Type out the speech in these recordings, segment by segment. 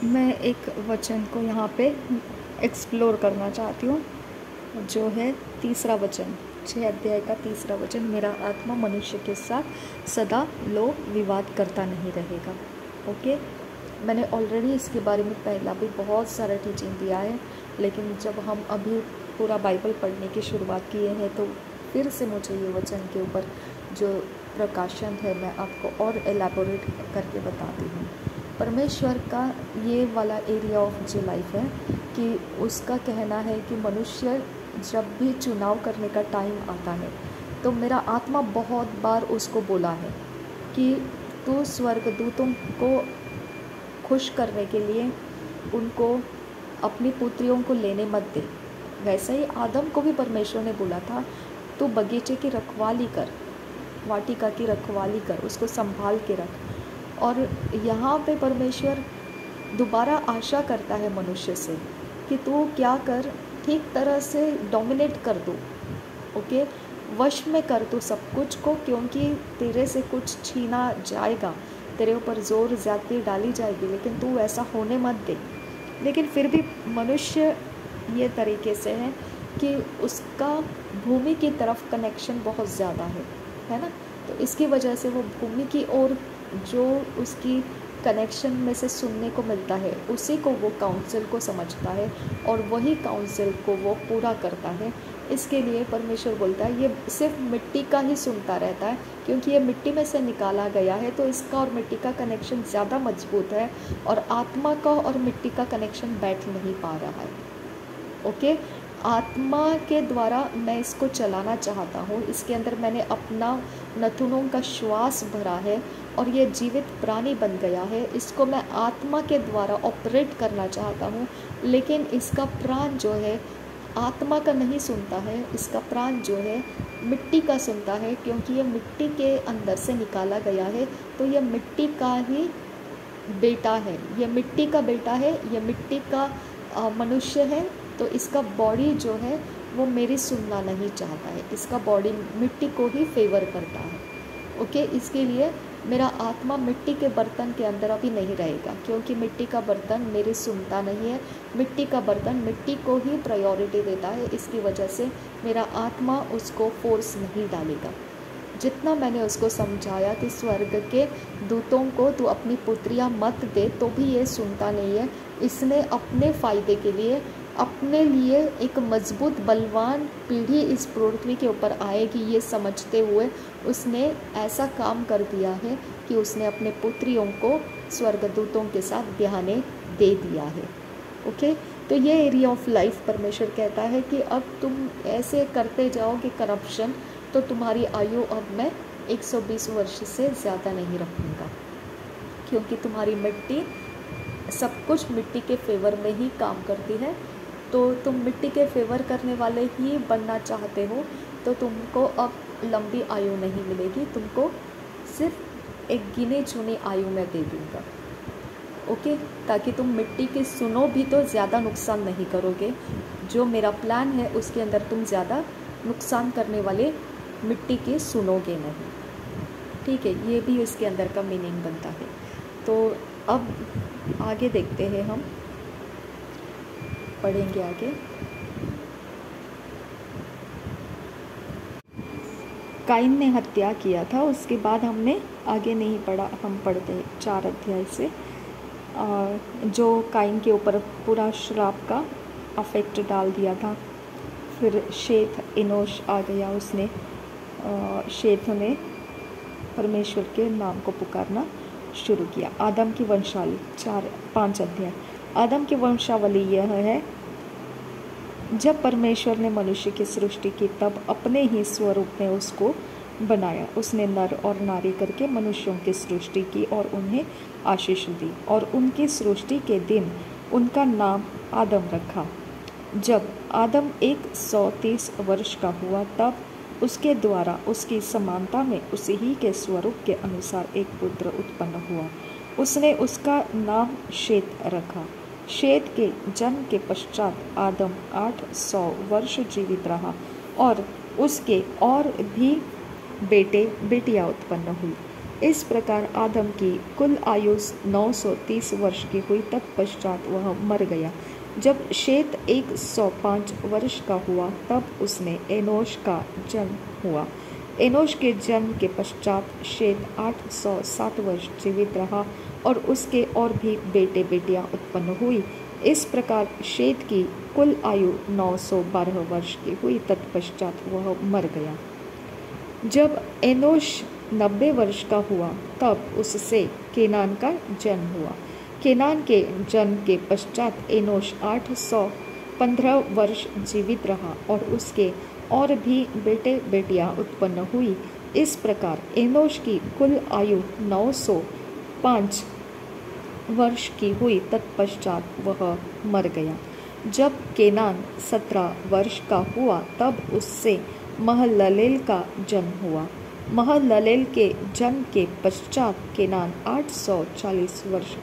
मैं एक वचन को यहाँ पे एक्सप्लोर करना चाहती हूँ, जो है तीसरा वचन, 6 अध्याय का तीसरा वचन। मेरा आत्मा मनुष्य के साथ सदा लोभ विवाद करता नहीं रहेगा। ओके, मैंने ऑलरेडी इसके बारे में पहला भी बहुत सारा टीचिंग दिया है, लेकिन जब हम अभी पूरा बाइबल पढ़ने की शुरुआत किए हैं तो फिर से मुझे ये वचन के ऊपर जो प्रकाशन है मैं आपको और एलैबोरेट करके बताती हूँ। परमेश्वर का ये वाला एरिया ऑफ जो लाइफ है कि उसका कहना है कि मनुष्य जब भी चुनाव करने का टाइम आता है तो मेरा आत्मा बहुत बार उसको बोला है कि तू स्वर्गदूतों को खुश करने के लिए उनको अपनी पुत्रियों को लेने मत दे। वैसे ही आदम को भी परमेश्वर ने बोला था, तू बगीचे की रखवाली कर, वाटिका की रखवाली कर, उसको संभाल के रख। और यहाँ पे परमेश्वर दोबारा आशा करता है मनुष्य से कि तू क्या कर, ठीक तरह से डोमिनेट कर दो। ओके, वश में कर दो सब कुछ को, क्योंकि तेरे से कुछ छीना जाएगा, तेरे ऊपर ज़ोर ज़्यादती डाली जाएगी, लेकिन तू ऐसा होने मत दे। लेकिन फिर भी मनुष्य ये तरीके से है कि उसका भूमि की तरफ कनेक्शन बहुत ज़्यादा है ना। तो इसकी वजह से वो भूमि की ओर जो उसकी कनेक्शन में से सुनने को मिलता है उसी को वो काउंसिल को समझता है और वही काउंसिल को वो पूरा करता है। इसके लिए परमेश्वर बोलता है ये सिर्फ मिट्टी का ही सुनता रहता है, क्योंकि ये मिट्टी में से निकाला गया है, तो इसका और मिट्टी का कनेक्शन ज़्यादा मजबूत है और आत्मा का और मिट्टी का कनेक्शन बैठ नहीं पा रहा है। ओके, आत्मा के द्वारा मैं इसको चलाना चाहता हूँ, इसके अंदर मैंने अपना नथुनों का श्वास भरा है और ये जीवित प्राणी बन गया है। इसको मैं आत्मा के द्वारा ऑपरेट करना चाहता हूँ, लेकिन इसका प्राण जो है आत्मा का नहीं सुनता है, इसका प्राण जो है मिट्टी का सुनता है, क्योंकि ये मिट्टी के अंदर से निकाला गया है। तो ये मिट्टी का ही बेटा है, ये मिट्टी का बेटा है, ये मिट्टी का मनुष्य है। तो इसका बॉडी जो है वो मेरी सुनना नहीं चाहता है, इसका बॉडी मिट्टी को ही फेवर करता है। ओके, इसके लिए मेरा आत्मा मिट्टी के बर्तन के अंदर अभी नहीं रहेगा, क्योंकि मिट्टी का बर्तन मेरी सुनता नहीं है, मिट्टी का बर्तन मिट्टी को ही प्रायोरिटी देता है। इसकी वजह से मेरा आत्मा उसको फोर्स नहीं डालेगा। जितना मैंने उसको समझाया कि स्वर्ग के दूतों को तू अपनी पुत्रियां मत दे, तो भी ये सुनता नहीं है। इसने अपने फ़ायदे के लिए, अपने लिए एक मजबूत बलवान पीढ़ी इस पृथ्वी के ऊपर आएगी ये समझते हुए उसने ऐसा काम कर दिया है कि उसने अपने पुत्रियों को स्वर्गदूतों के साथ ब्याहने दे दिया है। ओके, तो ये एरिया ऑफ लाइफ परमेश्वर कहता है कि अब तुम ऐसे करते जाओगे करप्शन, तो तुम्हारी आयु अब मैं 120 वर्ष से ज़्यादा नहीं रखूँगा, क्योंकि तुम्हारी मिट्टी सब कुछ मिट्टी के फेवर में ही काम करती है। तो तुम मिट्टी के फेवर करने वाले ही बनना चाहते हो, तो तुमको अब लंबी आयु नहीं मिलेगी, तुमको सिर्फ एक गिने चुनी आयु में दे दूँगा। ओके, ताकि तुम मिट्टी की सुनो भी तो ज़्यादा नुकसान नहीं करोगे। जो मेरा प्लान है उसके अंदर तुम ज़्यादा नुकसान करने वाले मिट्टी की सुनोगे नहीं। ठीक है, ये भी इसके अंदर का मीनिंग बनता है। तो अब आगे देखते हैं, हम पढ़ेंगे आगे। काइन ने हत्या किया था, उसके बाद हमने आगे नहीं पढ़ा, हम पढ़ते हैं 4 अध्याय से, जो काइन के ऊपर पूरा श्राप का अफेक्ट डाल दिया था। फिर शेथ, इनोश आ गया, उसने शेथ ने परमेश्वर के नाम को पुकारना शुरू किया। आदम की वंशावली 5 अध्याय। आदम की वंशावली यह है, जब परमेश्वर ने मनुष्य की सृष्टि की तब अपने ही स्वरूप में उसको बनाया। उसने नर और नारी करके मनुष्यों की सृष्टि की और उन्हें आशीष दी, और उनकी सृष्टि के दिन उनका नाम आदम रखा। जब आदम 130 वर्ष का हुआ तब उसके द्वारा उसकी समानता में उसी ही के स्वरूप के अनुसार एक पुत्र उत्पन्न हुआ। उसने उसका नाम शेत रखा। शेत के जन्म के पश्चात आदम 800 वर्ष जीवित रहा और उसके और भी बेटे बेटियां उत्पन्न हुई। इस प्रकार आदम की कुल आयु 930 वर्ष की हुई। तत्पश्चात वह मर गया। जब शेत 105 वर्ष का हुआ तब उसमें एनोश का जन्म हुआ। एनोश के जन्म के पश्चात शेत 807 वर्ष जीवित रहा और उसके और भी बेटे बेटियां उत्पन्न हुई। इस प्रकार शेत की कुल आयु 912 वर्ष की हुई। तत्पश्चात वह मर गया। जब एनोश 90 वर्ष का हुआ तब उससे केनान का जन्म हुआ। केनान के जन्म के पश्चात एनोश 815 वर्ष जीवित रहा और उसके और भी बेटे बेटियां उत्पन्न हुई। इस प्रकार एनोश की कुल आयु 905 वर्ष की हुई। तत्पश्चात वह मर गया। जब केनान 17 वर्ष का हुआ तब उससे महललेल का जन्म हुआ। महललेल के जन्म के पश्चात केनान 840 वर्ष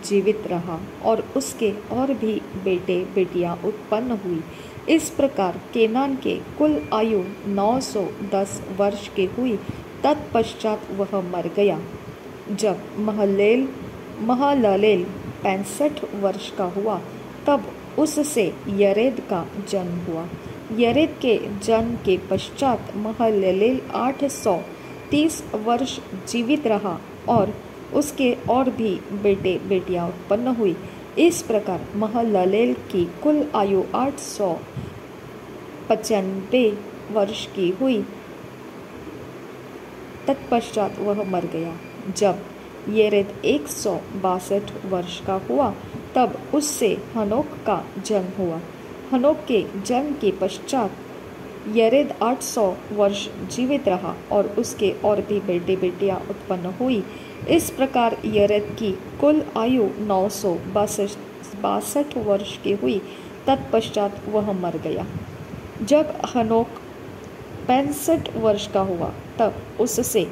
जीवित रहा और उसके और भी बेटे बेटियां उत्पन्न हुई। इस प्रकार केनान के कुल आयु 910 वर्ष की हुई। तत्पश्चात वह मर गया। जब महललेल 65 वर्ष का हुआ तब उससे यरेद का जन्म हुआ। यरेद के जन्म के पश्चात महललेल 830 वर्ष जीवित रहा और उसके और भी बेटे बेटियां उत्पन्न हुई। इस प्रकार महललेल की कुल आयु 895 वर्ष की हुई। तत्पश्चात वह मर गया। जब येरेद 162 वर्ष का हुआ तब उससे हनोक का जन्म हुआ। हनोक के जन्म के पश्चात येरेद 800 वर्ष जीवित रहा और उसके और भी बेटे बेटियां उत्पन्न हुई। इस प्रकार येरेद की कुल आयु 962 वर्ष की हुई। तत्पश्चात वह मर गया। जब हनोक 65 वर्ष का हुआ तब उससे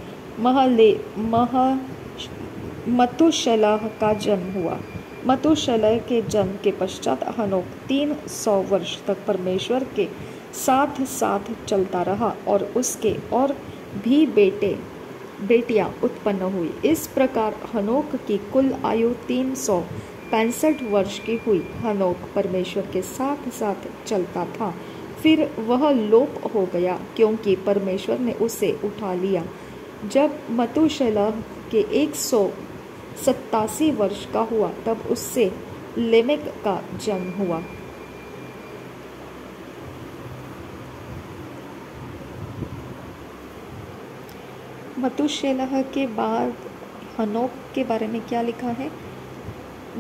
मतुशलह का जन्म हुआ। मतुशलह के जन्म के पश्चात हनोक 300 वर्ष तक परमेश्वर के साथ साथ चलता रहा और उसके और भी बेटे बेटियां उत्पन्न हुई। इस प्रकार हनोक की कुल आयु 365 वर्ष की हुई। हनोक परमेश्वर के साथ साथ चलता था, फिर वह लोप हो गया क्योंकि परमेश्वर ने उसे उठा लिया। जब मतुशलह के 187 वर्ष का हुआ तब उससे लेमेक का जन्म हुआ। मतुशेलह के बाद हनोक के बारे में क्या लिखा है?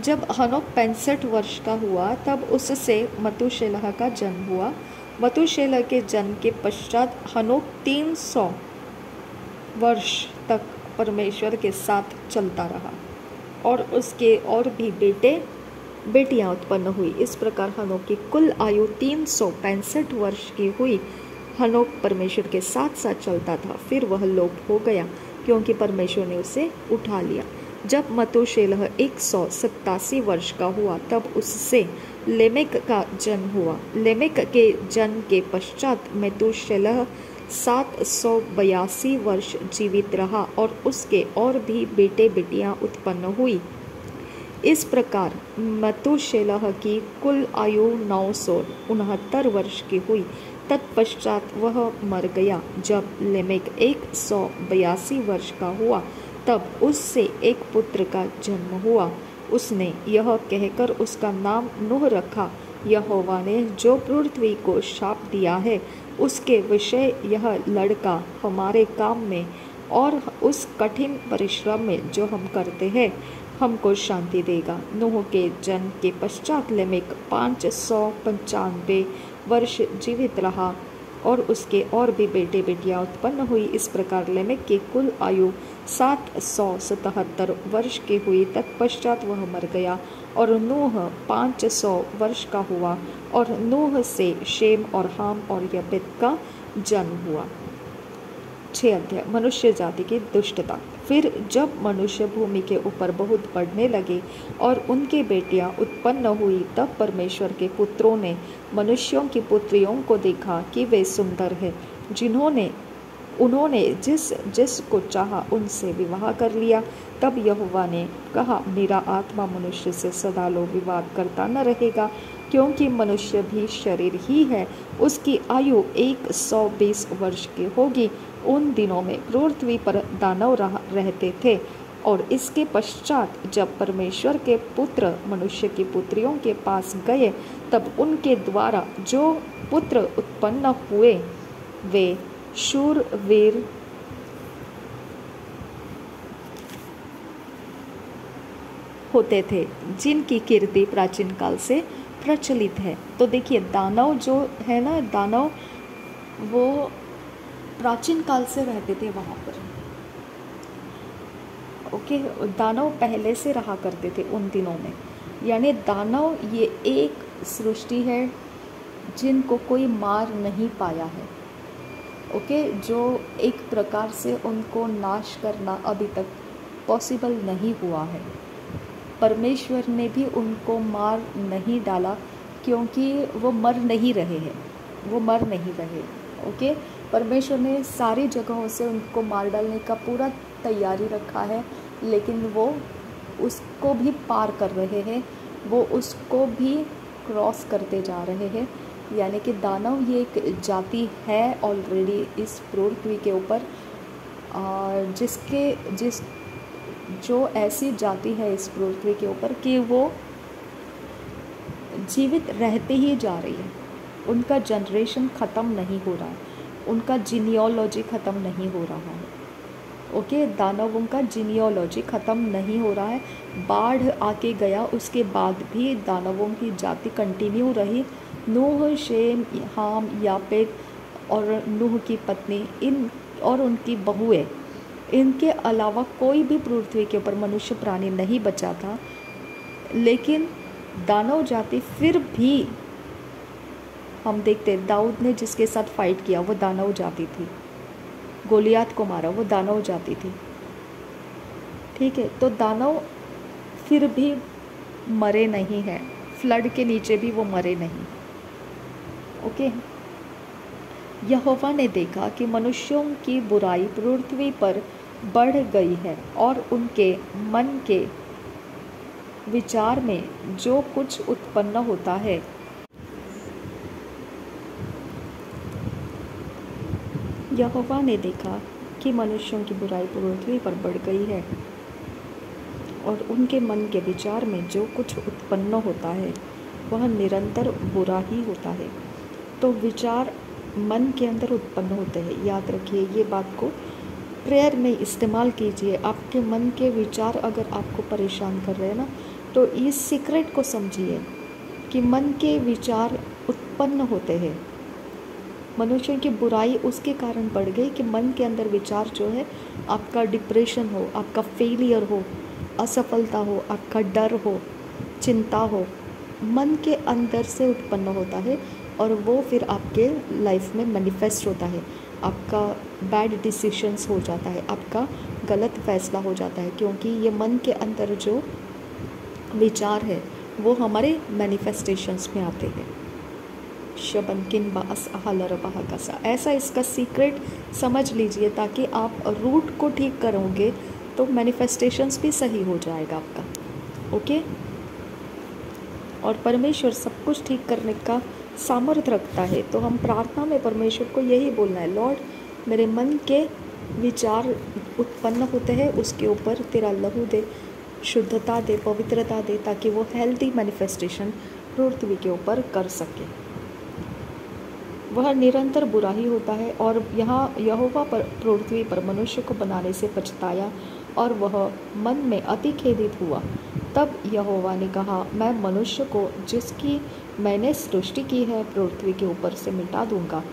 जब हनोक 65 वर्ष का हुआ तब उससे मतुशेलह का जन्म हुआ। मतुशेलह के जन्म के पश्चात हनोक 300 वर्ष तक परमेश्वर के साथ चलता रहा और उसके और भी बेटे बेटियां उत्पन्न हुई। इस प्रकार हनोक की कुल आयु 365 वर्ष की हुई। हनोक परमेश्वर के साथ साथ चलता था, फिर वह लोप हो गया क्योंकि परमेश्वर ने उसे उठा लिया। जब मतुशेलह 187 वर्ष का हुआ तब उससे लेमेक का जन्म हुआ। लेमेक के जन्म के पश्चात मतुशेलह 782 वर्ष जीवित रहा और उसके और भी बेटे बेटियां उत्पन्न हुई। इस प्रकार मतुशेलह की कुल आयु 969 वर्ष की हुई। तत्पश्चात वह मर गया। जब लेमेक 182 वर्ष का हुआ तब उससे एक पुत्र का जन्म हुआ। उसने यह कहकर उसका नाम नूह रखा, यहोवा ने जो पृथ्वी को शाप दिया है उसके विषय यह लड़का हमारे काम में और उस कठिन परिश्रम में जो हम करते हैं हमको शांति देगा। नूह के जन्म के पश्चात लेमेक 595 वर्ष जीवित रहा और उसके और भी बेटे बेटियां उत्पन्न हुई। इस प्रकार लेमेक की कुल आयु 777 वर्ष की हुई। तत्पश्चात वह मर गया और नूह 500 वर्ष का हुआ और नूह से शेम और हाम और यपेत का जन्म हुआ। 6 अध्याय मनुष्य जाति की दुष्टता। फिर जब मनुष्य भूमि के ऊपर बहुत बढ़ने लगे और उनके बेटियां उत्पन्न हुई तब परमेश्वर के पुत्रों ने मनुष्यों की पुत्रियों को देखा कि वे सुंदर हैं, जिन्होंने उन्होंने जिस जिसको चाहा उनसे विवाह कर लिया। तब यहोवा ने कहा, मेरा आत्मा मनुष्य से सदा लो विवाद करता न रहेगा, क्योंकि मनुष्य भी शरीर ही है, उसकी आयु 120 वर्ष की होगी। उन दिनों में पृथ्वी पर दानव रहते थे, और इसके पश्चात जब परमेश्वर के पुत्र मनुष्य की पुत्रियों के पास गए, तब उनके द्वारा जो पुत्र उत्पन्न हुए वे शूरवीर होते थे, जिनकी कीर्ति प्राचीन काल से प्रचलित है। तो देखिए, दानव जो है ना, दानव वो प्राचीन काल से रहते थे वहाँ पर। ओके, दानव पहले से रहा करते थे उन दिनों में। यानी दानव ये एक सृष्टि है जिनको कोई मार नहीं पाया है। ओके, जो एक प्रकार से उनको नाश करना अभी तक पॉसिबल नहीं हुआ है। परमेश्वर ने भी उनको मार नहीं डाला, क्योंकि वो मर नहीं रहे हैं, वो मर नहीं रहे। ओके, परमेश्वर ने सारी जगहों से उनको मार डालने का पूरा तैयारी रखा है, लेकिन वो उसको भी पार कर रहे हैं, वो उसको भी क्रॉस करते जा रहे हैं। यानी कि दानव ये एक जाति है ऑलरेडी इस पृथ्वी के ऊपर, जिस जो ऐसी जाति है इस पृथ्वी के ऊपर कि वो जीवित रहते ही जा रही है। उनका जनरेशन ख़त्म नहीं हो रहा है, उनका जीनियोलॉजी ख़त्म नहीं हो रहा है। ओके, दानवों का जीनियोलॉजी ख़त्म नहीं हो रहा है। बाढ़ आके गया, उसके बाद भी दानवों की जाति कंटिन्यू रही। नूह, शेम, हाम, यापेत और नूह की पत्नी इन और उनकी बहुएं, इनके अलावा कोई भी पृथ्वी के ऊपर मनुष्य प्राणी नहीं बचा था। लेकिन दानव जाति फिर भी, हम देखते हैं दाऊद ने जिसके साथ फाइट किया वो दानव जाति थी, गोलियात को मारा वो दानव जाति थी। ठीक है, तो दानव फिर भी मरे नहीं हैं, फ्लड के नीचे भी वो मरे नहीं। ओके, यहोवा ने देखा कि मनुष्यों की बुराई पृथ्वी पर बढ़ गई है, और उनके मन के विचार में जो कुछ उत्पन्न होता है, यहोवा ने देखा कि मनुष्यों की बुराई पृथ्वी पर बढ़ गई है, और उनके मन के विचार में जो कुछ उत्पन्न होता है वह निरंतर बुरा ही होता है। तो विचार मन के अंदर उत्पन्न होते हैं। याद रखिए ये बात को, प्रेयर में इस्तेमाल कीजिए। आपके मन के विचार अगर आपको परेशान कर रहे हैं ना, तो इस सीक्रेट को समझिए कि मन के विचार उत्पन्न होते हैं। मनुष्यों की बुराई उसके कारण बढ़ गई कि मन के अंदर विचार जो है, आपका डिप्रेशन हो, आपका फेलियर हो, असफलता हो, आपका डर हो, चिंता हो, मन के अंदर से उत्पन्न होता है, और वो फिर आपके लाइफ में मैनिफेस्ट होता है। आपका बैड डिसीशंस हो जाता है, आपका गलत फैसला हो जाता है, क्योंकि ये मन के अंदर जो विचार है वो हमारे मैनिफेस्टेशंस में आते हैं। शबन किन बास आहलर कसा, ऐसा इसका सीक्रेट समझ लीजिए, ताकि आप रूट को ठीक करोगे तो मैनिफेस्टेशंस भी सही हो जाएगा आपका। ओके, और परमेश्वर सब कुछ ठीक करने का सामर्थ्य रखता है। तो हम प्रार्थना में परमेश्वर को यही बोलना है, लॉर्ड मेरे मन के विचार उत्पन्न होते हैं, उसके ऊपर तेरा लहू दे, शुद्धता दे, पवित्रता दे, ताकि वो हेल्दी मैनिफेस्टेशन पृथ्वी के ऊपर कर सके। वह निरंतर बुरा ही होता है, और यहाँ यहोवा पर पृथ्वी पर मनुष्य को बनाने से पछताया, और वह मन में अति खेदित हुआ। तब यहोवा ने कहा, मैं मनुष्य को जिसकी मैंने सृष्टि की है पृथ्वी के ऊपर से मिटा दूंगा।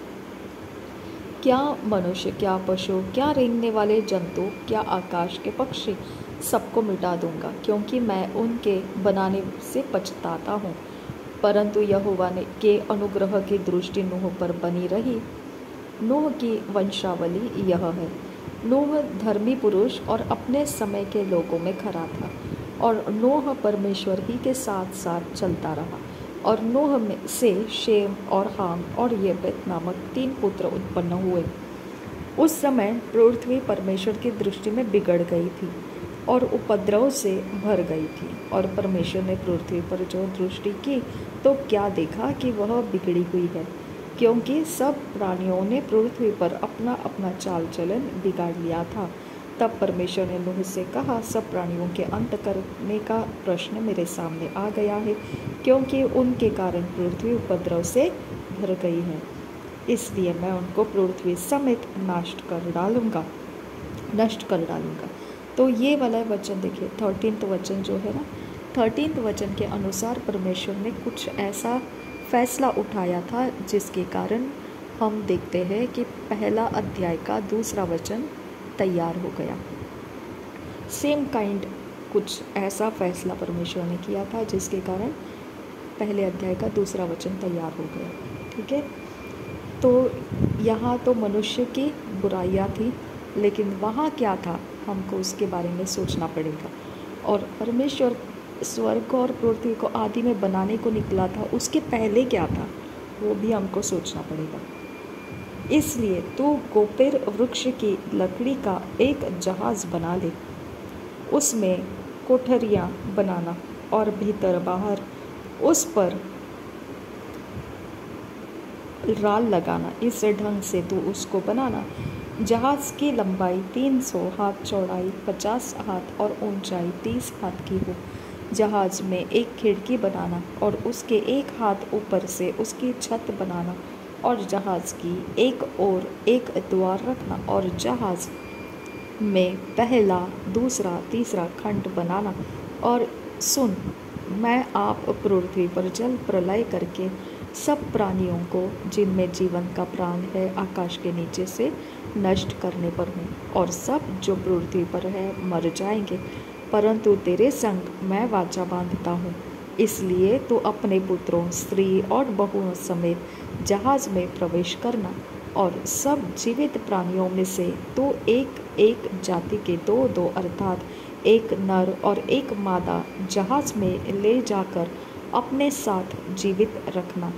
क्या मनुष्य, क्या पशु, क्या रेंगने वाले जंतु, क्या आकाश के पक्षी, सबको मिटा दूंगा, क्योंकि मैं उनके बनाने से पछताता हूँ। परंतु यहोवा ने के अनुग्रह की दृष्टि नूह पर बनी रही। नूह की वंशावली यह है। नूह धर्मी पुरुष और अपने समय के लोगों में खरा था, और नूह परमेश्वर ही के साथ साथ चलता रहा। और नूह में से शेम और हाम और येपेत नामक 3 पुत्र उत्पन्न हुए। उस समय पृथ्वी परमेश्वर की दृष्टि में बिगड़ गई थी और उपद्रव से भर गई थी। और परमेश्वर ने पृथ्वी पर जो दृष्टि की तो क्या देखा कि वह बिगड़ी हुई है, क्योंकि सब प्राणियों ने पृथ्वी पर अपना अपना चाल चलन बिगाड़ लिया था। तब परमेश्वर ने नूह से कहा, सब प्राणियों के अंत करने का प्रश्न मेरे सामने आ गया है, क्योंकि उनके कारण पृथ्वी उपद्रव से भर गई है। इसलिए मैं उनको पृथ्वी समेत नष्ट कर डालूंगा। तो ये वाला वचन देखिए, 13th वचन जो है ना, 13th वचन के अनुसार परमेश्वर ने कुछ ऐसा फैसला उठाया था जिसके कारण हम देखते हैं कि पहला अध्याय का दूसरा वचन तैयार हो गया। सेम काइंड कुछ ऐसा फैसला परमेश्वर ने किया था जिसके कारण पहले अध्याय का दूसरा वचन तैयार हो गया। ठीक है, तो यहाँ तो मनुष्य की बुराइयाँ थी, लेकिन वहाँ क्या था हमको उसके बारे में सोचना पड़ेगा। और परमेश्वर स्वर्ग और पृथ्वी को आदि में बनाने को निकला था, उसके पहले क्या था वो भी हमको सोचना पड़ेगा। इसलिए तू गोपेर वृक्ष की लकड़ी का एक जहाज़ बना ले, उसमें कोठरियाँ बनाना और भीतर बाहर उस पर राल लगाना। इस ढंग से तू उसको बनाना। जहाज़ की लंबाई 300 हाथ, चौड़ाई 50 हाथ और ऊंचाई 30 हाथ की हो। जहाज़ में एक खिड़की बनाना और उसके एक हाथ ऊपर से उसकी छत बनाना, और जहाज़ की एक ओर एक द्वार रखना, और जहाज़ में पहला, दूसरा, तीसरा खंड बनाना। और सुन, मैं आप पृथ्वी पर जल प्रलय करके सब प्राणियों को जिनमें जीवन का प्राण है आकाश के नीचे से नष्ट करने पर हूँ, और सब जो पृथ्वी पर है मर जाएंगे। परंतु तेरे संग मैं वाचा बांधता हूँ, इसलिए तो अपने पुत्रों, स्त्री और बहुओं समेत जहाज़ में प्रवेश करना, और सब जीवित प्राणियों में से तो एक एक जाति के दो दो अर्थात एक नर और एक मादा जहाज़ में ले जाकर अपने साथ जीवित रखना।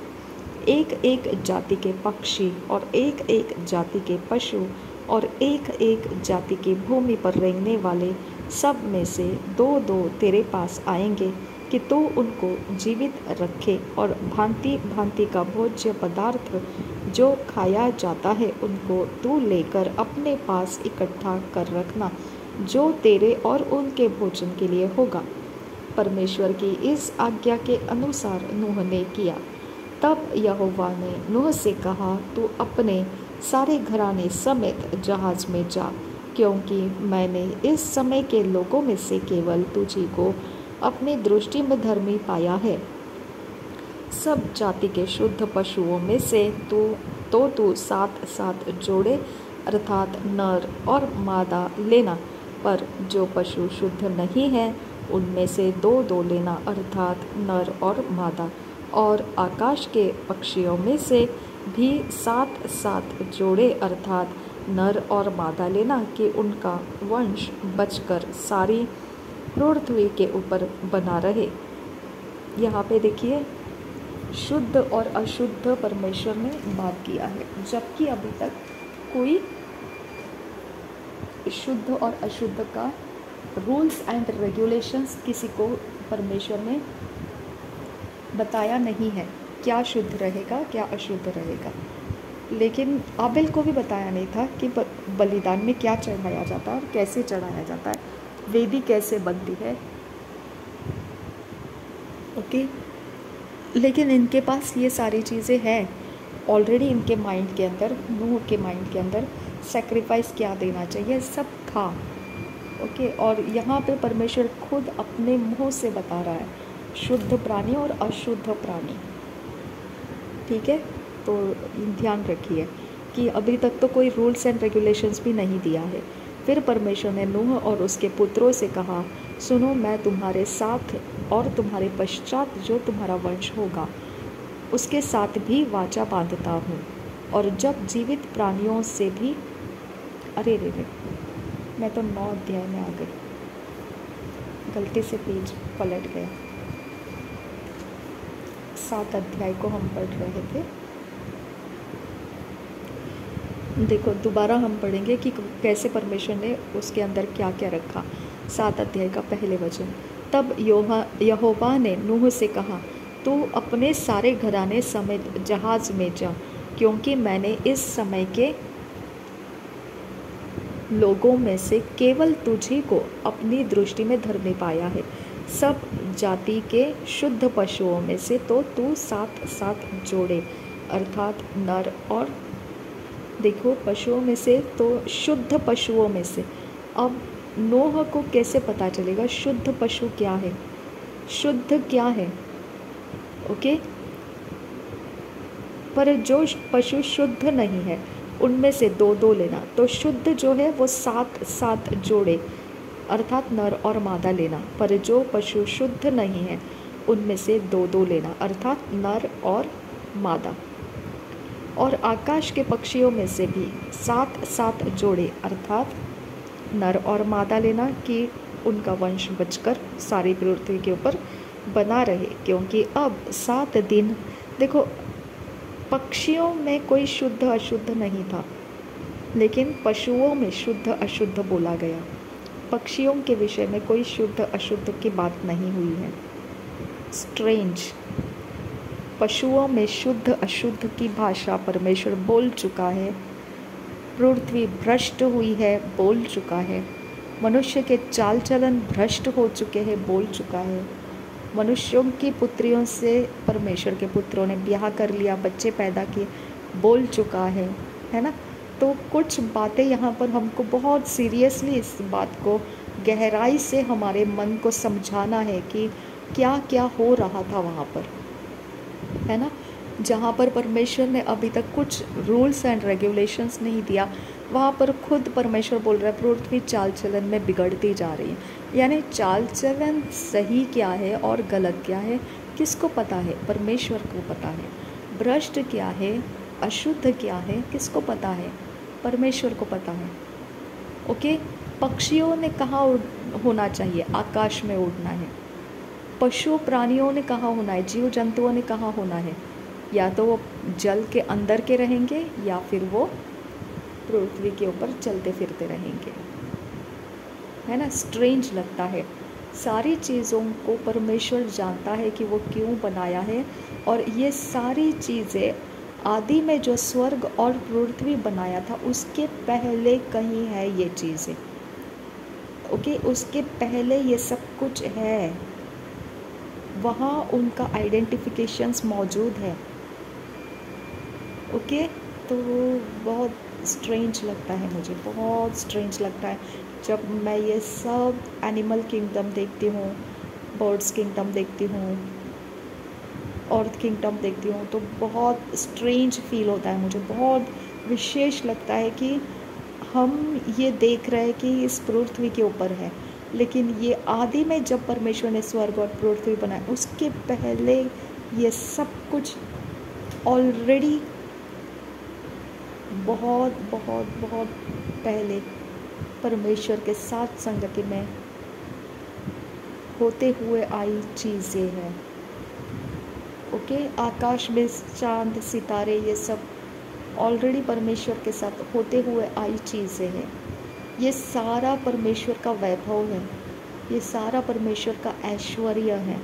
एक एक जाति के पक्षी और एक एक जाति के पशु और एक एक जाति की भूमि पर रेंगने वाले सब में से दो दो तेरे पास आएंगे कि तू उनको जीवित रखे, और भांति भांति का भोज्य पदार्थ जो खाया जाता है उनको तू लेकर अपने पास इकट्ठा कर रखना, जो तेरे और उनके भोजन के लिए होगा। परमेश्वर की इस आज्ञा के अनुसार नूह ने किया। तब यहोवा ने नूह से कहा, तू अपने सारे घराने समेत जहाज़ में जा, क्योंकि मैंने इस समय के लोगों में से केवल तुझी को अपनी दृष्टि में धर्मी पाया है। सब जाति के शुद्ध पशुओं में से तू 7 जोड़े अर्थात नर और मादा लेना, पर जो पशु शुद्ध नहीं है उनमें से 2 लेना अर्थात नर और मादा। और आकाश के पक्षियों में से भी 7 जोड़े अर्थात नर और मादा लेना, कि उनका वंश बचकर सारी पृथ्वी के ऊपर बना रहे। यहाँ पे देखिए, शुद्ध और अशुद्ध परमेश्वर ने बात किया है, जबकि अभी तक कोई शुद्ध और अशुद्ध का रूल्स एंड रेगुलेशंस किसी को परमेश्वर ने बताया नहीं है, क्या शुद्ध रहेगा क्या अशुद्ध रहेगा। लेकिन आबेल को भी बताया नहीं था कि बलिदान में क्या चढ़ाया जाता है और कैसे चढ़ाया जाता है, वेदी कैसे बनती है। ओके, लेकिन इनके पास ये सारी चीज़ें हैं ऑलरेडी, इनके माइंड के अंदर, नूह के माइंड के अंदर सैक्रिफाइस क्या देना चाहिए सब था। ओके, और यहाँ पे परमेश्वर खुद अपने मुंह से बता रहा है शुद्ध प्राणी और अशुद्ध प्राणी। ठीक है, तो ध्यान रखिए कि अभी तक तो कोई रूल्स एंड रेगुलेशंस भी नहीं दिया है। फिर परमेश्वर ने नूह और उसके पुत्रों से कहा, सुनो, मैं तुम्हारे साथ और तुम्हारे पश्चात जो तुम्हारा वंश होगा उसके साथ भी वाचा बांधता हूँ, और जब जीवित प्राणियों से भी अरे मैं तो 9 अध्याय में आ गई, गलती से पेज पलट गया। 7 अध्याय को हम पढ़ रहे थे। देखो दोबारा हम पढ़ेंगे कि कैसे परमेश्वर ने उसके अंदर क्या क्या रखा। 7 अध्याय का पहले वचन। तब यहोवा ने नूह से कहा, तू अपने सारे घराने समेत जहाज में जा, क्योंकि मैंने इस समय के लोगों में से केवल तुझी को अपनी दृष्टि में धर्मी पाया है। सब जाति के शुद्ध पशुओं में से तो तू 7 जोड़े अर्थात नर और, देखो पशुओं में से तो शुद्ध पशुओं में से। अब नोह को कैसे पता चलेगा शुद्ध पशु क्या है, शुद्ध क्या है? ओके, पर जो पशु शुद्ध नहीं है उनमें से 2 लेना। तो शुद्ध जो है वो 7 जोड़े अर्थात नर और मादा लेना, पर जो पशु शुद्ध नहीं है उनमें से 2 लेना अर्थात नर और मादा। और आकाश के पक्षियों में से भी 7 जोड़े अर्थात नर और मादा लेना, कि उनका वंश बचकर सारी पृथ्वी के ऊपर बना रहे, क्योंकि अब 7 दिन। देखो पक्षियों में कोई शुद्ध अशुद्ध नहीं था, लेकिन पशुओं में शुद्ध अशुद्ध बोला गया। पक्षियों के विषय में कोई शुद्ध अशुद्ध की बात नहीं हुई है। स्ट्रेंज, पशुओं में शुद्ध अशुद्ध की भाषा परमेश्वर बोल चुका है। पृथ्वी भ्रष्ट हुई है, बोल चुका है। मनुष्य के चाल चलन भ्रष्ट हो चुके हैं, बोल चुका है। मनुष्यों की पुत्रियों से परमेश्वर के पुत्रों ने ब्याह कर लिया, बच्चे पैदा किए, बोल चुका है ना। तो कुछ बातें यहाँ पर हमको बहुत सीरियसली इस बात को गहराई से हमारे मन को समझाना है कि क्या क्या हो रहा था वहाँ पर, है ना। जहाँ पर परमेश्वर ने अभी तक कुछ रूल्स एंड रेगुलेशंस नहीं दिया, वहाँ पर खुद परमेश्वर बोल रहा है पृथ्वी चाल चलन में बिगड़ती जा रही है। यानी चाल चलन सही क्या है और गलत क्या है किसको पता है? परमेश्वर को पता है। भ्रष्ट क्या है, अशुद्ध क्या है, किसको पता है? परमेश्वर को पता है। ओके, पक्षियों ने कहाँ होना चाहिए? आकाश में उड़ना है। पशु प्राणियों ने कहाँ होना है? जीव जंतुओं ने कहाँ होना है? या तो वो जल के अंदर के रहेंगे या फिर वो पृथ्वी के ऊपर चलते फिरते रहेंगे, है ना। स्ट्रेंज लगता है। सारी चीज़ों को परमेश्वर जानता है कि वो क्यों बनाया है, और ये सारी चीज़ें आदि में जो स्वर्ग और पृथ्वी बनाया था उसके पहले कहीं है ये चीज़ें। ओके, उसके पहले ये सब कुछ है, वहाँ उनका आइडेंटिफिकेशंस मौजूद है। ओके, तो बहुत स्ट्रेंज लगता है, मुझे बहुत स्ट्रेंज लगता है जब मैं ये सब एनिमल किंगडम देखती हूँ, बर्ड्स किंगडम देखती हूँ, अर्थ किंगडम देखती हूँ, तो बहुत स्ट्रेंज फील होता है मुझे। बहुत विशेष लगता है कि हम ये देख रहे हैं कि इस पृथ्वी के ऊपर है, लेकिन ये आदि में जब परमेश्वर ने स्वर्ग और पृथ्वी बनाया उसके पहले ये सब कुछ ऑलरेडी बहुत बहुत बहुत पहले परमेश्वर के साथ संगति में होते हुए आई चीज़ें हैं। ओके, आकाश में चांद सितारे ये सब ऑलरेडी परमेश्वर के साथ होते हुए आई चीज़ें हैं। ये सारा परमेश्वर का वैभव है, ये सारा परमेश्वर का ऐश्वर्य है।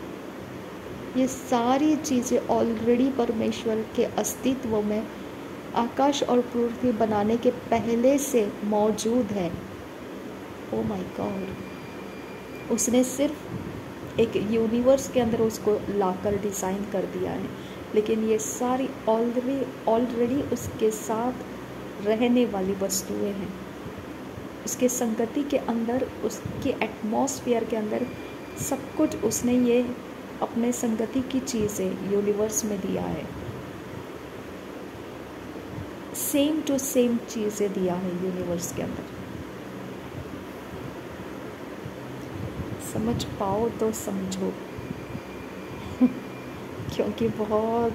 ये सारी चीज़ें ऑलरेडी परमेश्वर के अस्तित्व में आकाश और पृथ्वी बनाने के पहले से मौजूद है। ओ माय गॉड, उसने सिर्फ एक यूनिवर्स के अंदर उसको लाकर डिज़ाइन कर दिया है, लेकिन ये सारी ऑलरेडी उसके साथ रहने वाली वस्तुएं हैं। उसके संगति के अंदर, उसके एटमॉस्फेयर के अंदर सब कुछ उसने ये अपने संगति की चीज़ें यूनिवर्स में दिया है। सेम टू सेम चीज़ें दिया है यूनिवर्स के अंदर। समझ पाओ तो समझो क्योंकि बहुत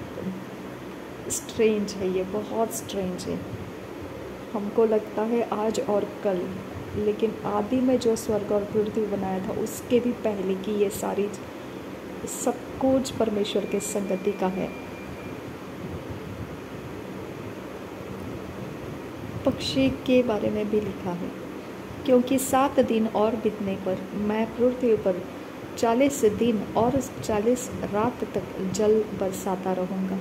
स्ट्रेंज है ये, बहुत स्ट्रेंज है। हमको लगता है आज और कल, लेकिन आदि में जो स्वर्ग और पृथ्वी बनाया था उसके भी पहले की ये सारी सब कुछ परमेश्वर के संगति का है। पक्षी के बारे में भी लिखा है, क्योंकि 7 दिन और बीतने पर मैं पृथ्वी पर 40 दिन और 40 रात तक जल बरसाता रहूँगा।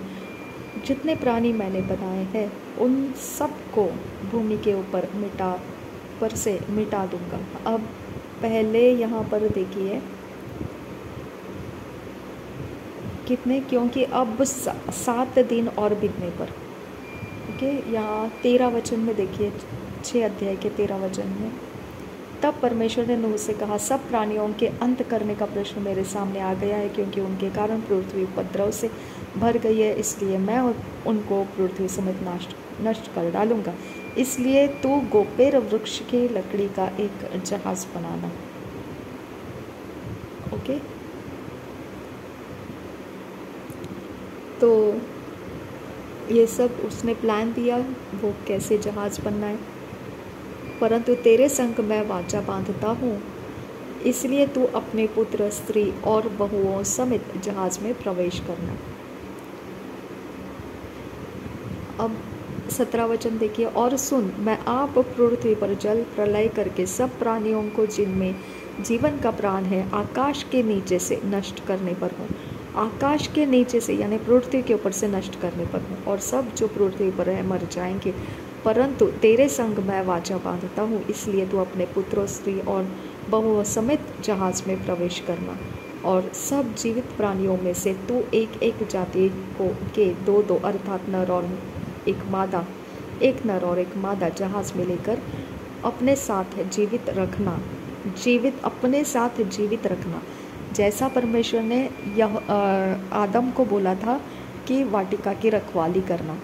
जितने प्राणी मैंने बनाए हैं उन सबको भूमि के ऊपर से मिटा दूंगा। अब पहले यहाँ पर देखिए कितने, क्योंकि अब 7 दिन और बीतने पर, ओके। यहाँ 13 वचन में देखिए, 6 अध्याय के 13 वचन में, तब परमेश्वर ने नूह से कहा, सब प्राणियों के अंत करने का प्रश्न मेरे सामने आ गया है, क्योंकि उनके कारण पृथ्वी उपद्रव से भर गई है, इसलिए मैं उनको पृथ्वी समेत नष्ट कर डालूंगा। इसलिए तू गोपेर वृक्ष की लकड़ी का एक जहाज बनाना। ओके, तो ये सब उसने प्लान दिया, वो कैसे जहाज बनना है। परंतु तेरे संग मैं वाचा बांधता हूँ, इसलिए तू अपने पुत्र, स्त्री और बहुओं समेत जहाज में प्रवेश करना। अब 17 वचन देखिए, और सुन, मैं आप पृथ्वी पर जल प्रलय करके सब प्राणियों को जिनमें जीवन का प्राण है आकाश के नीचे से नष्ट करने पर हूँ। आकाश के नीचे से यानी पृथ्वी के ऊपर से नष्ट करने पर हूँ, और सब जो पृथ्वी पर है मर जाएंगे। परंतु तेरे संग मैं वाचा बांधता हूँ, इसलिए तू अपने पुत्र, स्त्री और बहुओं समेत जहाज में प्रवेश करना। और सब जीवित प्राणियों में से तू एक एक जाति को के 2-2 अर्थात नर और एक नर और एक मादा जहाज में लेकर अपने साथ जीवित रखना, जैसा परमेश्वर ने आदम को बोला था कि वाटिका की रखवाली करना।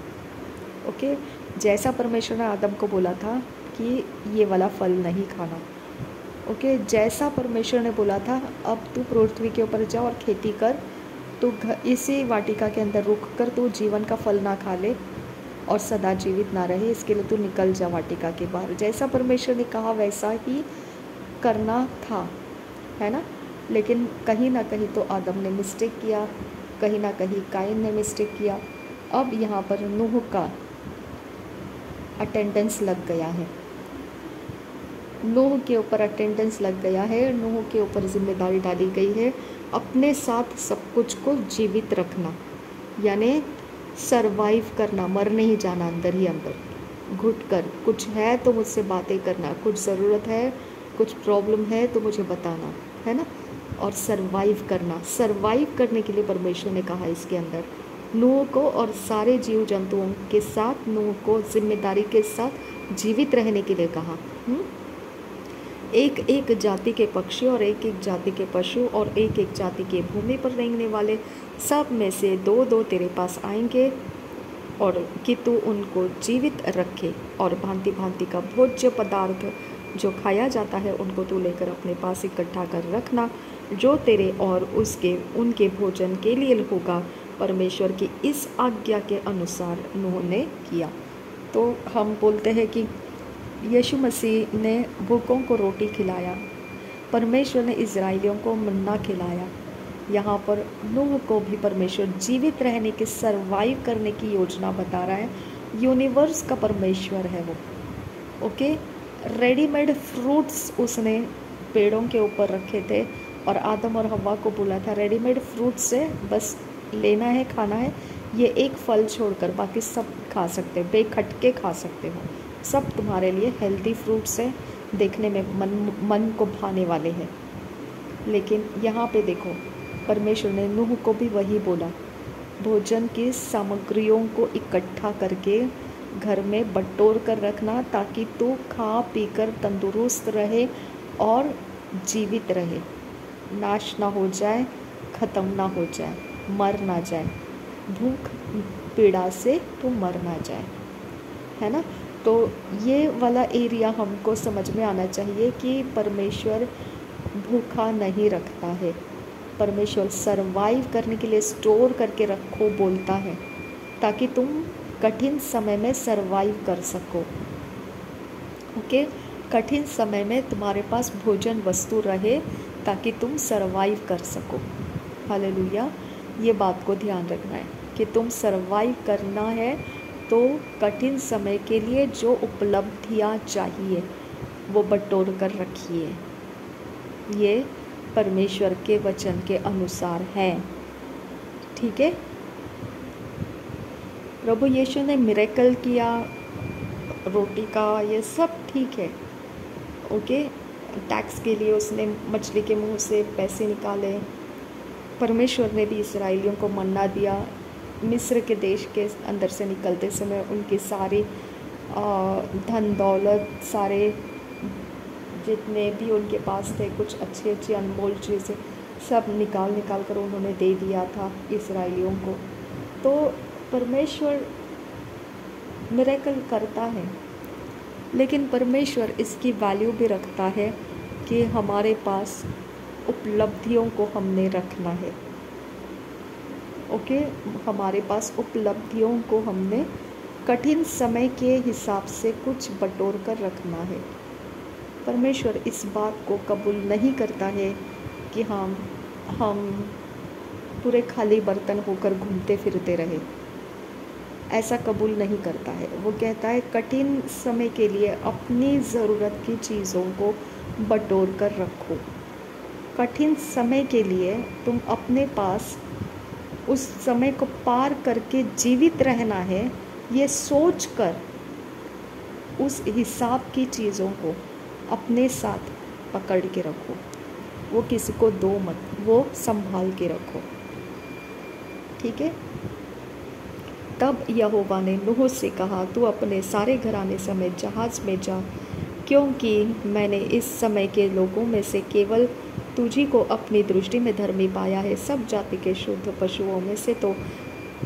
ओके, जैसा परमेश्वर ने आदम को बोला था कि ये वाला फल नहीं खाना। ओके, जैसा परमेश्वर ने बोला था, अब तू पृथ्वी के ऊपर जा और खेती कर, तू इसी वाटिका के अंदर रुक कर तू जीवन का फल ना खा ले और सदा जीवित ना रहे, इसके लिए तू निकल जा वाटिका के बाहर। जैसा परमेश्वर ने कहा वैसा ही करना था, है ना। लेकिन कहीं ना कहीं तो आदम ने मिस्टेक किया, कहीं ना कहीं काइन ने मिस्टेक किया। अब यहाँ पर नूह का अटेंडेंस लग गया है, नूह के ऊपर अटेंडेंस लग गया है, नूह के ऊपर जिम्मेदारी डाली गई है अपने साथ सब कुछ को जीवित रखना, यानी सरवाइव करना, मर नहीं जाना अंदर ही अंदर घुट कर। कुछ है तो मुझसे बातें करना, कुछ ज़रूरत है, कुछ प्रॉब्लम है तो मुझे बताना, है ना। और सरवाइव करने के लिए परमेश्वर ने कहा इसके अंदर नूह को और सारे जीव जंतुओं के साथ नूह को जिम्मेदारी के साथ जीवित रहने के लिए कहा। एक एक जाति के पक्षी और एक एक जाति के पशु और एक एक जाति के भूमि पर रेंगने वाले सब में से 2-2 तेरे पास आएंगे, और कि तू उनको जीवित रखे, और भांति भांति का भोज्य पदार्थ जो खाया जाता है उनको तू लेकर अपने पास इकट्ठा कर रखना, जो तेरे और उनके भोजन के लिए होगा। परमेश्वर की इस आज्ञा के अनुसार नूह ने किया। तो हम बोलते हैं कि यीशु मसीह ने भूखों को रोटी खिलाया, परमेश्वर ने इज़राइलियों को मन्ना खिलाया। यहाँ पर नूह को भी परमेश्वर जीवित रहने के, सरवाइव करने की योजना बता रहा है। यूनिवर्स का परमेश्वर है वो। ओके, रेडीमेड फ्रूट्स उसने पेड़ों के ऊपर रखे थे और आदम और हव्वा को बोला था रेडीमेड फ्रूट्स से बस लेना है, खाना है, ये एक फल छोड़कर बाकी सब खा सकते हो, बेखटके खा सकते हो, सब तुम्हारे लिए हेल्दी फ्रूट्स है, देखने में मन को भाने वाले हैं। लेकिन यहाँ पे देखो परमेश्वर ने नूह को भी वही बोला, भोजन की सामग्रियों को इकट्ठा करके घर में बटोर कर रखना, ताकि तू खा पीकर तंदुरुस्त रहे और जीवित रहे, नाश ना हो जाए, ख़त्म ना हो जाए, मर ना जाए, भूख पीड़ा से तू मर ना जाए, है ना। तो ये वाला एरिया हमको समझ में आना चाहिए कि परमेश्वर भूखा नहीं रखता है, परमेश्वर सरवाइव करने के लिए स्टोर करके रखो बोलता है, ताकि तुम कठिन समय में सरवाइव कर सको। ओके, कठिन समय में तुम्हारे पास भोजन वस्तु रहे ताकि तुम सरवाइव कर सको। हालेलुया, ये बात को ध्यान रखना है कि तुम सरवाइव करना है तो कठिन समय के लिए जो उपलब्धियाँ चाहिए वो बटोर कर रखिए। ये परमेश्वर के वचन के अनुसार है। ठीक है। प्रभु यीशु ने मिरेकल किया, रोटी का, ये सब ठीक है। ओके। टैक्स के लिए उसने मछली के मुंह से पैसे निकाले। परमेश्वर ने भी इस्राएलियों को मन्ना दिया। मिस्र के देश के अंदर से निकलते समय उनकी सारी धन दौलत, सारे जितने भी उनके पास थे, कुछ अच्छी अच्छी अनमोल चीज़ें, सब निकाल कर उन्होंने दे दिया था इस्राएलियों को। तो परमेश्वर मिरेकल करता है, लेकिन परमेश्वर इसकी वैल्यू भी रखता है कि हमारे पास उपलब्धियों को हमने रखना है। ओके। हमारे पास उपलब्धियों को हमने कठिन समय के हिसाब से कुछ बटोर कर रखना है। परमेश्वर इस बात को कबूल नहीं करता है कि हम पूरे खाली बर्तन होकर घूमते फिरते रहे। ऐसा कबूल नहीं करता है। वो कहता है कठिन समय के लिए अपनी ज़रूरत की चीज़ों को बटोर कर रखो। कठिन समय के लिए तुम अपने पास उस समय को पार करके जीवित रहना है, ये सोच कर उस हिसाब की चीज़ों को अपने साथ पकड़ के रखो। वो किसी को दो मत, वो संभाल के रखो। ठीक है। तब यहोवा ने नूह से कहा, तू अपने सारे घराने समेत जहाज में जा, क्योंकि मैंने इस समय के लोगों में से केवल तुझी को अपनी दृष्टि में धर्मी पाया है। सब जाति के शुद्ध पशुओं में से तो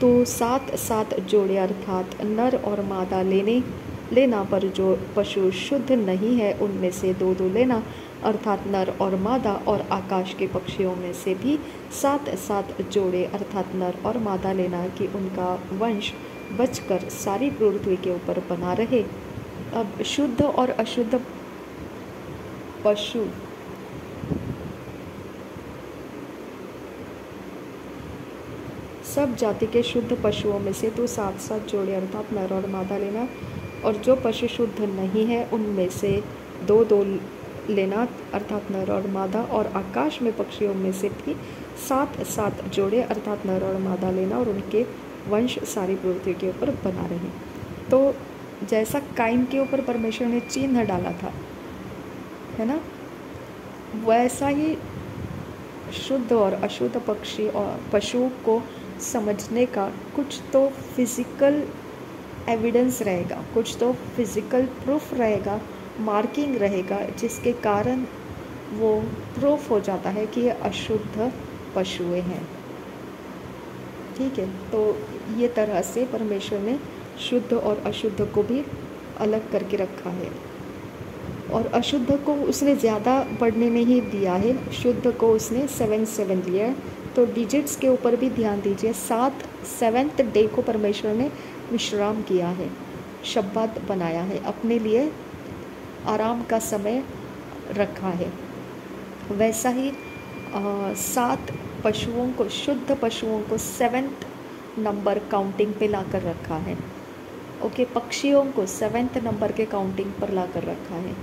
तू 7 जोड़े अर्थात नर और मादा लेना, पर जो पशु शुद्ध नहीं है उनमें से 2 लेना अर्थात नर और मादा। और आकाश के पक्षियों में से भी 7 जोड़े अर्थात नर और मादा लेना, कि उनका वंश बचकर सारी पृथ्वी के ऊपर बना रहे। अब शुद्ध और अशुद्ध पशु सब जाति के शुद्ध पशुओं में से तो 7 जोड़े अर्थात नर और मादा लेना, और जो पशु शुद्ध नहीं है उनमें से 2 लेना अर्थात नर और मादा। और आकाश में पक्षियों में से भी 7 जोड़े अर्थात नर और मादा लेना, और उनके वंश सारी पृथ्वी के ऊपर बना रहे। तो जैसा काइन के ऊपर परमेश्वर ने चिन्ह डाला था, है ना, वैसा ही शुद्ध और अशुद्ध पक्षी और पशु को समझने का कुछ तो फिज़िकल एविडेंस रहेगा, कुछ तो फिज़िकल प्रूफ रहेगा, मार्किंग रहेगा, जिसके कारण वो प्रूफ हो जाता है कि ये अशुद्ध पशुएं हैं। ठीक है। तो ये तरह से परमेश्वर ने शुद्ध और अशुद्ध को भी अलग करके रखा है, और अशुद्ध को उसने ज़्यादा बढ़ने नहीं दिया है, शुद्ध को उसने 7 लिया है। तो डिजिट्स के ऊपर भी ध्यान दीजिए। 7th डे को परमेश्वर ने विश्राम किया है, शब्बात बनाया है, अपने लिए आराम का समय रखा है। वैसा ही 7 पशुओं को, शुद्ध पशुओं को 7th नंबर काउंटिंग पे लाकर रखा है। ओके। पक्षियों को 7th नंबर के काउंटिंग पर लाकर रखा है।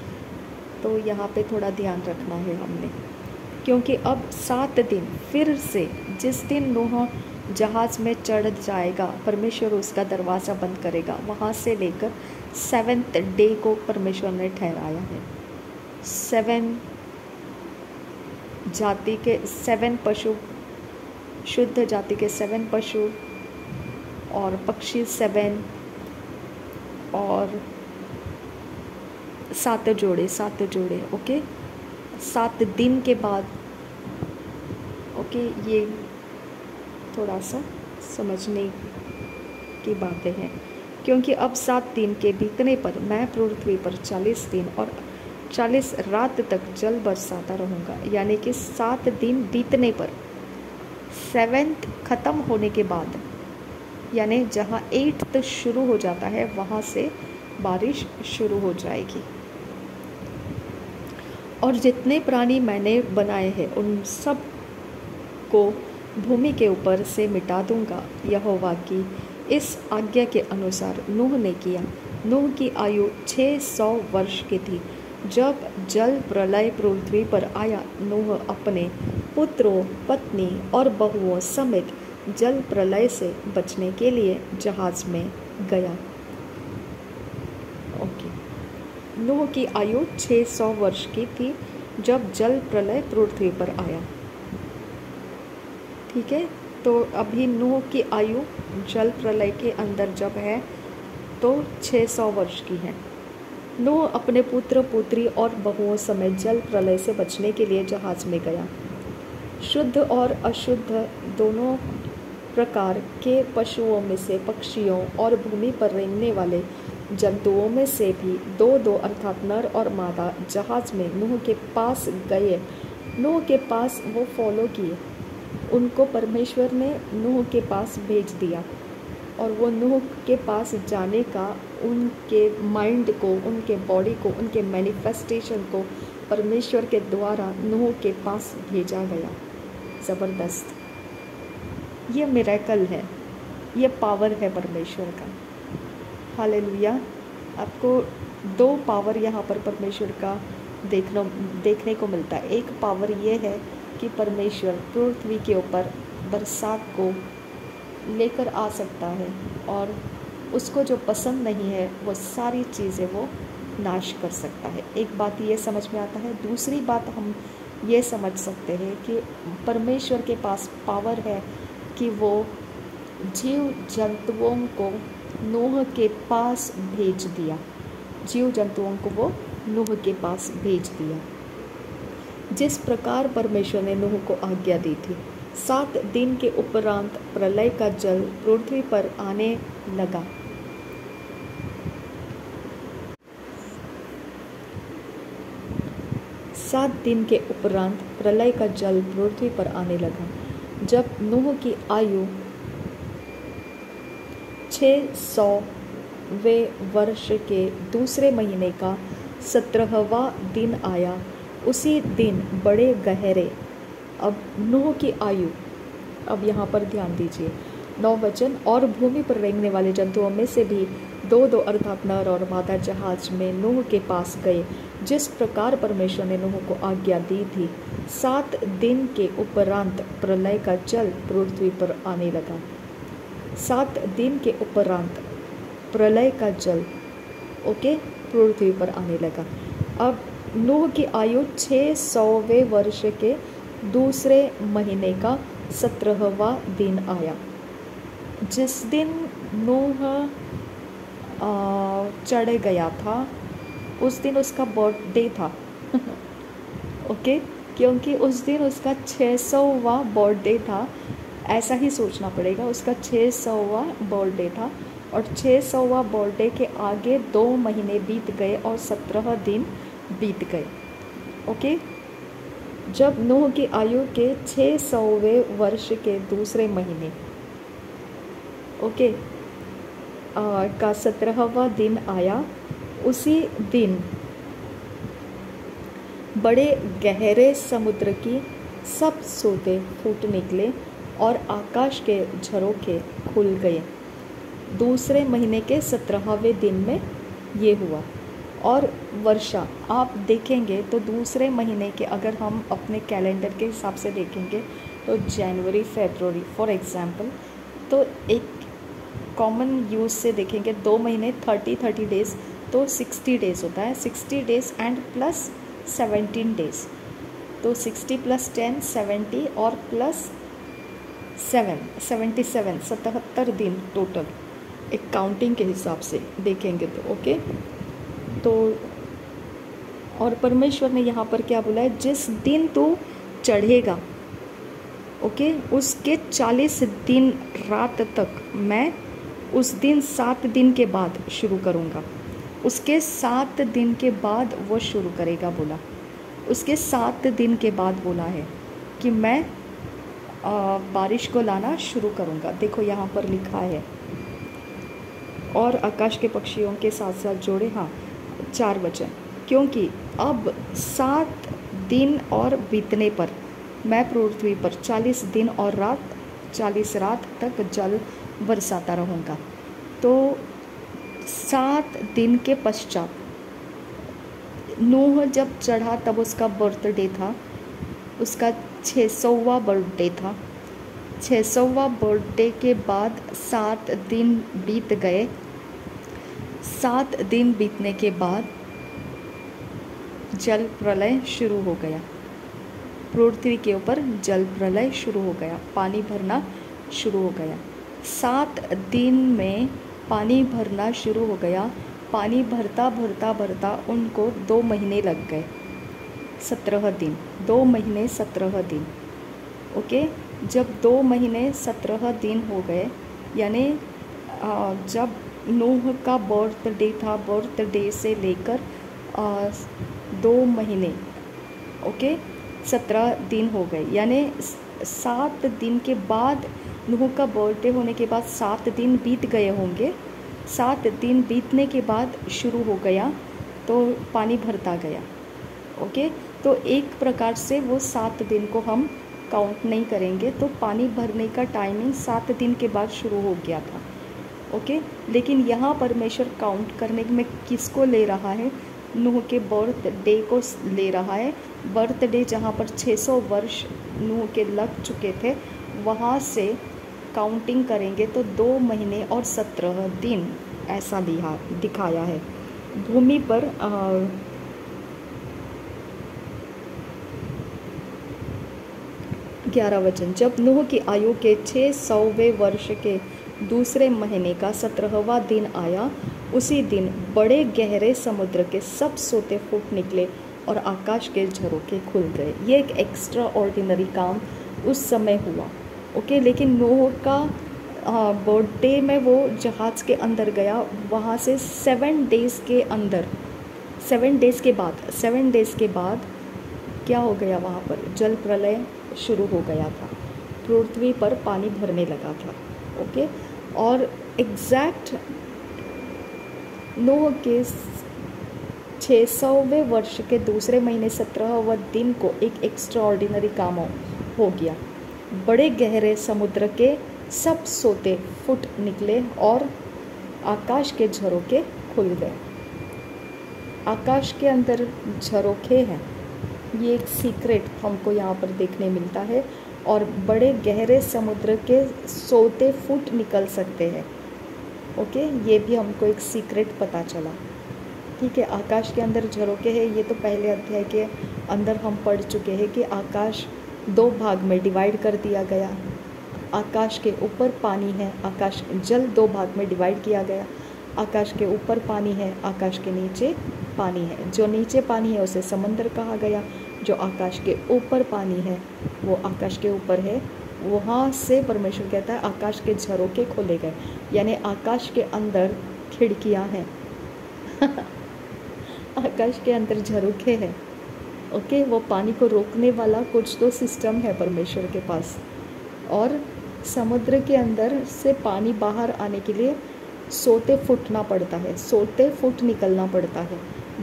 तो यहाँ पे थोड़ा ध्यान रखना है हमने, क्योंकि अब 7 दिन फिर से, जिस दिन नूह जहाज़ में चढ़ जाएगा, परमेश्वर उसका दरवाज़ा बंद करेगा, वहाँ से लेकर 7th डे को परमेश्वर ने ठहराया है। 7 जाति के 7 पशु, शुद्ध जाति के 7 पशु और पक्षी 7, और 7 जोड़े। ओके। 7 दिन के बाद। ओके। ये थोड़ा सा समझने की बातें हैं, क्योंकि अब 7 दिन के बीतने पर मैं पृथ्वी पर 40 दिन और 40 रात तक जल बरसाता रहूँगा। यानी कि 7 दिन बीतने पर, 7th ख़त्म होने के बाद, यानी जहाँ 8th शुरू हो जाता है वहाँ से बारिश शुरू हो जाएगी। और जितने प्राणी मैंने बनाए हैं उन सब को भूमि के ऊपर से मिटा दूंगा। यहोवा की इस आज्ञा के अनुसार नूह ने किया। नूह की आयु 600 वर्ष की थी जब जल प्रलय पृथ्वी पर आया। नूह अपने पुत्रों, पत्नी और बहुओं समेत जल प्रलय से बचने के लिए जहाज में गया। ओके, नूह की आयु 600 वर्ष की थी जब जल प्रलय पृथ्वी पर आया। ठीक है, तो अभी नूह की आयु जल प्रलय के अंदर जब है तो 600 वर्ष की है। नूह अपने पुत्र, पुत्री और बहुओं समेत जल प्रलय से बचने के लिए जहाज में गया। शुद्ध और अशुद्ध दोनों प्रकार के पशुओं में से, पक्षियों और भूमि पर रेंगने वाले जंतुओं में से भी दो दो अर्थात नर और मादा जहाज में नूह के पास गए। नूह के पास वो फॉलो किए, उनको परमेश्वर ने नूह के पास भेज दिया और वो नूह के पास जाने का उनके माइंड को, उनके बॉडी को, उनके मैनिफेस्टेशन को परमेश्वर के द्वारा नूह के पास भेजा गया। ज़बरदस्त, ये मिरेकल है, ये पावर है परमेश्वर का। हालेलुया। आपको दो पावर यहाँ पर परमेश्वर का देखने को मिलता है। एक पावर ये है कि परमेश्वर पृथ्वी के ऊपर बरसात को लेकर आ सकता है और उसको जो पसंद नहीं है वो सारी चीज़ें वो नाश कर सकता है। एक बात ये समझ में आता है। दूसरी बात हम ये समझ सकते हैं कि परमेश्वर के पास पावर है कि वो जीव जंतुओं को नूह के पास भेज दिया। जीव जंतुओं को वो नूह के पास भेज दिया जिस प्रकार परमेश्वर ने नूह को आज्ञा दी थी। 7 दिन के उपरांत प्रलय का जल पृथ्वी पर आने लगा। सात दिन के उपरांत प्रलय का जल पृथ्वी पर आने लगा। जब नूह की आयु 600वें वर्ष के दूसरे महीने का 17वां दिन आया, उसी दिन बड़े गहरे, अब नूह की आयु, अब यहाँ पर ध्यान दीजिए 9 वचन, और भूमि पर रेंगने वाले जंतुओं में से भी दो दो अर्थात नर और मादा जहाज में नूह के पास गए जिस प्रकार परमेश्वर ने नूह को आज्ञा दी थी। 7 दिन के उपरांत प्रलय का जल पृथ्वी पर आने लगा। 7 दिन के उपरांत प्रलय का जल पृथ्वी पर आने लगा। अब नूह की आयु 600वें वर्ष के दूसरे महीने का 17वां दिन आया। जिस दिन नूह चढ़ गया था उस दिन उसका बर्थडे था क्योंकि उस दिन उसका 600वां बर्थडे था। ऐसा ही सोचना पड़ेगा, उसका 600वां बर्थडे था और 600वां बर्थडे के आगे 2 महीने बीत गए और 17 दिन बीत गए। जब नूह की आयु के 600वें वर्ष के दूसरे महीने का 17वां दिन आया, उसी दिन बड़े गहरे समुद्र की सब सोते फूट निकले और आकाश के झरोखे खुल गए। दूसरे महीने के 17वें दिन में ये हुआ। और वर्षा आप देखेंगे तो दूसरे महीने के, अगर हम अपने कैलेंडर के हिसाब से देखेंगे तो जनवरी, फरवरी फॉर एग्जांपल, तो एक कॉमन यूज़ से देखेंगे 2 महीने 30 डेज़ तो 60 डेज़ होता है। 60 डेज़ एंड प्लस 17 डेज़, तो 60 + 10 70 और प्लस 7 77 77 दिन टोटल, एक काउंटिंग के हिसाब से देखेंगे तो तो और परमेश्वर ने यहाँ पर क्या बोला है, जिस दिन तू चढ़ेगा उसके 40 दिन रात तक मैं उस दिन 7 दिन के बाद शुरू करूँगा। उसके 7 दिन के बाद वो शुरू करेगा बोला। उसके 7 दिन के बाद बोला है कि मैं बारिश को लाना शुरू करूँगा। देखो यहाँ पर लिखा है, और आकाश के पक्षियों के साथ साथ जोड़े 4 वचन, क्योंकि अब 7 दिन और बीतने पर मैं पृथ्वी पर 40 दिन और 40 रात तक जल बरसाता रहूँगा। तो 7 दिन के पश्चात नूह जब चढ़ा तब उसका बर्थडे था, उसका 600वां बर्थडे था। 600वां बर्थडे के बाद 7 दिन बीत गए। 7 दिन बीतने के बाद जल प्रलय शुरू हो गया। पृथ्वी के ऊपर जल प्रलय शुरू हो गया, पानी भरना शुरू हो गया। 7 दिन में पानी भरना शुरू हो गया। पानी भरता भरता भरता उनको 2 महीने लग गए, 17 दिन, 2 महीने 17 दिन। ओके, जब 2 महीने 17 दिन हो गए, यानी जब नूह का बर्थडे था, बर्थडे से लेकर 2 महीने, ओके, 17 दिन हो गए। यानी 7 दिन के बाद, नूह का बर्थडे होने के बाद 7 दिन बीत गए होंगे। 7 दिन बीतने के बाद शुरू हो गया, तो पानी भरता गया। ओके, तो एक प्रकार से वो 7 दिन को हम काउंट नहीं करेंगे, तो पानी भरने का टाइमिंग 7 दिन के बाद शुरू हो गया था। ओके, लेकिन यहाँ परमेश्वर काउंट करने में किसको ले रहा है? नूह के बर्थडे को ले रहा है। बर्थडे जहाँ पर 600 वर्ष नूह के लग चुके थे, वहाँ से काउंटिंग करेंगे तो 2 महीने और 17 दिन ऐसा दिखाया है भूमि पर। 11 वचन, जब नूह की आयु के 600वें वर्ष के दूसरे महीने का 17वां दिन आया, उसी दिन बड़े गहरे समुद्र के सब सोते फूट निकले और आकाश के झरोखे खुल गए। ये एक एक्स्ट्रा ऑर्डिनरी काम उस समय हुआ। ओके, लेकिन नूह का बर्थडे में वो जहाज़ के अंदर गया, वहाँ से 7 डेज़ के अंदर, 7 डेज़ के बाद क्या हो गया? वहाँ पर जल प्रलय शुरू हो गया था, पृथ्वी पर पानी भरने लगा था। ओके, और एग्जैक्ट नूह के 600वें वर्ष के दूसरे महीने 17वें दिन को एक एक्स्ट्रा ऑर्डिनरी काम हो गया। बड़े गहरे समुद्र के सब सोते फुट निकले और आकाश के झरोखे खुल गए। आकाश के अंदर झरोखे हैं, ये एक सीक्रेट हमको यहाँ पर देखने मिलता है। और बड़े गहरे समुद्र के सोते फुट निकल सकते हैं। ओके, ये भी हमको एक सीक्रेट पता चला। ठीक है, आकाश के अंदर झरोखे हैं, ये तो पहले अध्याय के अंदर हम पढ़ चुके हैं कि आकाश 2 भाग में डिवाइड कर दिया गया। आकाश के ऊपर पानी है, आकाश जल 2 भाग में डिवाइड किया गया। आकाश के ऊपर पानी है, आकाश के नीचे पानी है। जो नीचे पानी है उसे समंदर कहा गया, जो आकाश के ऊपर पानी है वो आकाश के ऊपर है। वहाँ से परमेश्वर कहता है आकाश के झरोखे खोले गए, यानी आकाश के अंदर खिड़कियाँ हैं आकाश के अंदर झरोखे हैं। ओके, वो पानी को रोकने वाला कुछ तो सिस्टम है परमेश्वर के पास। और समुद्र के अंदर से पानी बाहर आने के लिए सोते फुटना पड़ता है, सोते फुट निकलना पड़ता है।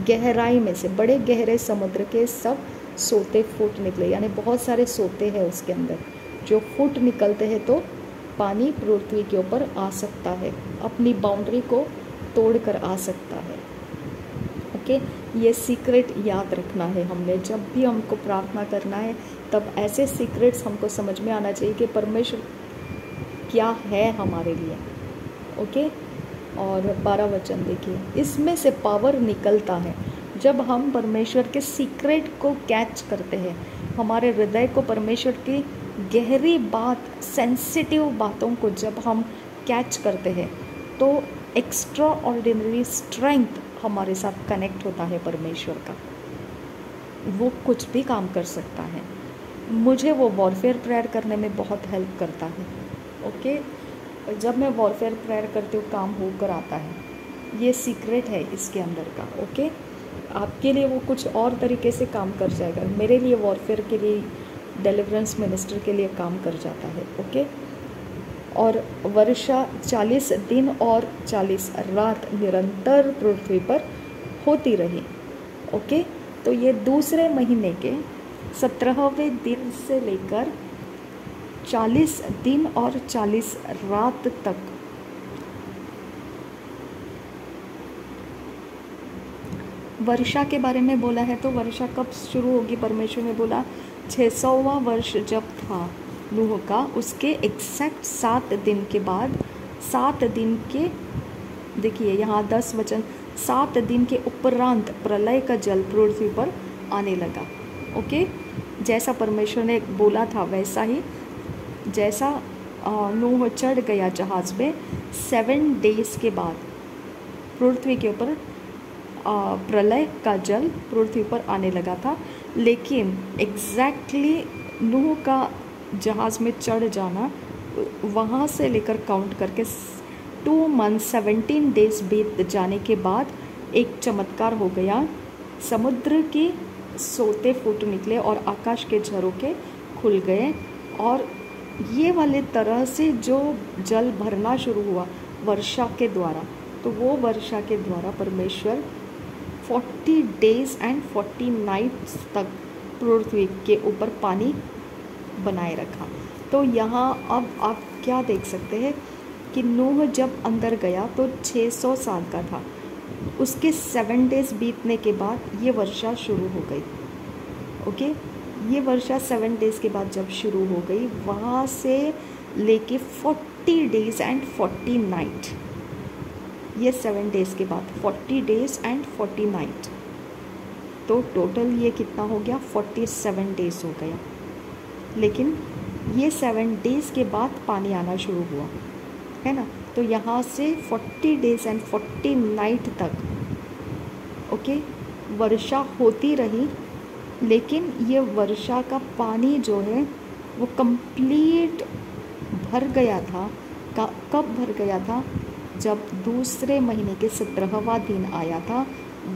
गहराई में से बड़े गहरे समुद्र के सब सोते फुट निकले, यानी बहुत सारे सोते हैं उसके अंदर जो फुट निकलते हैं, तो पानी पृथ्वी के ऊपर आ सकता है, अपनी बाउंड्री को तोड़कर आ सकता है। ओके, ये सीक्रेट याद रखना है हमने। जब भी हमको प्रार्थना करना है तब ऐसे सीक्रेट्स हमको समझ में आना चाहिए कि परमेश्वर क्या है हमारे लिए। ओके, और 12 वचन देखिए, इसमें से पावर निकलता है जब हम परमेश्वर के सीक्रेट को कैच करते हैं। हमारे हृदय को परमेश्वर की गहरी बात, सेंसिटिव बातों को जब हम कैच करते हैं तो एक्स्ट्रा ऑर्डिनरी स्ट्रेंथ हमारे साथ कनेक्ट होता है परमेश्वर का। वो कुछ भी काम कर सकता है। मुझे वो वॉरफेयर प्रेयर करने में बहुत हेल्प करता है। ओके, जब मैं वॉरफेयर प्रेयर करती हूँ काम होकर आता है। ये सीक्रेट है इसके अंदर का। ओके, आपके लिए वो कुछ और तरीके से काम कर जाएगा, मेरे लिए वॉरफेयर के लिए, डिलीवरेंस मिनिस्टर के लिए काम कर जाता है। ओके, और वर्षा 40 दिन और 40 रात निरंतर पृथ्वी पर होती रही। ओके, तो ये दूसरे महीने के 17वें दिन से लेकर 40 दिन और 40 रात तक वर्षा के बारे में बोला है। तो वर्षा कब शुरू होगी? परमेश्वर ने बोला 600वां वर्ष जब था नूह का, उसके एग्जैक्ट 7 दिन के बाद, 7 दिन के, देखिए यहाँ 10 वचन, 7 दिन के उपरांत प्रलय का जल पृथ्वी पर आने लगा। ओके, जैसा परमेश्वर ने बोला था वैसा ही, जैसा नूह चढ़ गया जहाज़ में, 7 डेज के बाद पृथ्वी के ऊपर प्रलय का जल पृथ्वी पर आने लगा था। लेकिन एग्जैक्टली नूह का जहाज़ में चढ़ जाना, वहाँ से लेकर काउंट करके 2 मंथ 17 डेज बीत जाने के बाद एक चमत्कार हो गया। समुद्र के सोते फूट निकले और आकाश के झरोखे खुल गए, और ये वाले तरह से जो जल भरना शुरू हुआ वर्षा के द्वारा, तो वो वर्षा के द्वारा परमेश्वर 40 डेज एंड 40 नाइट्स तक पृथ्वी के ऊपर पानी बनाए रखा। तो यहाँ अब आप क्या देख सकते हैं कि नूह जब अंदर गया तो 600 साल का था। उसके 7 डेज बीतने के बाद ये वर्षा शुरू हो गई। ओके, ये वर्षा 7 डेज के बाद जब शुरू हो गई, वहाँ से लेके 40 डेज एंड 40 नाइट, ये 7 डेज के बाद 40 डेज एंड 40 नाइट, तो टोटल ये कितना हो गया? 47 डेज हो गया। लेकिन ये 7 डेज के बाद पानी आना शुरू हुआ, है ना। तो यहाँ से 40 डेज एंड 40 नाइट तक ओके वर्षा होती रही। लेकिन ये वर्षा का पानी जो है वो कंप्लीट भर गया था। कब भर गया था? जब दूसरे महीने के 17वां दिन आया था,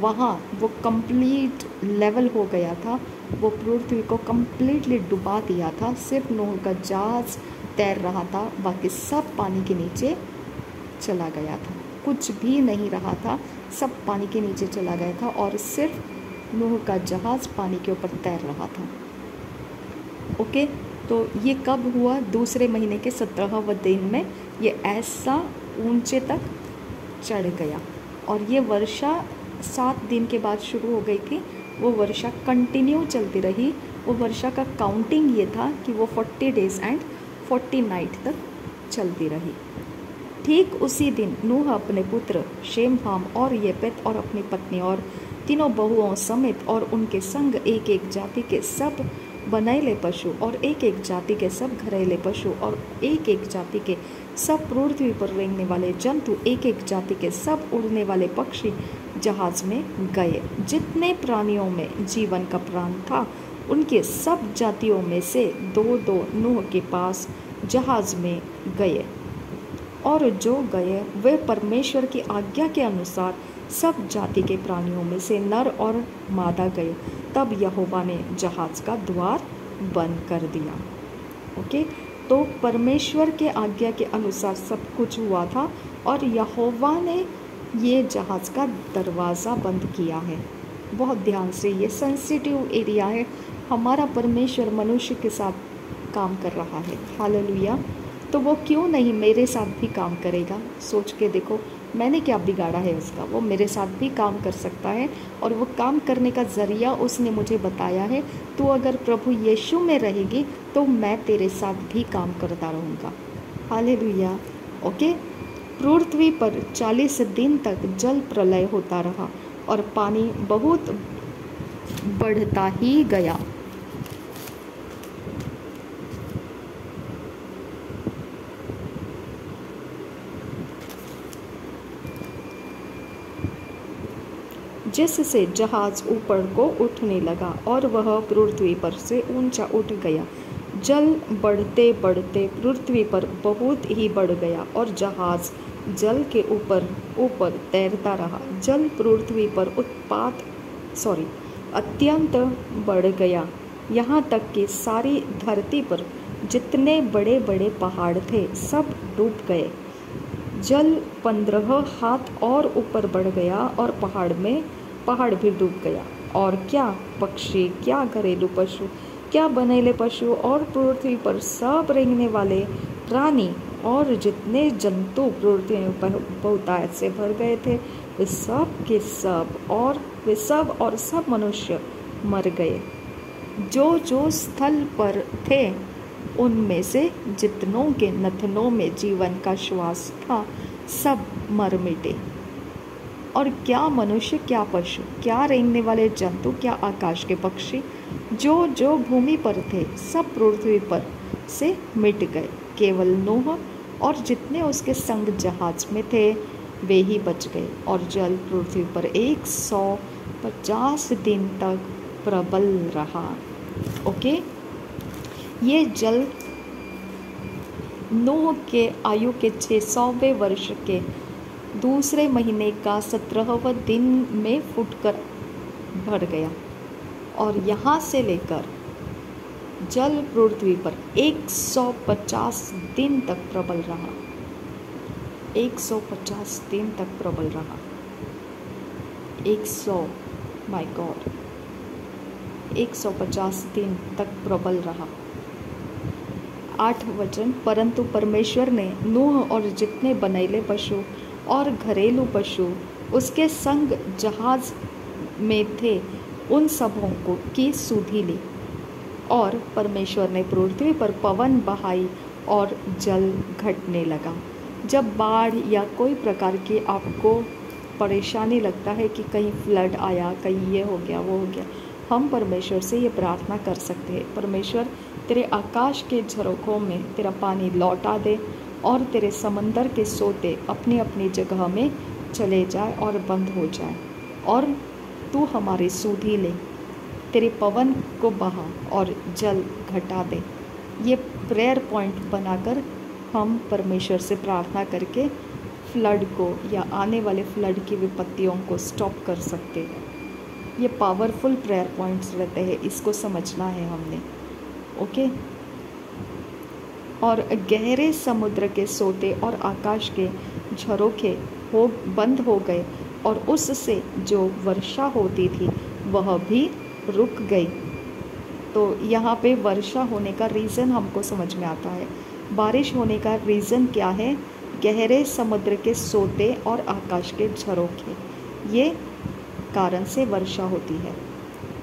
वहाँ वो कंप्लीट लेवल हो गया था। वो पृथ्वी को कंप्लीटली डुबा दिया था। सिर्फ नूह का जहाज तैर रहा था, बाकी सब पानी के नीचे चला गया था। कुछ भी नहीं रहा था, सब पानी के नीचे चला गया था और सिर्फ नूह का जहाज़ पानी के ऊपर तैर रहा था। ओके, तो ये कब हुआ? दूसरे महीने के 17वें दिन में ये ऐसा ऊंचे तक चढ़ गया। और ये वर्षा 7 दिन के बाद शुरू हो गई थी। वो वर्षा कंटिन्यू चलती रही। वो वर्षा का काउंटिंग ये था कि वो 40 डेज एंड 40 नाइट तक चलती रही। ठीक उसी दिन नूह अपने पुत्र शेम, हाम और येपेत और अपनी पत्नी और तीनों बहुओं समेत और उनके संग एक एक जाति के सब बनैले पशु और एक एक जाति के सब घरेले पशु और एक एक जाति के सब पृथ्वी पर रेंगने वाले जंतु, एक एक जाति के सब उड़ने वाले पक्षी जहाज में गए। जितने प्राणियों में जीवन का प्राण था, उनके सब जातियों में से 2-2 नूह के पास जहाज में गए। और जो गए वे परमेश्वर की आज्ञा के अनुसार सब जाति के प्राणियों में से नर और मादा गए। तब यहोवा ने जहाज का द्वार बंद कर दिया। ओके, तो परमेश्वर के आज्ञा के अनुसार सब कुछ हुआ था और यहोवा ने ये जहाज का दरवाज़ा बंद किया है। बहुत ध्यान से, ये सेंसिटिव एरिया है। हमारा परमेश्वर मनुष्य के साथ काम कर रहा है। हालेलुया। तो वो क्यों नहीं मेरे साथ भी काम करेगा? सोच के देखो, मैंने क्या बिगाड़ा है उसका? वो मेरे साथ भी काम कर सकता है और वो काम करने का ज़रिया उसने मुझे बताया है। तो अगर प्रभु यीशु में रहेगी तो मैं तेरे साथ भी काम करता रहूँगा। हालेलुया। ओके, पृथ्वी पर 40 दिन तक जल प्रलय होता रहा और पानी बहुत बढ़ता ही गया। जिससे जहाज ऊपर को उठने लगा और वह पृथ्वी पर से ऊंचा उठ गया। जल बढ़ते बढ़ते पृथ्वी पर बहुत ही बढ़ गया और जहाज जल के ऊपर तैरता रहा। जल पृथ्वी पर अत्यंत बढ़ गया, यहाँ तक कि सारी धरती पर जितने बड़े बड़े पहाड़ थे सब डूब गए। जल 15 हाथ और ऊपर बढ़ गया और पहाड़ भी डूब गया। और क्या पक्षी, क्या घरेलू पशु, क्या बनेले पशु और पृथ्वी पर सब रेंगने वाले प्राणी और जितने जंतु पृथ्वी में बहुतायत से भर गए थे, वे सब के सब और सब मनुष्य मर गए। जो जो स्थल पर थे उनमें से जितनों के नथनों में जीवन का श्वास था, सब मर मिटे। और क्या मनुष्य, क्या पशु, क्या रेंगने वाले जंतु, क्या आकाश के पक्षी, जो जो भूमि पर थे, सब पृथ्वी पर से मिट गए। केवल नूह और जितने उसके संग जहाज में थे वे ही बच गए। और जल पृथ्वी पर 150 दिन तक प्रबल रहा। ओके, ये जल नूह के आयु के 600वें वर्ष के दूसरे महीने का 17वां दिन में फूटकर भर गया। और यहाँ से लेकर जल पृथ्वी पर 150 दिन तक प्रबल रहा। 150 दिन तक प्रबल रहा। माय गॉड, 150 दिन तक प्रबल रहा। 8 वचन, परंतु परमेश्वर ने नूह और जितने बनैले पशु और घरेलू पशु उसके संग जहाज में थे उन सबों को की सुधि ली। और परमेश्वर ने पृथ्वी पर पवन बहाई और जल घटने लगा। जब बाढ़ या कोई प्रकार की आपको परेशानी लगता है कि कहीं फ्लड आया, कहीं ये हो गया, वो हो गया, हम परमेश्वर से ये प्रार्थना कर सकते हैं, परमेश्वर तेरे आकाश के झरोखों में तेरा पानी लौटा दे और तेरे समंदर के सोते अपनी अपनी जगह में चले जाए और बंद हो जाए, और तू हमारी सुधि ले, तेरे पवन को बहा और जल घटा दे। ये प्रेयर पॉइंट बनाकर हम परमेश्वर से प्रार्थना करके फ्लड को या आने वाले फ्लड की विपत्तियों को स्टॉप कर सकते हैं। ये पावरफुल प्रेयर पॉइंट्स रहते हैं, इसको समझना है हमने। ओके। और गहरे समुद्र के सोते और आकाश के झरोखे बंद हो गए और उससे जो वर्षा होती थी वह भी रुक गई। तो यहाँ पे वर्षा होने का रीज़न हमको समझ में आता है। बारिश होने का रीज़न क्या है? गहरे समुद्र के सोते और आकाश के झरोखे, ये कारण से वर्षा होती है।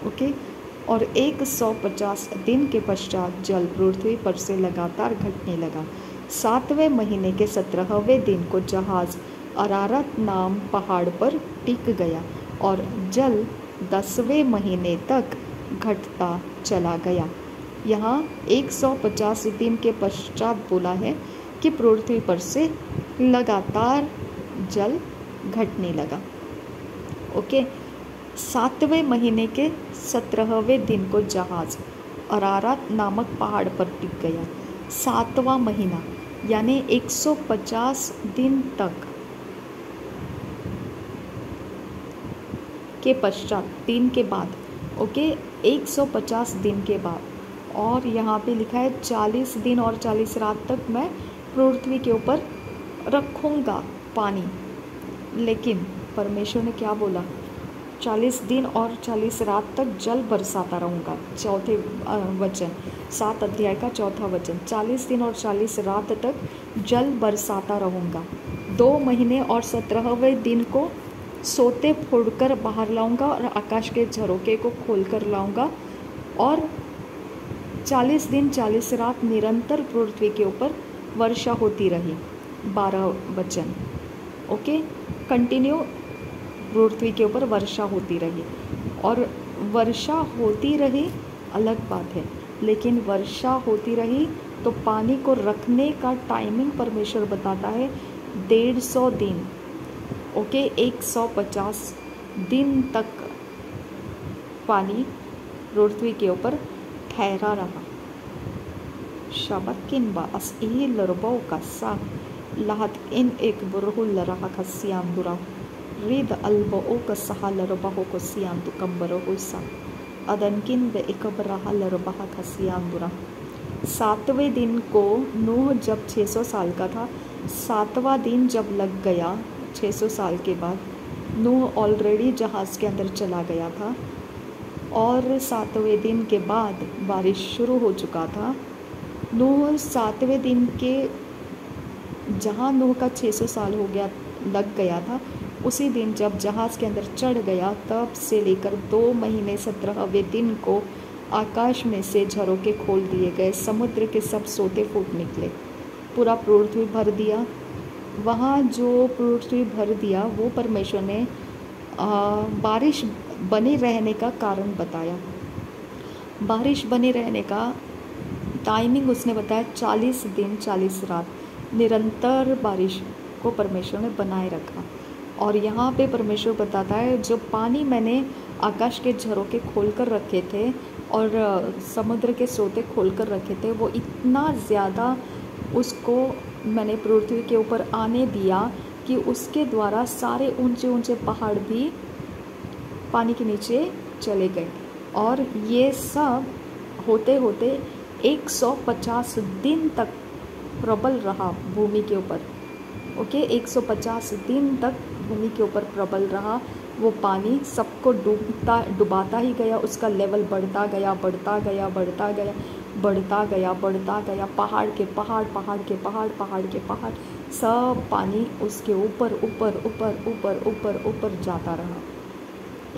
ओके। और 150 दिन के पश्चात जल पृथ्वी पर से लगातार घटने लगा। 7वें महीने के 17वें दिन को जहाज़ अरारत नाम पहाड़ पर टिक गया और जल 10वें महीने तक घटता चला गया। यहाँ 150 दिन के पश्चात बोला है कि पृथ्वी पर से लगातार जल घटने लगा। ओके। 7वें महीने के 17वें दिन को जहाज़ अरारत नामक पहाड़ पर टिक गया। 7वां महीना यानी 150 दिन तक के पश्चात, दिन के बाद। ओके, 150 दिन के बाद। और यहाँ पे लिखा है 40 दिन और 40 रात तक मैं पृथ्वी के ऊपर रखूँगा पानी। लेकिन परमेश्वर ने क्या बोला? 40 दिन और 40 रात तक जल बरसाता रहूँगा। चौथे वचन, 7 अध्याय का 4था वचन, 40 दिन और 40 रात तक जल बरसाता रहूँगा। 2 महीने और 17वें दिन को सोते फोड़कर बाहर लाऊंगा और आकाश के झरोखे को खोलकर लाऊंगा। और 40 दिन 40 रात निरंतर पृथ्वी के ऊपर वर्षा होती रही। 12 वचन। ओके, कंटिन्यू पृथ्वी के ऊपर वर्षा होती रही। और वर्षा होती रही अलग बात है, लेकिन वर्षा होती रही तो पानी को रखने का टाइमिंग परमेश्वर बताता है 150 दिन। ओके, 150 दिन तक पानी पृथ्वी के ऊपर ठहरा रहा। शबकिन बा अस ई लरबो कसा लाहत इन एक बुरहुल रहा खसियाम दुरा रिद अल्बो का सहा लरबहो को सियाम तो कम्बरो हुसा अदनकिन व एक बरहा लरबहा खसियाम दुरा। 7वें दिन को नूह जब 600 साल का था, 7वां दिन जब लग गया 600 साल के बाद, नूह ऑलरेडी जहाज़ के अंदर चला गया था। और 7वें दिन के बाद बारिश शुरू हो चुका था। नूह 7वें दिन के जहाँ नूह का 600 साल हो गया लग गया था, उसी दिन जब जहाज़ के अंदर चढ़ गया, तब से लेकर 2 महीने 17वें दिन को आकाश में से झरोखे खोल दिए गए, समुद्र के सब सोते फूट निकले, पूरा पृथ्वी भर दिया। वहाँ जो पृथ्वी भर दिया वो परमेश्वर ने बारिश बने रहने का कारण बताया। बारिश बने रहने का टाइमिंग उसने बताया 40 दिन 40 रात निरंतर बारिश को परमेश्वर ने बनाए रखा। और यहाँ पे परमेश्वर बताता है, जो पानी मैंने आकाश के झरोखे खोल कर रखे थे और समुद्र के सोते खोल कर रखे थे, वो इतना ज़्यादा उसको मैंने पृथ्वी के ऊपर आने दिया कि उसके द्वारा सारे ऊंचे ऊंचे पहाड़ भी पानी के नीचे चले गए। और ये सब होते होते 150 दिन तक प्रबल रहा भूमि के ऊपर। ओके, 150 दिन तक भूमि के ऊपर प्रबल रहा वो पानी, सबको डुबाता ही गया, उसका लेवल बढ़ता गया बढ़ता गया बढ़ता गया बढ़ता गया बढ़ता गया, पहाड़ के पहाड़ पहाड़ के पहाड़ पहाड़ के पहाड़, सब पानी उसके ऊपर ऊपर ऊपर ऊपर ऊपर ऊपर जाता रहा।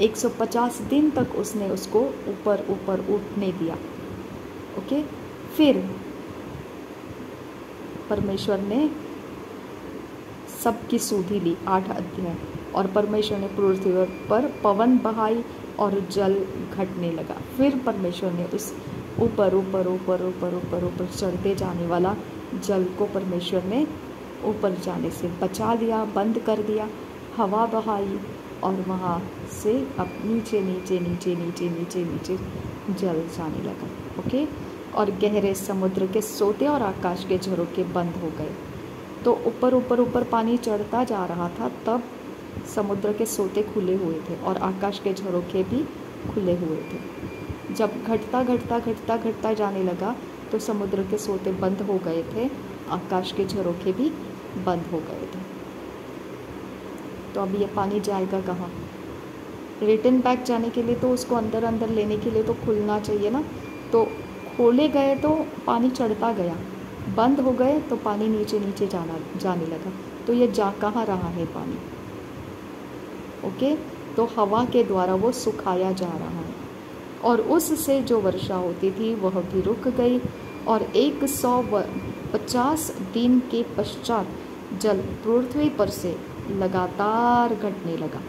150 दिन तक उसने उसको ऊपर ऊपर उठने दिया। ओके, फिर परमेश्वर ने सबकी सुधि ली, 8 अध्याय, और परमेश्वर ने पृथ्वी पर पवन बहाई और जल घटने लगा। फिर परमेश्वर ने उस ऊपर ऊपर ऊपर ऊपर ऊपर ऊपर चढ़ते जाने वाला जल को परमेश्वर ने ऊपर जाने से बचा लिया, बंद कर दिया, हवा बहाई और वहाँ से अब नीचे नीचे नीचे नीचे नीचे नीचे जल जाने लगा। ओके, और गहरे समुद्र के सोते और आकाश के झरोखे बंद हो गए। तो ऊपर ऊपर ऊपर पानी चढ़ता जा रहा था, तब समुद्र के सोते खुले हुए थे और आकाश के झरोखे भी खुले हुए थे। जब घटता घटता घटता घटता जाने लगा तो समुद्र के सोते बंद हो गए थे, आकाश के झरोखे भी बंद हो गए थे। तो अब ये पानी जाएगा कहाँ? रिटर्न बैक जाने के लिए तो उसको अंदर अंदर लेने के लिए तो खुलना चाहिए ना। तो खोले गए तो पानी चढ़ता गया, बंद हो गए तो पानी नीचे नीचे जाने लगा। तो ये जा कहाँ रहा है पानी? ओके, तो हवा के द्वारा वो सुखाया जा रहा है और उससे जो वर्षा होती थी वह भी रुक गई। और 150 दिन के पश्चात जल पृथ्वी पर से लगातार घटने लगा।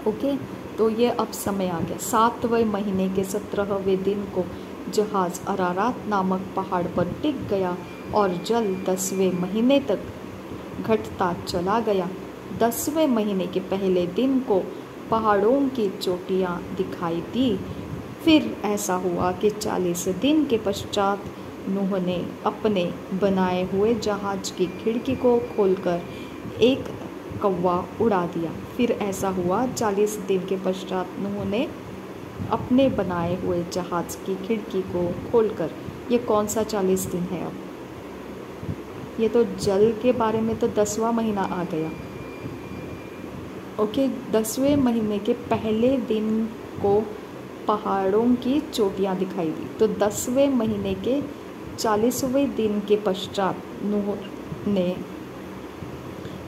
ओके, तो ये अब समय आ गया। 7वें महीने के 17वें दिन को जहाज़ अरारात नामक पहाड़ पर टिक गया और जल 10वें महीने तक घटता चला गया। 10वें महीने के पहले दिन को पहाड़ों की चोटियाँ दिखाई दी। फिर ऐसा हुआ कि 40 दिन के पश्चात नूह ने अपने बनाए हुए जहाज की खिड़की को खोलकर एक कौवा उड़ा दिया। फिर ऐसा हुआ 40 दिन के पश्चात नूह ने अपने बनाए हुए जहाज की खिड़की को खोलकर, ये कौन सा 40 दिन है? अब ये तो जल के बारे में तो 10वां महीना आ गया। ओके, 10वें महीने के पहले दिन को पहाड़ों की चोटियाँ दिखाई दी। तो 10वें महीने के 40वें दिन के पश्चात नूह ने,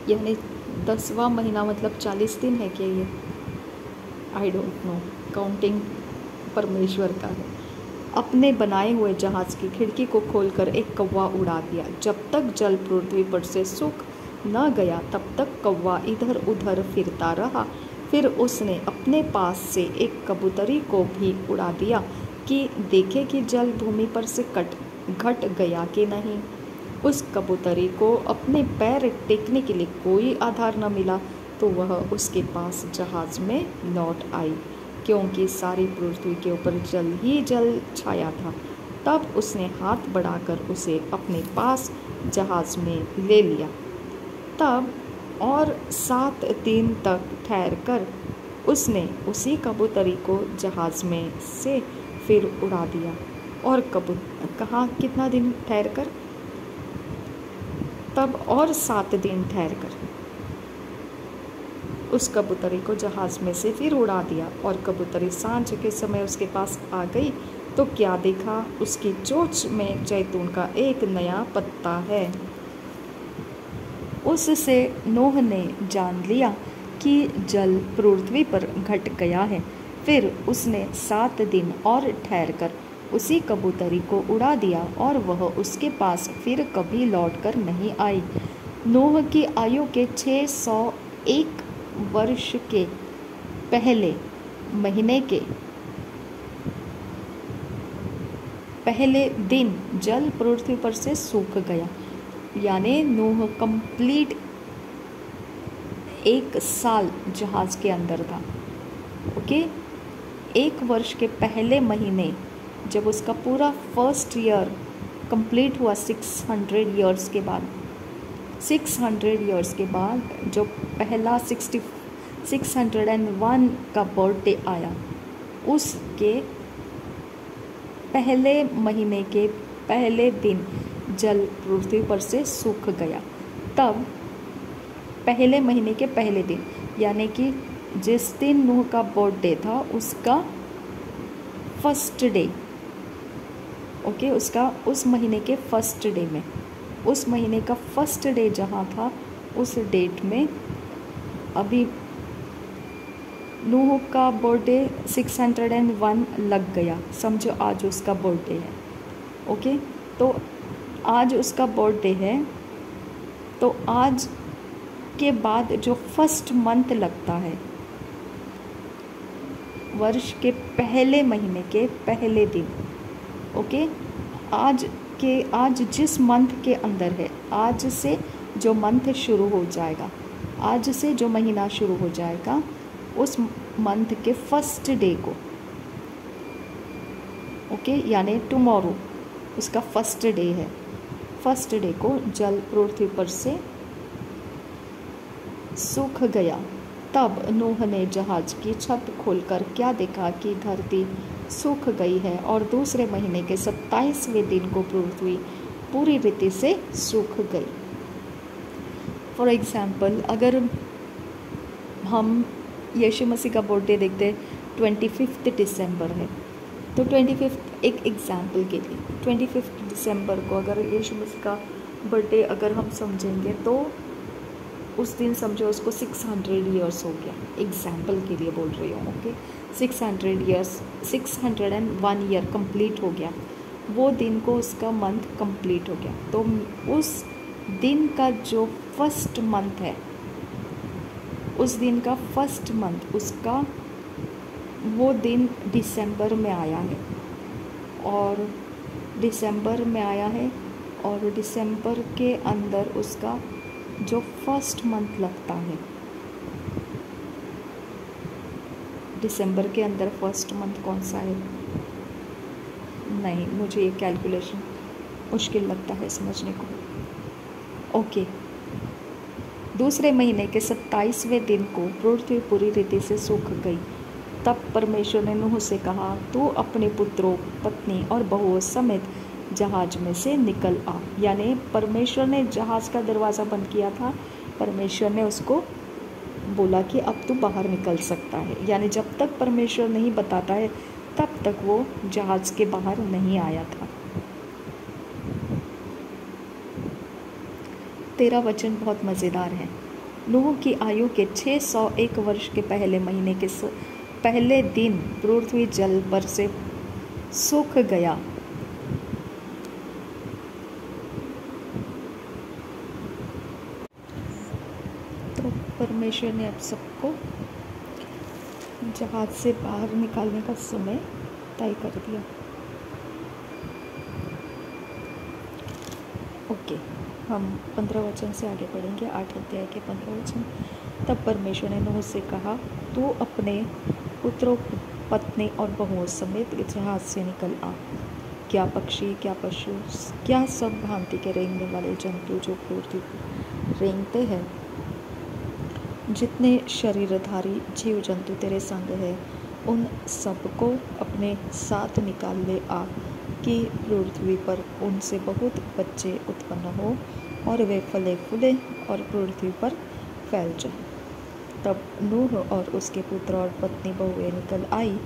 यानी 10वां महीना मतलब 40 दिन है क्या ये? आई डोंट नो, काउंटिंग परमेश्वर का है। अपने बनाए हुए जहाज़ की खिड़की को खोलकर एक कौवा उड़ा दिया। जब तक जल पृथ्वी पर से सूख न गया तब तक कौवा इधर उधर फिरता रहा। फिर उसने अपने पास से एक कबूतरी को भी उड़ा दिया कि देखे कि जल भूमि पर से घट गया कि नहीं। उस कबूतरी को अपने पैर टेकने के लिए कोई आधार न मिला, तो वह उसके पास जहाज़ में लौट आई, क्योंकि सारी पृथ्वी के ऊपर जल ही जल छाया था। तब उसने हाथ बढ़ाकर उसे अपने पास जहाज़ में ले लिया। तब और 7 दिन तक ठहरकर उसने उसी कबूतरी को जहाज़ में से फिर उड़ा दिया। और कहाँ कितना दिन ठहरकर? तब और 7 दिन ठहरकर। उस कबूतरी को जहाज़ में से फिर उड़ा दिया और कबूतरी सांझ के समय उसके पास आ गई तो क्या देखा, उसकी चोंच में जैतून का एक नया पत्ता है। उससे नूह ने जान लिया कि जल पृथ्वी पर घट गया है। फिर उसने 7 दिन और ठहरकर उसी कबूतरी को उड़ा दिया और वह उसके पास फिर कभी लौटकर नहीं आई। नूह की आयु के 601 वर्ष के पहले महीने के पहले दिन जल पृथ्वी पर से सूख गया, यानी नूह कंप्लीट 1 साल जहाज़ के अंदर था। ओके, 1 वर्ष के पहले महीने जब उसका पूरा फर्स्ट ईयर कंप्लीट हुआ 600 ईयर्स के बाद, 600 ईयर्स के बाद जो पहला 601 का बर्थडे आया, उसके पहले महीने के पहले दिन जल पृथ्वी पर से सूख गया। तब पहले महीने के पहले दिन, यानी कि जिस दिन नूह का बर्थडे था उसका फर्स्ट डे, ओके, उसका उस महीने के फर्स्ट डे में, उस महीने का फर्स्ट डे जहाँ था उस डेट में अभी नूह का बर्थडे 601 लग गया, समझो आज उसका बर्थडे है। ओके, तो आज उसका बर्थडे है, तो आज के बाद जो फर्स्ट मंथ लगता है, वर्ष के पहले महीने के पहले दिन, ओके, आज जिस मंथ के अंदर है, आज से जो मंथ शुरू हो जाएगा, आज से जो महीना शुरू हो जाएगा, उस मंथ के फर्स्ट डे को, ओके, यानी टुमारो उसका फर्स्ट डे है, फर्स्ट डे को जल पृथ्वी पर से सूख गया। तब नूह ने जहाज की छत खोलकर क्या देखा कि धरती सूख गई है और दूसरे महीने के 27वें दिन को पृथ्वी पूरी रीति से सूख गई। फॉर एग्जाम्पल, अगर हम यीशु मसीह का बर्थडे देखते 25 दिसंबर है, तो 25 एक एग्जाम्पल के लिए 25 दिसंबर को अगर यीशु मसीह का बर्थडे अगर हम समझेंगे तो उस दिन समझो उसको 600 ईयर्स हो गया, एग्जाम्पल के लिए बोल रही हूँ। ओके, 600 ईयर्स, 601 ईयर कंप्लीट हो गया, वो दिन को उसका मंथ कंप्लीट हो गया। तो उस दिन का जो फर्स्ट मंथ है, उस दिन का फर्स्ट मंथ उसका वो दिन दिसंबर में आया है, और दिसंबर में आया है, और दिसंबर के अंदर उसका जो फर्स्ट मंथ लगता है, दिसंबर के अंदर फर्स्ट मंथ कौन सा है? नहीं, मुझे ये कैलकुलेशन मुश्किल लगता है समझने को। ओके, दूसरे महीने के 27वें दिन को पृथ्वी पूरी रीति से सूख गई। तब परमेश्वर ने नूह से कहा, तू अपने पुत्रों, पत्नी और बहुओं समेत जहाज में से निकल आ। यानी परमेश्वर ने जहाज़ का दरवाज़ा बंद किया था, परमेश्वर ने उसको बोला कि अब तू बाहर निकल सकता है। यानी जब तक परमेश्वर नहीं बताता है तब तक वो जहाज़ के बाहर नहीं आया था। 13 वचन बहुत मज़ेदार है। नूह की आयु के 601 वर्ष के पहले महीने के पहले दिन पृथ्वी जल पर से सूख गया। तो परमेश्वर ने अब सबको जहाज से बाहर निकालने का समय तय कर दिया। ओके, हम 15 वचन से आगे पढ़ेंगे, 8 अध्याय के 15 वचन। तब परमेश्वर ने नूह से कहा, तू अपने पुत्रों, पत्नी और बहुओं समेत जहाज से निकल आ। क्या पक्षी, क्या पशु, क्या सब भांति के रेंगने वाले जंतु जो पृथ्वी पर रेंगते हैं, जितने शरीरधारी जीव जंतु तेरे संग है, उन सबको अपने साथ निकाल ले आ, कि पृथ्वी पर उनसे बहुत बच्चे उत्पन्न हो और वे फले फूले और पृथ्वी पर फैल जाए। तब नूह और उसके पुत्र और पत्नी बहुएं निकल आई,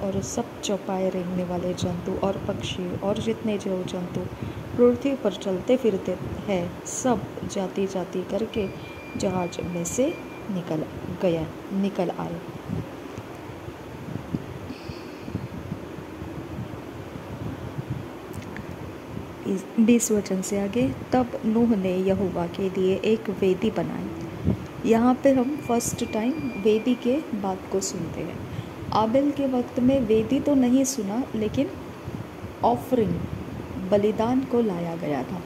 और सब चौपाए रेंगने वाले जंतु और पक्षी और जितने जीव जंतु पृथ्वी पर चलते फिरते हैं, सब जाति जाति करके जहाज में से निकल आए। 20 वचन से आगे, तब नूह ने यहोवा के लिए एक वेदी बनाई। यहाँ पे हम फर्स्ट टाइम वेदी के बात को सुनते हैं। आबेल के वक्त में वेदी तो नहीं सुना, लेकिन ऑफरिंग बलिदान को लाया गया था,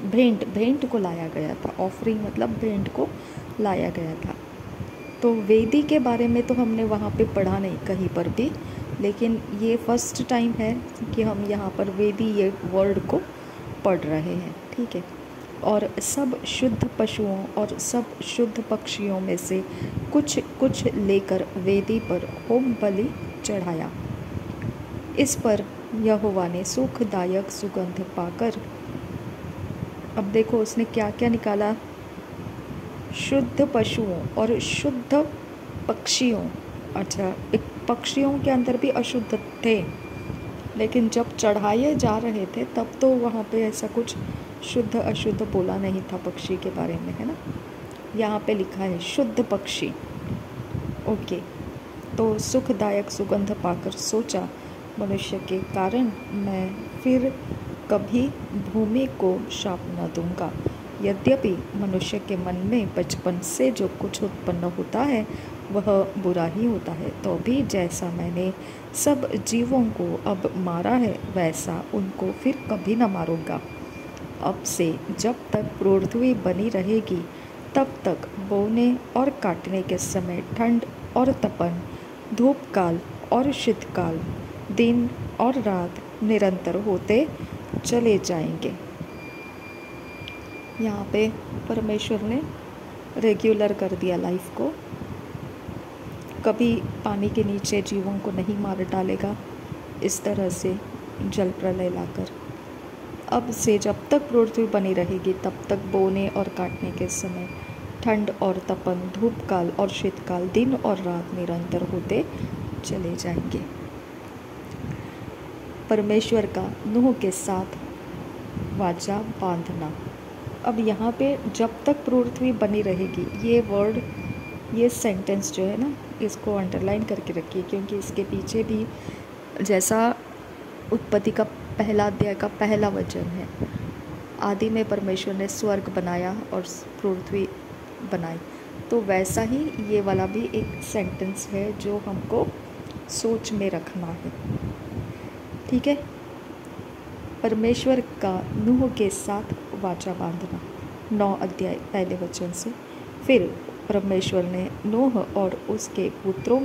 भेंट को लाया गया था। ऑफरिंग मतलब भेंट को लाया गया था। तो वेदी के बारे में तो हमने वहाँ पे पढ़ा नहीं कहीं पर भी, लेकिन ये फर्स्ट टाइम है कि हम यहाँ पर वेदी ये वर्ड को पढ़ रहे हैं, ठीक है। और सब शुद्ध पशुओं और सब शुद्ध पक्षियों में से कुछ कुछ लेकर वेदी पर होम बलि चढ़ाया। इस पर यहोवा ने सुखदायक सुगंध पाकर, अब देखो उसने क्या क्या निकाला, शुद्ध पशुओं और शुद्ध पक्षियों। अच्छा, एक पक्षियों के अंदर भी अशुद्ध थे, लेकिन जब चढ़ाए जा रहे थे तब तो वहाँ पे ऐसा कुछ शुद्ध अशुद्ध बोला नहीं था पक्षी के बारे में, है ना। यहाँ पे लिखा है शुद्ध पक्षी। ओके, तो सुखदायक सुगंध पाकर सोचा, मनुष्य के कारण मैं फिर कभी भूमि को शाप न दूंगा। यद्यपि मनुष्य के मन में बचपन से जो कुछ उत्पन्न होता है वह बुरा ही होता है, तो भी जैसा मैंने सब जीवों को अब मारा है वैसा उनको फिर कभी न मारूंगा। अब से जब तक पृथ्वी बनी रहेगी तब तक बोने और काटने के समय ठंड और तपन, धूप काल और शीतकाल, दिन और रात निरंतर होते चले जाएंगे। यहाँ पे परमेश्वर ने रेगुलर कर दिया लाइफ को, कभी पानी के नीचे जीवों को नहीं मार डालेगा इस तरह से जल प्रलय लाकर। अब से जब तक पृथ्वी बनी रहेगी तब तक बोने और काटने के समय ठंड और तपन, धूप काल और शीतकाल, दिन और रात निरंतर होते चले जाएंगे। परमेश्वर का नूह के साथ वाचा बांधना। अब यहाँ पे जब तक पृथ्वी बनी रहेगी, ये वर्ड, ये सेंटेंस जो है ना, इसको अंडरलाइन करके रखिए, क्योंकि इसके पीछे भी जैसा उत्पत्ति का पहला अध्याय का पहला वचन है, आदि में परमेश्वर ने स्वर्ग बनाया और पृथ्वी बनाई, तो वैसा ही ये वाला भी एक सेंटेंस है जो हमको सोच में रखना है, ठीक है। परमेश्वर का नूह के साथ वाचा बांधना, 9 अध्याय पहले वचन से। फिर परमेश्वर ने नूह और उसके पुत्रों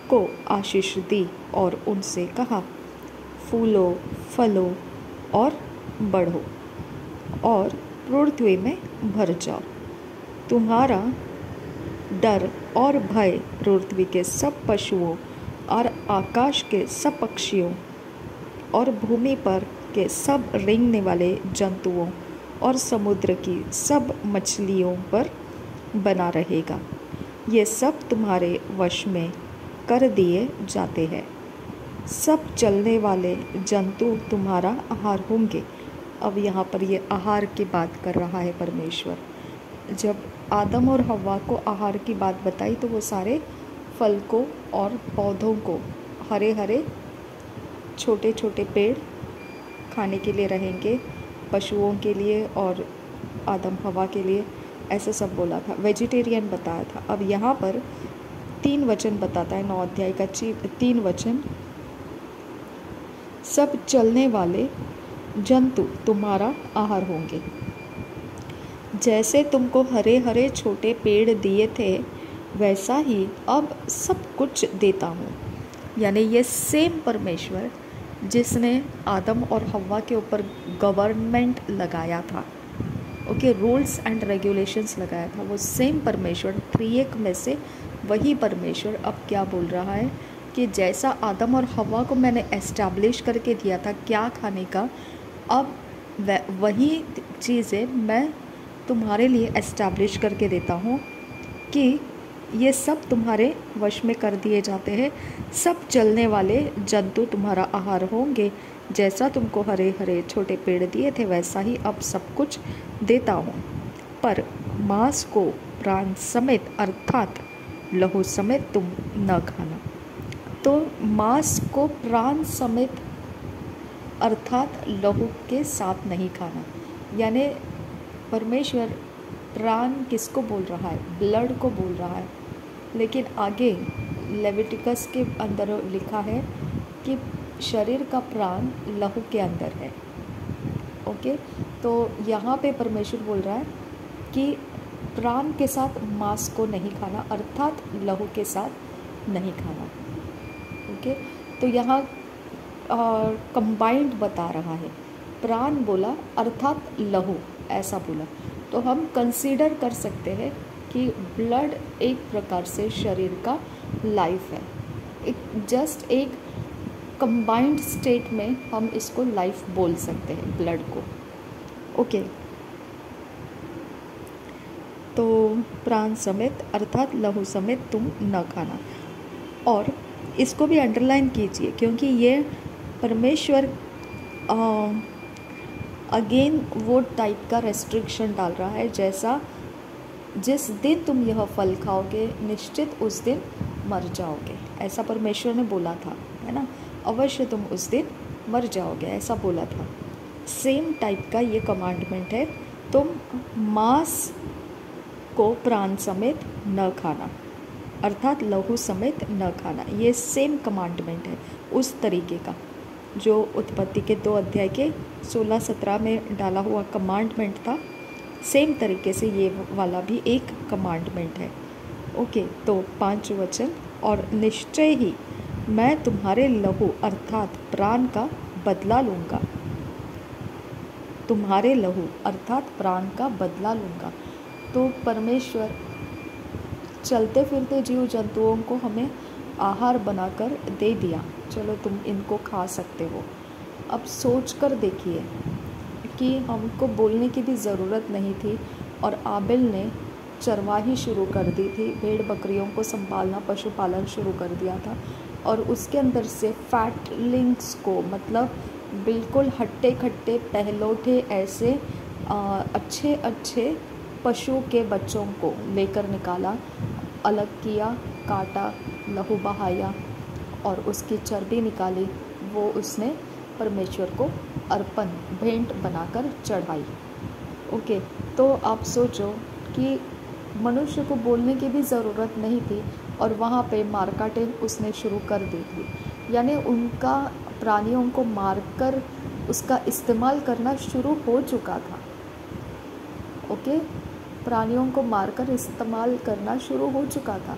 को आशीष दी और उनसे कहा, फूलो फलो और बढ़ो और पृथ्वी में भर जाओ। तुम्हारा डर और भय पृथ्वी के सब पशुओं और आकाश के सब पक्षियों और भूमि पर के सब रेंगने वाले जंतुओं और समुद्र की सब मछलियों पर बना रहेगा। ये सब तुम्हारे वश में कर दिए जाते हैं। सब चलने वाले जंतु तुम्हारा आहार होंगे। अब यहाँ पर ये आहार की बात कर रहा है परमेश्वर। जब आदम और हव्वा को आहार की बात बताई तो वो सारे फल को और पौधों को, हरे हरे छोटे छोटे पेड़ खाने के लिए रहेंगे, पशुओं के लिए और आदम हवा के लिए, ऐसा सब बोला था, वेजिटेरियन बताया था। अब यहाँ पर 3 वचन बताता है, 9 अध्याय का 3 वचन। सब चलने वाले जंतु तुम्हारा आहार होंगे। जैसे तुमको हरे हरे छोटे पेड़ दिए थे वैसा ही अब सब कुछ देता हूँ। यानी ये सेम परमेश्वर जिसने आदम और हव्वा के ऊपर गवर्नमेंट लगाया था, ओके, रूल्स एंड रेगुलेशंस लगाया था, वो सेम परमेश्वर, त्रिएक में से वही परमेश्वर अब क्या बोल रहा है कि जैसा आदम और हव्वा को मैंने एस्टैब्लिश करके दिया था क्या खाने का, अब वही चीज़ें मैं तुम्हारे लिए एस्टैब्लिश करके देता हूँ कि ये सब तुम्हारे वश में कर दिए जाते हैं। सब चलने वाले जंतु तुम्हारा आहार होंगे। जैसा तुमको हरे हरे छोटे पेड़ दिए थे वैसा ही अब सब कुछ देता हूँ। पर मांस को प्राण समेत अर्थात लहू समेत तुम न खाना। तो मांस को प्राण समेत अर्थात लहू के साथ नहीं खाना, यानी परमेश्वर प्राण किसको बोल रहा है? ब्लड को बोल रहा है। लेकिन आगे लेविटिकस के अंदर लिखा है कि शरीर का प्राण लहू के अंदर है। ओके, तो यहाँ पे परमेश्वर बोल रहा है कि प्राण के साथ मांस को नहीं खाना, अर्थात लहू के साथ नहीं खाना। ओके, तो यहाँ कंबाइंड बता रहा है। प्राण बोला अर्थात लहू, ऐसा बोला। तो हम कंसीडर कर सकते हैं कि ब्लड एक प्रकार से शरीर का लाइफ है। जस्ट एक कंबाइंड स्टेट में हम इसको लाइफ बोल सकते हैं, ब्लड को। ओके, तो प्राण समेत अर्थात लहू समेत तुम न खाना। और इसको भी अंडरलाइन कीजिए, क्योंकि ये परमेश्वर अगेन वो टाइप का रेस्ट्रिक्शन डाल रहा है, जैसा जिस दिन तुम यह फल खाओगे निश्चित उस दिन मर जाओगे, ऐसा परमेश्वर ने बोला था, है ना। अवश्य तुम उस दिन मर जाओगे, ऐसा बोला था। सेम टाइप का ये कमांडमेंट है, तुम मांस को प्राण समेत न खाना, अर्थात लहू समेत न खाना। ये सेम कमांडमेंट है उस तरीके का जो उत्पत्ति के 2 अध्याय के 16-17 में डाला हुआ कमांडमेंट था। सेम तरीके से ये वाला भी एक कमांडमेंट है। ओके, तो 5 वचन, और निश्चय ही मैं तुम्हारे लहू अर्थात प्राण का बदला लूँगा। तुम्हारे लहू अर्थात प्राण का बदला लूँगा। तो परमेश्वर चलते फिरते जीव जंतुओं को हमें आहार बनाकर दे दिया, चलो तुम इनको खा सकते हो। अब सोच कर देखिए कि हमको बोलने की भी ज़रूरत नहीं थी, और आबिल ने चरवाही शुरू कर दी थी, भेड़ बकरियों को संभालना, पशुपालन शुरू कर दिया था, और उसके अंदर से फैटलिंग्स को, मतलब बिल्कुल हट्टे खट्टे पहलौठे ऐसे अच्छे अच्छे पशु के बच्चों को लेकर निकाला, अलग किया, काटा, लहू बहाया और उसकी चर्बी निकाली, वो उसने परमेश्वर को अर्पण भेंट बनाकर चढ़ाई। ओके, तो आप सोचो कि मनुष्य को बोलने की भी ज़रूरत नहीं थी, और वहाँ पे मारकाटें उसने शुरू कर दी थी, यानी उनका प्राणियों को मारकर उसका इस्तेमाल करना शुरू हो चुका था। ओके, प्राणियों को मारकर इस्तेमाल करना शुरू हो चुका था।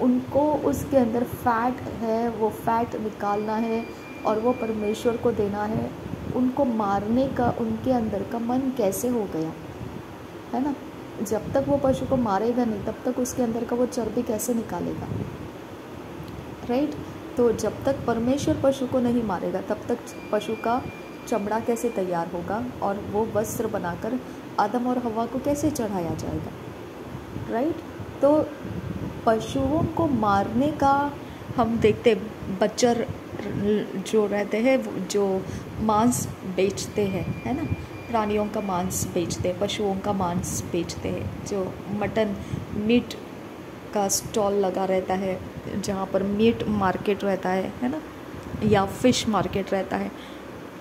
उनको उसके अंदर फैट है, वो फैट निकालना है और वो परमेश्वर को देना है। उनको मारने का उनके अंदर का मन कैसे हो गया, है ना। जब तक वो पशु को मारेगा नहीं तब तक उसके अंदर का वो चर्बी कैसे निकालेगा, राइट। तो जब तक परमेश्वर पशु को नहीं मारेगा तब तक पशु का चमड़ा कैसे तैयार होगा, और वो वस्त्र बनाकर आदम और हवा को कैसे चढ़ाया जाएगा, राइट। तो पशुओं को मारने का हम देखते, बच्चर जो रहते हैं जो मांस बेचते हैं, है ना, प्राणियों का मांस बेचते हैं, पशुओं का मांस बेचते हैं, जो मटन मीट का स्टॉल लगा रहता है, जहाँ पर मीट मार्केट रहता है ना, या फिश मार्केट रहता है,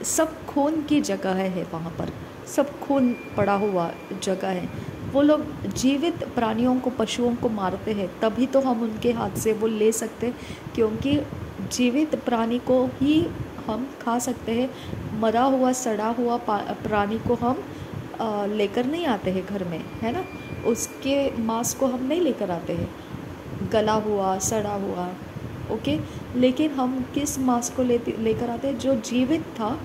सब खून की जगह है वहाँ पर, सब खून पड़ा हुआ जगह है। वो लोग जीवित प्राणियों को, पशुओं को मारते हैं, तभी तो हम उनके हाथ से वो ले सकते, क्योंकि जीवित प्राणी को ही हम खा सकते हैं। मरा हुआ सड़ा हुआ प्राणी को हम लेकर नहीं आते हैं घर में, है ना, उसके मांस को हम नहीं लेकर आते हैं, गला हुआ सड़ा हुआ। ओके, लेकिन हम किस मांस को लेकर आते हैं? जो जीवित था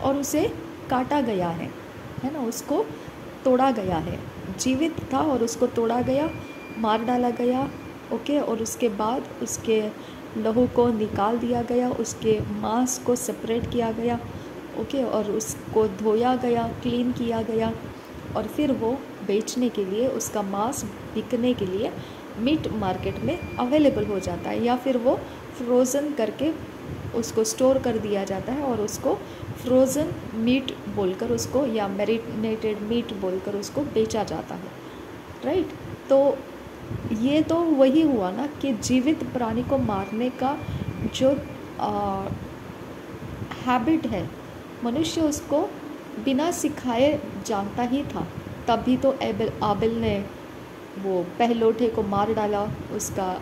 और उसे काटा गया है ना, उसको तोड़ा गया है। जीवित था और उसको तोड़ा गया, मार डाला गया। ओके, और उसके बाद उसके लहू को निकाल दिया गया, उसके मांस को सेपरेट किया गया। ओके, और उसको धोया गया, क्लीन किया गया, और फिर वो बेचने के लिए, उसका मांस बिकने के लिए मीट मार्केट में अवेलेबल हो जाता है, या फिर वो फ्रोज़न करके उसको स्टोर कर दिया जाता है और उसको फ्रोज़न मीट बोलकर उसको, या मैरिनेटेड मीट बोलकर उसको बेचा जाता है, राइट। तो ये तो वही हुआ ना कि जीवित प्राणी को मारने का जो हैबिट है, मनुष्य उसको बिना सिखाए जानता ही था। तभी तो आबिल ने वो पहलोठे को मार डाला, उसका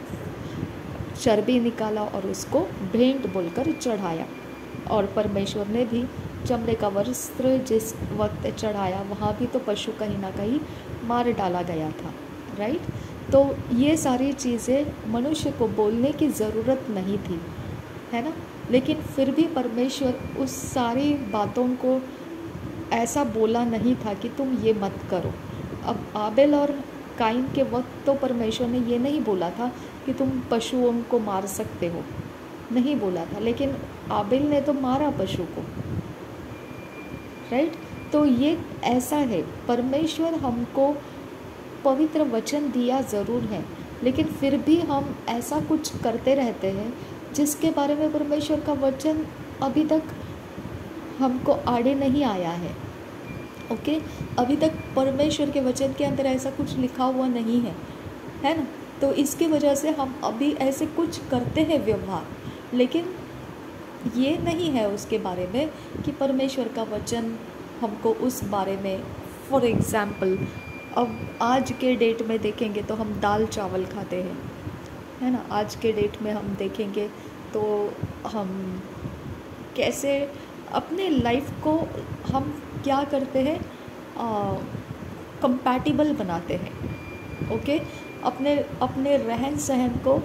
चर्बी निकाला और उसको भेंट बोलकर चढ़ाया। और परमेश्वर ने भी चमड़े का वस्त्र जिस वक्त चढ़ाया, वहाँ भी तो पशु कहीं ना कहीं मार डाला गया था, राइट। तो ये सारी चीज़ें मनुष्य को बोलने की ज़रूरत नहीं थी, है ना, लेकिन फिर भी परमेश्वर उस सारी बातों को ऐसा बोला नहीं था कि तुम ये मत करो। अब आबेल और काइन के वक्त तो परमेश्वर ने ये नहीं बोला था कि तुम पशुओं को मार सकते हो, नहीं बोला था, लेकिन आबेल ने तो मारा पशु को, राइट। तो ये ऐसा है, परमेश्वर हमको पवित्र वचन दिया ज़रूर है, लेकिन फिर भी हम ऐसा कुछ करते रहते हैं जिसके बारे में परमेश्वर का वचन अभी तक हमको आड़े नहीं आया है। ओके, अभी तक परमेश्वर के वचन के अंदर ऐसा कुछ लिखा हुआ नहीं है ना। तो इसकी वजह से हम अभी ऐसे कुछ करते हैं व्यवहार, लेकिन ये नहीं है उसके बारे में कि परमेश्वर का वचन हमको उस बारे में, फॉर एग्ज़ाम्पल अब आज के डेट में देखेंगे तो हम दाल चावल खाते हैं, है ना। आज के डेट में हम देखेंगे तो हम कैसे अपने लाइफ को हम क्या करते हैं, कंपैटिबल बनाते हैं। ओके, अपने रहन सहन को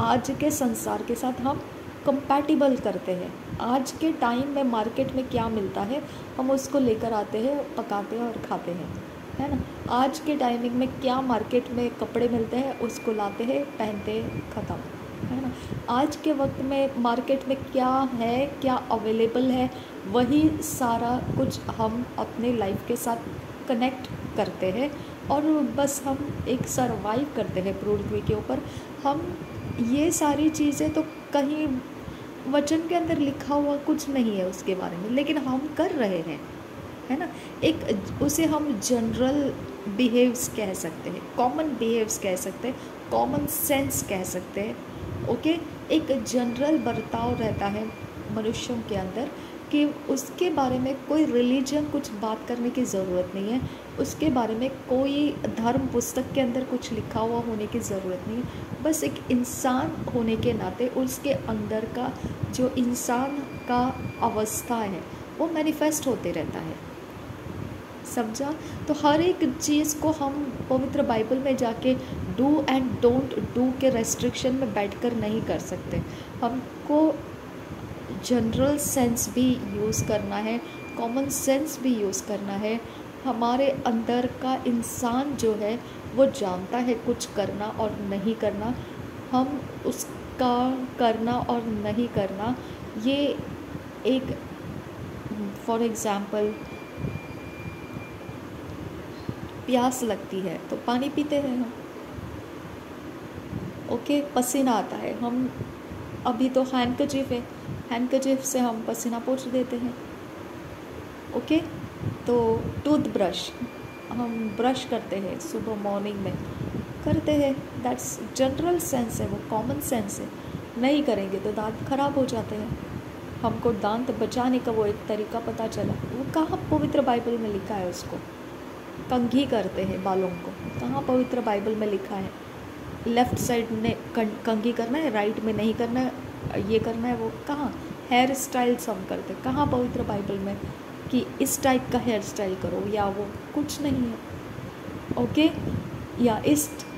आज के संसार के साथ हम कंपैटिबल करते हैं। आज के टाइम में मार्केट में क्या मिलता है हम उसको लेकर आते हैं, पकाते हैं और खाते हैं, है ना। आज के टाइमिंग में क्या मार्केट में कपड़े मिलते हैं उसको लाते हैं, पहनते हैं, ख़त्म, है ना। आज के वक्त में मार्केट में क्या है, क्या अवेलेबल है, वही सारा कुछ हम अपने लाइफ के साथ कनेक्ट करते हैं और बस हम एक सर्वाइव करते हैं पृथ्वी के ऊपर। हम ये सारी चीज़ें तो कहीं वचन के अंदर लिखा हुआ कुछ नहीं है उसके बारे में, लेकिन हम कर रहे हैं, है ना। एक उसे हम जनरल बिहेव्स कह सकते हैं, कॉमन बिहेव्स कह सकते हैं, कॉमन सेंस कह सकते हैं। ओके, एक जनरल बर्ताव रहता है मनुष्यों के अंदर कि उसके बारे में कोई रिलीजन कुछ बात करने की ज़रूरत नहीं है, उसके बारे में कोई धर्म पुस्तक के अंदर कुछ लिखा हुआ होने की ज़रूरत नहीं है। बस एक इंसान होने के नाते उसके अंदर का जो इंसान का अवस्था है वो मैनिफेस्ट होते रहता है, समझा। तो हर एक चीज़ को हम पवित्र बाइबल में जाके डू एंड डोंट डू के रेस्ट्रिक्शन में बैठकर नहीं कर सकते। हमको जनरल सेंस भी यूज़ करना है, कॉमन सेंस भी यूज़ करना है। हमारे अंदर का इंसान जो है वो जानता है कुछ करना और नहीं करना, हम उसका करना और नहीं करना, ये एक फॉर एग्ज़ाम्पल प्यास लगती है तो पानी पीते हैं हम, ओके। पसीना आता है, हम अभी तो हैंडकरचीफ है, हैंडकरचीफ से हम पसीना पोंछ देते हैं, ओके। तो टूथब्रश हम ब्रश करते हैं सुबह मॉर्निंग में करते हैं, दैट्स जनरल सेंस है, वो कॉमन सेंस है। नहीं करेंगे तो दांत खराब हो जाते हैं। हमको दांत बचाने का वो एक तरीका पता चला, वो कहाँ पवित्र बाइबल में लिखा है उसको। कंघी करते हैं बालों को, कहाँ पवित्र बाइबल में लिखा है। लेफ़्ट साइड ने कंघी करना है, राइट में नहीं करना है, ये करना है, वो कहाँ। हेयर स्टाइल्स हम करते, कहाँ पवित्र बाइबल में कि इस टाइप का हेयर स्टाइल करो, या वो कुछ नहीं है, ओके। या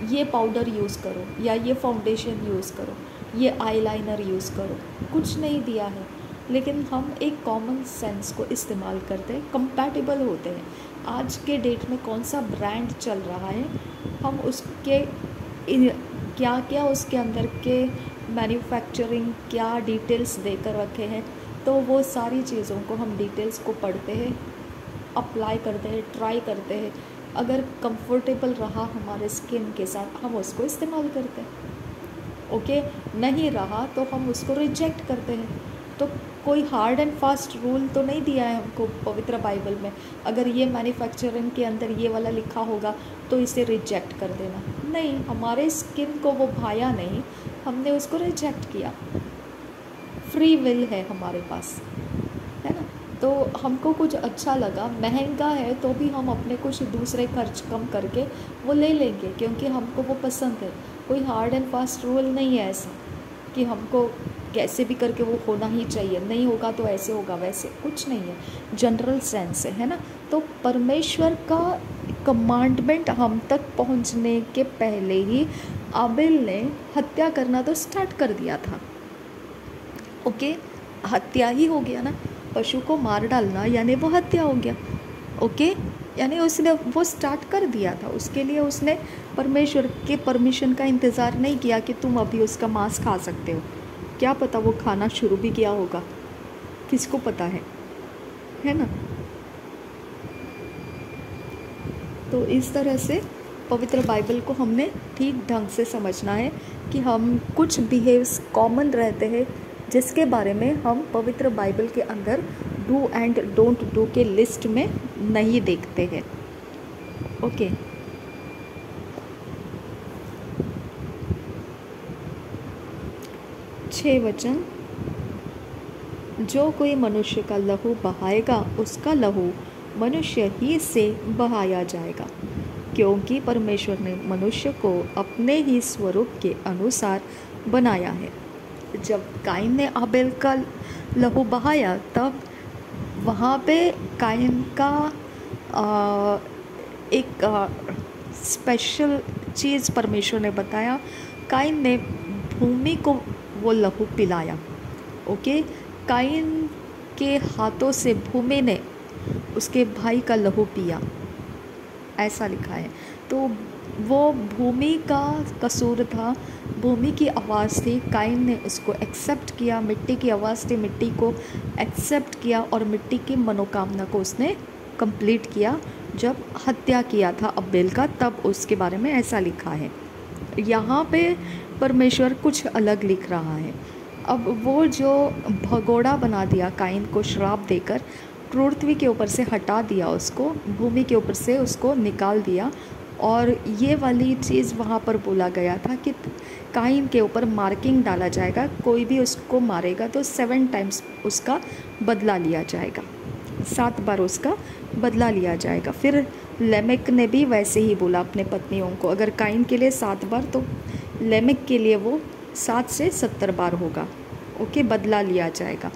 ये पाउडर यूज़ करो, या ये फाउंडेशन यूज़ करो, ये आईलाइनर यूज़ करो, कुछ नहीं दिया है। लेकिन हम एक कॉमन सेंस को इस्तेमाल करते हैं, कंपैटिबल होते हैं। आज के डेट में कौन सा ब्रांड चल रहा है, हम उसके क्या क्या उसके अंदर के मैन्युफैक्चरिंग क्या डिटेल्स देकर रखे हैं, तो वो सारी चीज़ों को हम डिटेल्स को पढ़ते हैं, अप्लाई करते हैं, ट्राई करते हैं, अगर कंफर्टेबल रहा हमारे स्किन के साथ हम उसको इस्तेमाल करते हैं। ओके, नहीं रहा तो हम उसको रिजेक्ट करते हैं। तो कोई हार्ड एंड फास्ट रूल तो नहीं दिया है हमको पवित्र बाइबल में, अगर ये मैन्युफैक्चरिंग के अंदर ये वाला लिखा होगा तो इसे रिजेक्ट कर देना, नहीं, हमारे स्किन को वो भाया नहीं, हमने उसको रिजेक्ट किया। फ्री विल है हमारे पास, है ना। तो हमको कुछ अच्छा लगा, महंगा है तो भी हम अपने कुछ दूसरे खर्च कम करके वो ले लेंगे क्योंकि हमको वो पसंद है। कोई हार्ड एंड फास्ट रूल नहीं है ऐसा कि हमको कैसे भी करके वो होना ही चाहिए, नहीं होगा तो ऐसे होगा, वैसे कुछ नहीं है, जनरल सेंस है ना। तो परमेश्वर का कमांडमेंट हम तक पहुंचने के पहले ही आबेल ने हत्या करना तो स्टार्ट कर दिया था। ओके, हत्या ही हो गया ना, पशु को मार डालना यानी वो हत्या हो गया। ओके, यानी उसने वो स्टार्ट कर दिया था, उसके लिए उसने परमेश्वर के परमिशन का इंतज़ार नहीं किया कि तुम अभी उसका मांस खा सकते हो। क्या पता वो खाना शुरू भी किया होगा, किसको पता है ना। तो इस तरह से पवित्र बाइबल को हमने ठीक ढंग से समझना है कि हम कुछ बिहेव्स कॉमन रहते हैं जिसके बारे में हम पवित्र बाइबल के अंदर डू एंड डोंट डू के लिस्ट में नहीं देखते हैं। ओके, 6 वचन, जो कोई मनुष्य का लहू बहाएगा उसका लहू मनुष्य ही से बहाया जाएगा, क्योंकि परमेश्वर ने मनुष्य को अपने ही स्वरूप के अनुसार बनाया है। जब काइन ने आबेल का लहू बहाया तब वहाँ पे काइन का एक स्पेशल चीज़ परमेश्वर ने बताया। काइन ने भूमि को वो लहू पिलाया। ओके, काइन के हाथों से भूमि ने उसके भाई का लहू पिया, ऐसा लिखा है। तो वो भूमि का कसूर था, भूमि की आवाज़ थी, काइन ने उसको एक्सेप्ट किया, मिट्टी की आवाज़ थी, मिट्टी को एक्सेप्ट किया और मिट्टी की मनोकामना को उसने कंप्लीट किया। जब हत्या किया था अबेल का तब उसके बारे में ऐसा लिखा है। यहाँ पे परमेश्वर कुछ अलग लिख रहा है। अब वो जो भगोड़ा बना दिया काइन को श्राप देकर, पृथ्वी के ऊपर से हटा दिया उसको, भूमि के ऊपर से उसको निकाल दिया, और ये वाली चीज़ वहाँ पर बोला गया था कि काइन के ऊपर मार्किंग डाला जाएगा, कोई भी उसको मारेगा तो 7 टाइम्स उसका बदला लिया जाएगा, 7 बार उसका बदला लिया जाएगा। फिर लेमेक ने भी वैसे ही बोला अपने पत्नियों को, अगर काइन के लिए 7 बार तो लेमेक के लिए वो 7 से 70 बार होगा। ओके, बदला लिया जाएगा।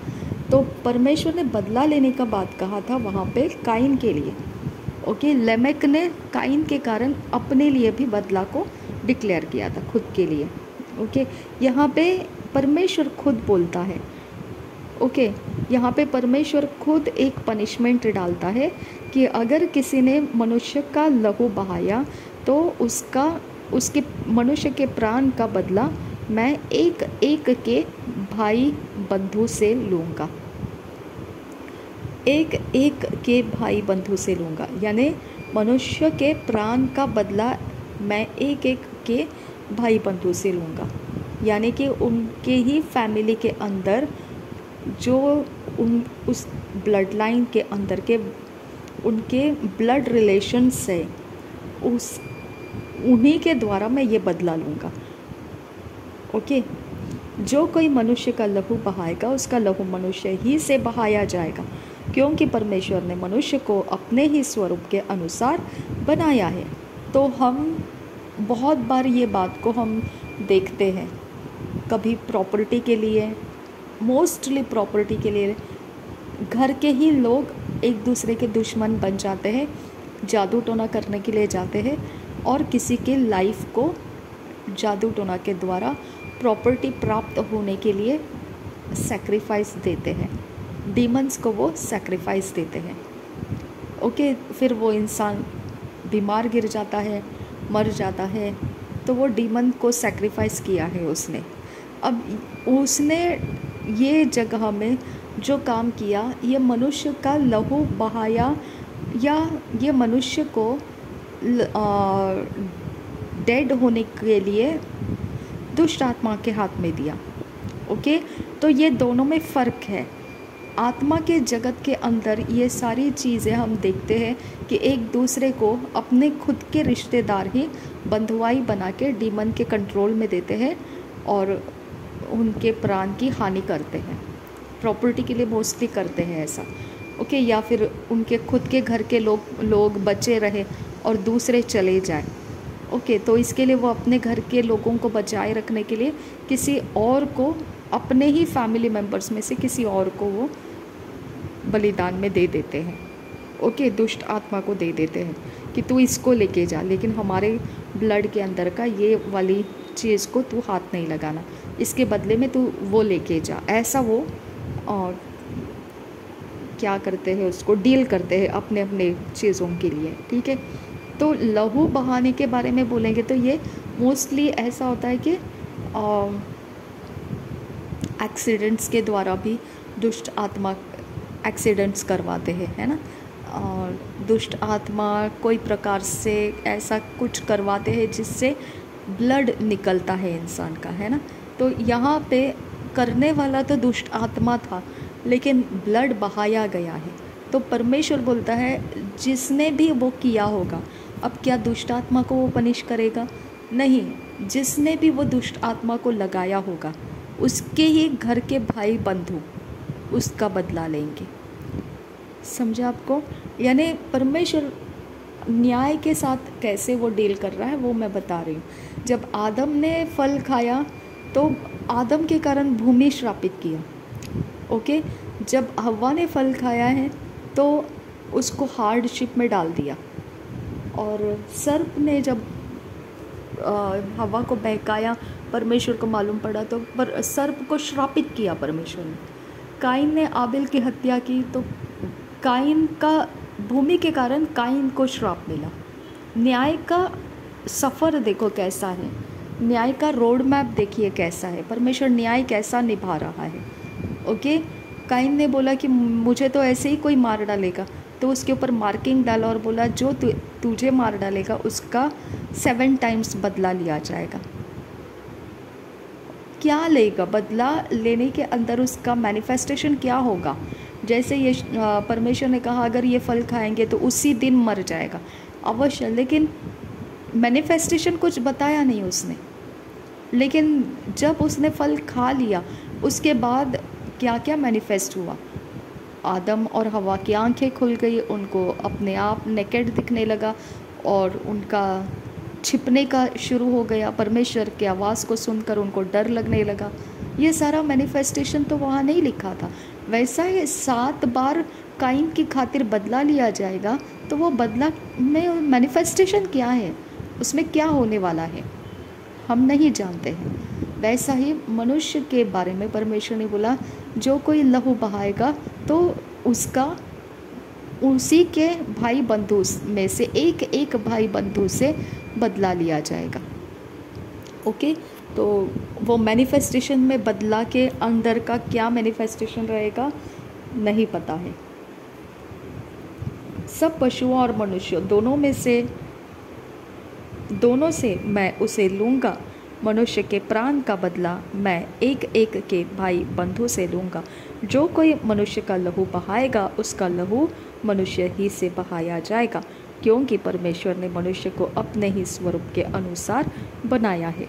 तो परमेश्वर ने बदला लेने का बात कहा था वहाँ पे काइन के लिए। ओके, लेमेक ने काइन के कारण अपने लिए भी बदला को डिक्लेयर किया था खुद के लिए। ओके, यहाँ पे परमेश्वर खुद बोलता है। ओके, यहाँ पे परमेश्वर खुद एक पनिशमेंट डालता है कि अगर किसी ने मनुष्य का लहू बहाया तो उसके मनुष्य के प्राण का बदला मैं एक एक के भाई बंधु से लूँगा, एक एक के भाई बंधु से लूँगा। यानी मनुष्य के प्राण का बदला मैं एक एक के भाई बंधु से लूँगा, यानी कि उनके ही फैमिली के अंदर जो उस ब्लड लाइन के अंदर के उनके ब्लड रिलेशंस से उन्हीं के द्वारा मैं ये बदला लूँगा। ओके, जो कोई मनुष्य का लहू बहाएगा उसका लहू मनुष्य ही से बहाया जाएगा, क्योंकि परमेश्वर ने मनुष्य को अपने ही स्वरूप के अनुसार बनाया है। तो हम बहुत बार ये बात को हम देखते हैं, कभी प्रॉपर्टी के लिए, मोस्टली प्रॉपर्टी के लिए घर के ही लोग एक दूसरे के दुश्मन बन जाते हैं, जादू टोना करने के लिए जाते हैं और किसी के लाइफ को जादू टोना के द्वारा प्रॉपर्टी प्राप्त होने के लिए सैक्रिफाइस देते हैं, डीमंस को वो सैक्रिफाइस देते हैं। ओके, फिर वो इंसान बीमार गिर जाता है, मर जाता है, तो वो डीमन को सैक्रिफाइस किया है उसने। अब उसने ये जगह में जो काम किया, ये मनुष्य का लहू बहाया, या ये मनुष्य को डेड होने के लिए दुष्ट आत्मा के हाथ में दिया। ओके, तो ये दोनों में फ़र्क है। आत्मा के जगत के अंदर ये सारी चीज़ें हम देखते हैं कि एक दूसरे को अपने खुद के रिश्तेदार ही बंधुआई बना के डीमन के कंट्रोल में देते हैं और उनके प्राण की हानि करते हैं। प्रॉपर्टी के लिए मोस्टली करते हैं ऐसा। ओके, या फिर उनके खुद के घर के लोग बचे रहे और दूसरे चले जाए। ओके, तो इसके लिए वो अपने घर के लोगों को बचाए रखने के लिए किसी और को, अपने ही फैमिली मेम्बर्स में से किसी और को वो बलिदान में दे देते हैं। ओके, दुष्ट आत्मा को दे देते हैं कि तू इसको लेके जा, लेकिन हमारे ब्लड के अंदर का ये वाली चीज़ को तू हाथ नहीं लगाना, इसके बदले में तू वो लेके जा। ऐसा वो और क्या करते हैं, उसको डील करते हैं अपने अपने चीज़ों के लिए। ठीक है, तो लहू बहाने के बारे में बोलेंगे तो ये मोस्टली ऐसा होता है कि एक्सीडेंट्स के द्वारा भी दुष्ट आत्मा एक्सीडेंट्स करवाते हैं, है ना। और दुष्ट आत्मा कोई प्रकार से ऐसा कुछ करवाते हैं जिससे ब्लड निकलता है इंसान का, है ना। तो यहाँ पे करने वाला तो दुष्ट आत्मा था, लेकिन ब्लड बहाया गया है। तो परमेश्वर बोलता है जिसने भी वो किया होगा, अब क्या दुष्ट आत्मा को वो पनिश करेगा? नहीं, जिसने भी वो दुष्ट आत्मा को लगाया होगा उसके ही घर के भाई बंधु उसका बदला लेंगे। समझा आपको? यानी परमेश्वर न्याय के साथ कैसे वो डील कर रहा है वो मैं बता रही हूँ। जब आदम ने फल खाया तो आदम के कारण भूमि श्रापित किया। ओके, जब हव्वा ने फल खाया है तो उसको हार्डशिप में डाल दिया। और सर्प ने जब हवा को बहकाया, परमेश्वर को मालूम पड़ा तो पर सर्प को श्रापित किया परमेश्वर ने। काइन ने आबिल की हत्या की तो काइन का भूमि के कारण काइन को श्राप मिला। न्याय का सफ़र देखो कैसा है, न्याय का रोड मैप देखिए कैसा है, परमेश्वर न्याय कैसा निभा रहा है। ओके, काइन ने बोला कि मुझे तो ऐसे ही कोई मार डालेगा, तो उसके ऊपर मार्किंग डाला और बोला जो तुझे मार डालेगा उसका 7 टाइम्स बदला लिया जाएगा। क्या लेगा? बदला लेने के अंदर उसका मैनिफेस्टेशन क्या होगा? जैसे ये परमेश्वर ने कहा अगर ये फल खाएंगे तो उसी दिन मर जाएगा, अवश्य, लेकिन मैनिफेस्टेशन कुछ बताया नहीं उसने। लेकिन जब उसने फल खा लिया उसके बाद क्या क्या मैनिफेस्ट हुआ? आदम और हवा की आंखें खुल गई, उनको अपने आप नेकेड दिखने लगा और उनका छिपने का शुरू हो गया। परमेश्वर की आवाज़ को सुनकर उनको डर लगने लगा। ये सारा मैनिफेस्टेशन तो वहाँ नहीं लिखा था। वैसा ही 7 बार काइन की खातिर बदला लिया जाएगा, तो वो बदला में मैनिफेस्टेशन क्या है, उसमें क्या होने वाला है, हम नहीं जानते हैं। वैसा ही मनुष्य के बारे में परमेश्वर ने बोला जो कोई लहू बहाएगा तो उसका उसी के भाई बंधु में से एक भाई बंधु से बदला लिया जाएगा। ओके, तो वो मैनिफेस्टेशन में बदला के अंदर का क्या मैनिफेस्टेशन रहेगा नहीं पता है। सब पशुओं और मनुष्य दोनों से मैं उसे लूँगा। मनुष्य के प्राण का बदला मैं एक के भाई बंधु से लूँगा। जो कोई मनुष्य का लहू बहाएगा उसका लहू मनुष्य ही से बहाया जाएगा, क्योंकि परमेश्वर ने मनुष्य को अपने ही स्वरूप के अनुसार बनाया है।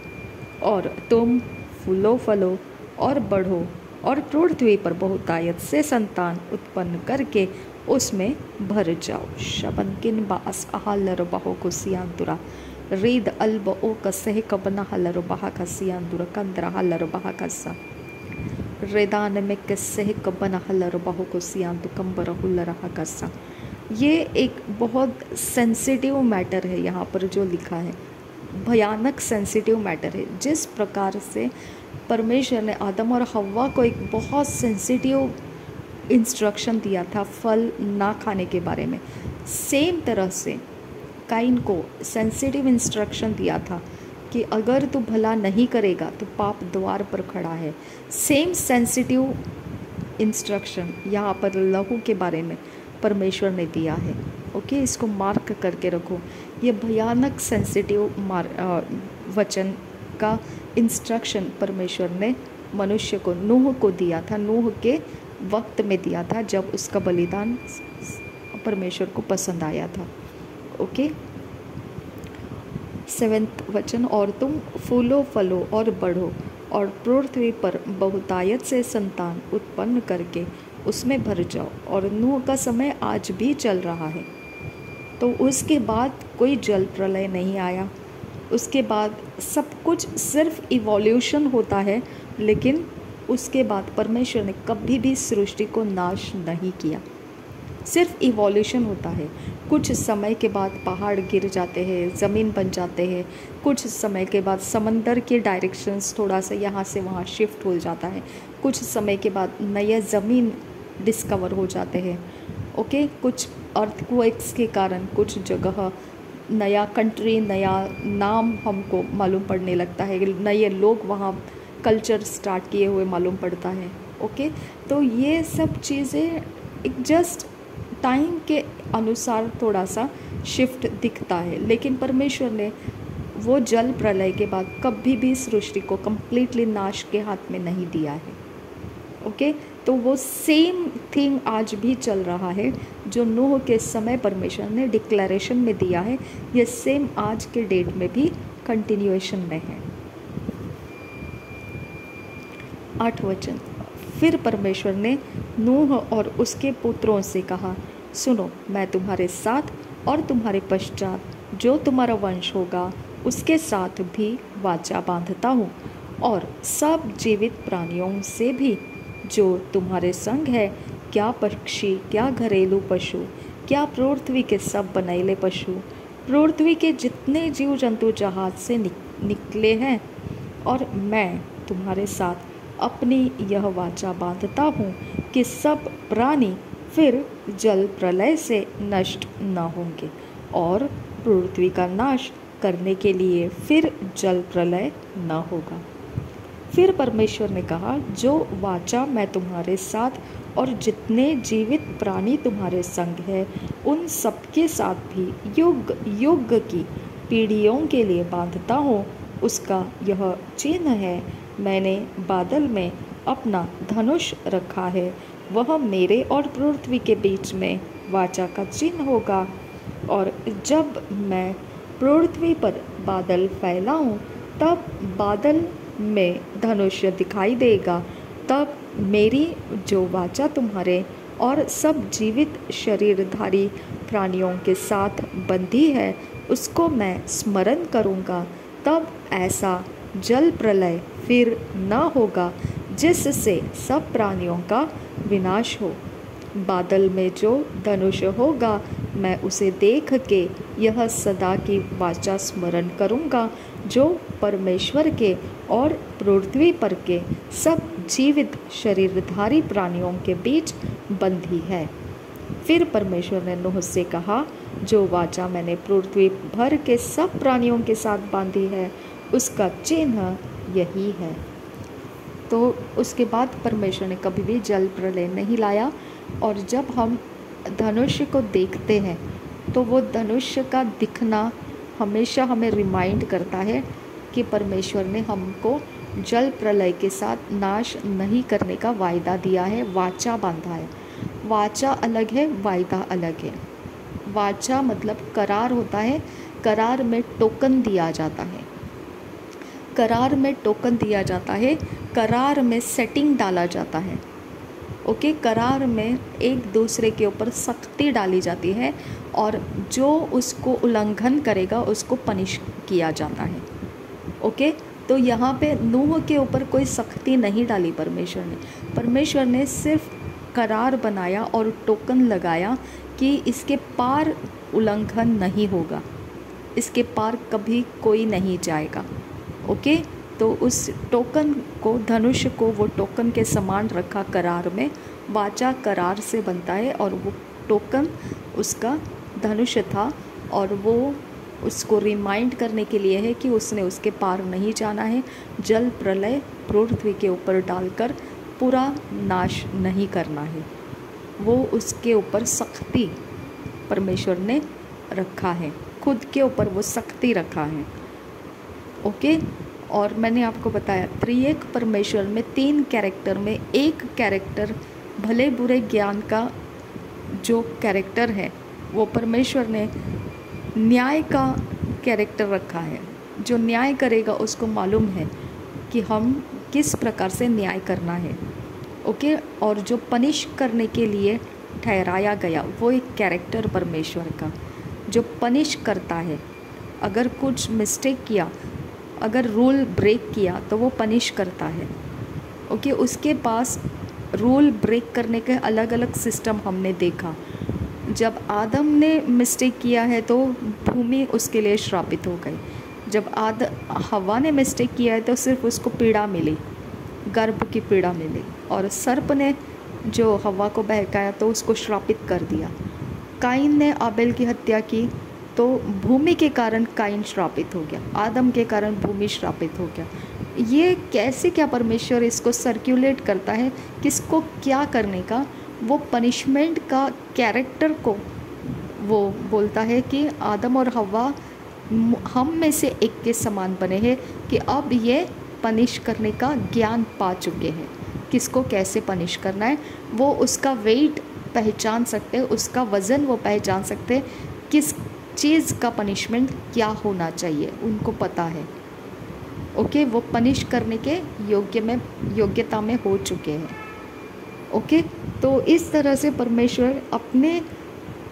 और तुम फूलो फलो और बढ़ो और पृथ्वी पर बहुतायत से संतान उत्पन्न करके उसमें भर जाओ। शबनकिन बास आहलर बहो कुसियांतुरा रीद अल्ब ओ कसह कबना हलर बहा कसियांतुरा कंदरा हलर बहा कसा रेदान में कसह कबना हलर बहो कुसियांतु कंबर हुलर कसा। ये एक बहुत सेंसिटिव मैटर है यहाँ पर जो लिखा है, भयानक सेंसिटिव मैटर है। जिस प्रकार से परमेश्वर ने आदम और हव्वा को एक बहुत सेंसिटिव इंस्ट्रक्शन दिया था फल ना खाने के बारे में, सेम तरह से काइन को सेंसिटिव इंस्ट्रक्शन दिया था कि अगर तू भला नहीं करेगा तो पाप द्वार पर खड़ा है। सेम सेंसिटिव इंस्ट्रक्शन यहाँ पर लहू के बारे में परमेश्वर ने दिया है। ओके, इसको मार्क करके रखो। ये भयानक सेंसिटिव वचन का इंस्ट्रक्शन परमेश्वर ने मनुष्य को, नूह को दिया था, नूह के वक्त में दिया था जब उसका बलिदान परमेश्वर को पसंद आया था। ओके, 7वां वचन, और तुम फूलो फलो और बढ़ो और पृथ्वी पर बहुतायत से संतान उत्पन्न करके उसमें भर जाओ। और नूह का समय आज भी चल रहा है। तो उसके बाद कोई जल प्रलय नहीं आया, उसके बाद सब कुछ सिर्फ इवोल्यूशन होता है, लेकिन उसके बाद परमेश्वर ने कभी भी सृष्टि को नाश नहीं किया, सिर्फ इवोल्यूशन होता है। कुछ समय के बाद पहाड़ गिर जाते हैं, ज़मीन बन जाते हैं, कुछ समय के बाद समंदर के डायरेक्शंस थोड़ा सा यहाँ से वहाँ शिफ्ट हो जाता है, कुछ समय के बाद नया ज़मीन डिस्कवर हो जाते हैं। ओके, कुछ अर्थक्वेक्स के कारण कुछ जगह नया कंट्री, नया नाम हमको मालूम पड़ने लगता है, नए लोग वहाँ कल्चर स्टार्ट किए हुए मालूम पड़ता है। ओके, तो ये सब चीज़ें एक जस्ट टाइम के अनुसार थोड़ा सा शिफ्ट दिखता है, लेकिन परमेश्वर ने वो जल प्रलय के बाद कभी भी सृष्टि को कम्प्लीटली नाश के हाथ में नहीं दिया है। ओके, तो वो सेम थिंग आज भी चल रहा है जो नूह के समय परमेश्वर ने डिक्लेरेशन में दिया है, ये सेम आज के डेट में भी कंटिन्यूएशन में है। 8वां वचन, फिर परमेश्वर ने नूह और उसके पुत्रों से कहा, सुनो, मैं तुम्हारे साथ और तुम्हारे पश्चात जो तुम्हारा वंश होगा उसके साथ भी वाचा बांधता हूँ, और सब जीवित प्राणियों से भी जो तुम्हारे संग है, क्या पक्षी, क्या घरेलू पशु, क्या पृथ्वी के सब बनैले पशु, पृथ्वी के जितने जीव जंतु जहाज से निकले हैं, और मैं तुम्हारे साथ अपनी यह वाचा बांधता हूँ कि सब प्राणी फिर जल प्रलय से नष्ट न होंगे, और पृथ्वी का नाश करने के लिए फिर जल प्रलय न होगा। फिर परमेश्वर ने कहा, जो वाचा मैं तुम्हारे साथ और जितने जीवित प्राणी तुम्हारे संग है उन सबके साथ भी युग युग की पीढ़ियों के लिए बांधता हूँ, उसका यह चिन्ह है, मैंने बादल में अपना धनुष रखा है, वह मेरे और पृथ्वी के बीच में वाचा का चिन्ह होगा। और जब मैं पृथ्वी पर बादल फैलाऊं, तब बादल में धनुष दिखाई देगा, तब मेरी जो वाचा तुम्हारे और सब जीवित शरीरधारी प्राणियों के साथ बंधी है उसको मैं स्मरण करूँगा, तब ऐसा जल प्रलय फिर न होगा जिससे सब प्राणियों का विनाश हो। बादल में जो धनुष होगा मैं उसे देख के यह सदा की वाचा स्मरण करूँगा जो परमेश्वर के और पृथ्वी पर के सब जीवित शरीरधारी प्राणियों के बीच बंधी है। फिर परमेश्वर ने नूह से कहा, जो वाचा मैंने पृथ्वी भर के सब प्राणियों के साथ बांधी है उसका चिन्ह यही है। तो उसके बाद परमेश्वर ने कभी भी जल प्रलय नहीं लाया। और जब हम धनुष को देखते हैं तो वो धनुष का दिखना हमेशा हमें रिमाइंड करता है कि परमेश्वर ने हमको जल प्रलय के साथ नाश नहीं करने का वायदा दिया है, वाचा बांधा है। वाचा अलग है, वायदा अलग है। वाचा मतलब करार होता है, करार में टोकन दिया जाता है, करार में टोकन दिया जाता है, करार में सेटिंग डाला जाता है। ओके, करार में एक दूसरे के ऊपर सख्ती डाली जाती है और जो उसको उल्लंघन करेगा उसको पनिश किया जाता है। ओके, तो यहाँ पे नूह के ऊपर कोई सख्ती नहीं डाली परमेश्वर ने सिर्फ करार बनाया और टोकन लगाया कि इसके पार उल्लंघन नहीं होगा, इसके पार कभी कोई नहीं जाएगा। ओके, तो उस टोकन को, धनुष को वो टोकन के समान रखा करार में। वाचा करार से बनता है और वो टोकन उसका धनुष था और वो उसको रिमाइंड करने के लिए है कि उसने उसके पार नहीं जाना है, जल प्रलय पृथ्वी के ऊपर डालकर पूरा नाश नहीं करना है। वो उसके ऊपर सख्ती परमेश्वर ने रखा है, खुद के ऊपर वो शक्ति रखा है। ओके, और मैंने आपको बताया त्रिएक परमेश्वर में 3 कैरेक्टर में एक कैरेक्टर भले बुरे ज्ञान का जो कैरेक्टर है वो परमेश्वर ने न्याय का कैरेक्टर रखा है। जो न्याय करेगा उसको मालूम है कि हम किस प्रकार से न्याय करना है। ओके, और जो पनिश करने के लिए ठहराया गया वो एक कैरेक्टर परमेश्वर का जो पनिश करता है। अगर कुछ मिस्टेक किया, अगर रूल ब्रेक किया तो वो पनिश करता है। ओके, उसके पास रूल ब्रेक करने के अलग अलग सिस्टम हमने देखा। जब आदम ने मिस्टेक किया है तो भूमि उसके लिए श्रापित हो गई। जब हवा ने मिस्टेक किया है तो सिर्फ उसको पीड़ा मिली, गर्भ की पीड़ा मिली। और सर्प ने जो हवा को बहकाया तो उसको श्रापित कर दिया। काइन ने आबेल की हत्या की तो भूमि के कारण काइन श्रापित हो गया, आदम के कारण भूमि श्रापित हो गया। ये कैसे क्या परमेश्वर इसको सर्कुलेट करता है, किसको क्या करने का, वो पनिशमेंट का कैरेक्टर को वो बोलता है कि आदम और हवा हम में से एक के समान बने हैं कि अब ये पनिश करने का ज्ञान पा चुके हैं। किसको कैसे पनिश करना है वो उसका वेट पहचान सकते हैं, उसका वज़न वो पहचान सकते हैं, किस चीज़ का पनिशमेंट क्या होना चाहिए उनको पता है। ओके, वो पनिश करने के योग्यता में हो चुके हैं। ओके, तो इस तरह से परमेश्वर अपने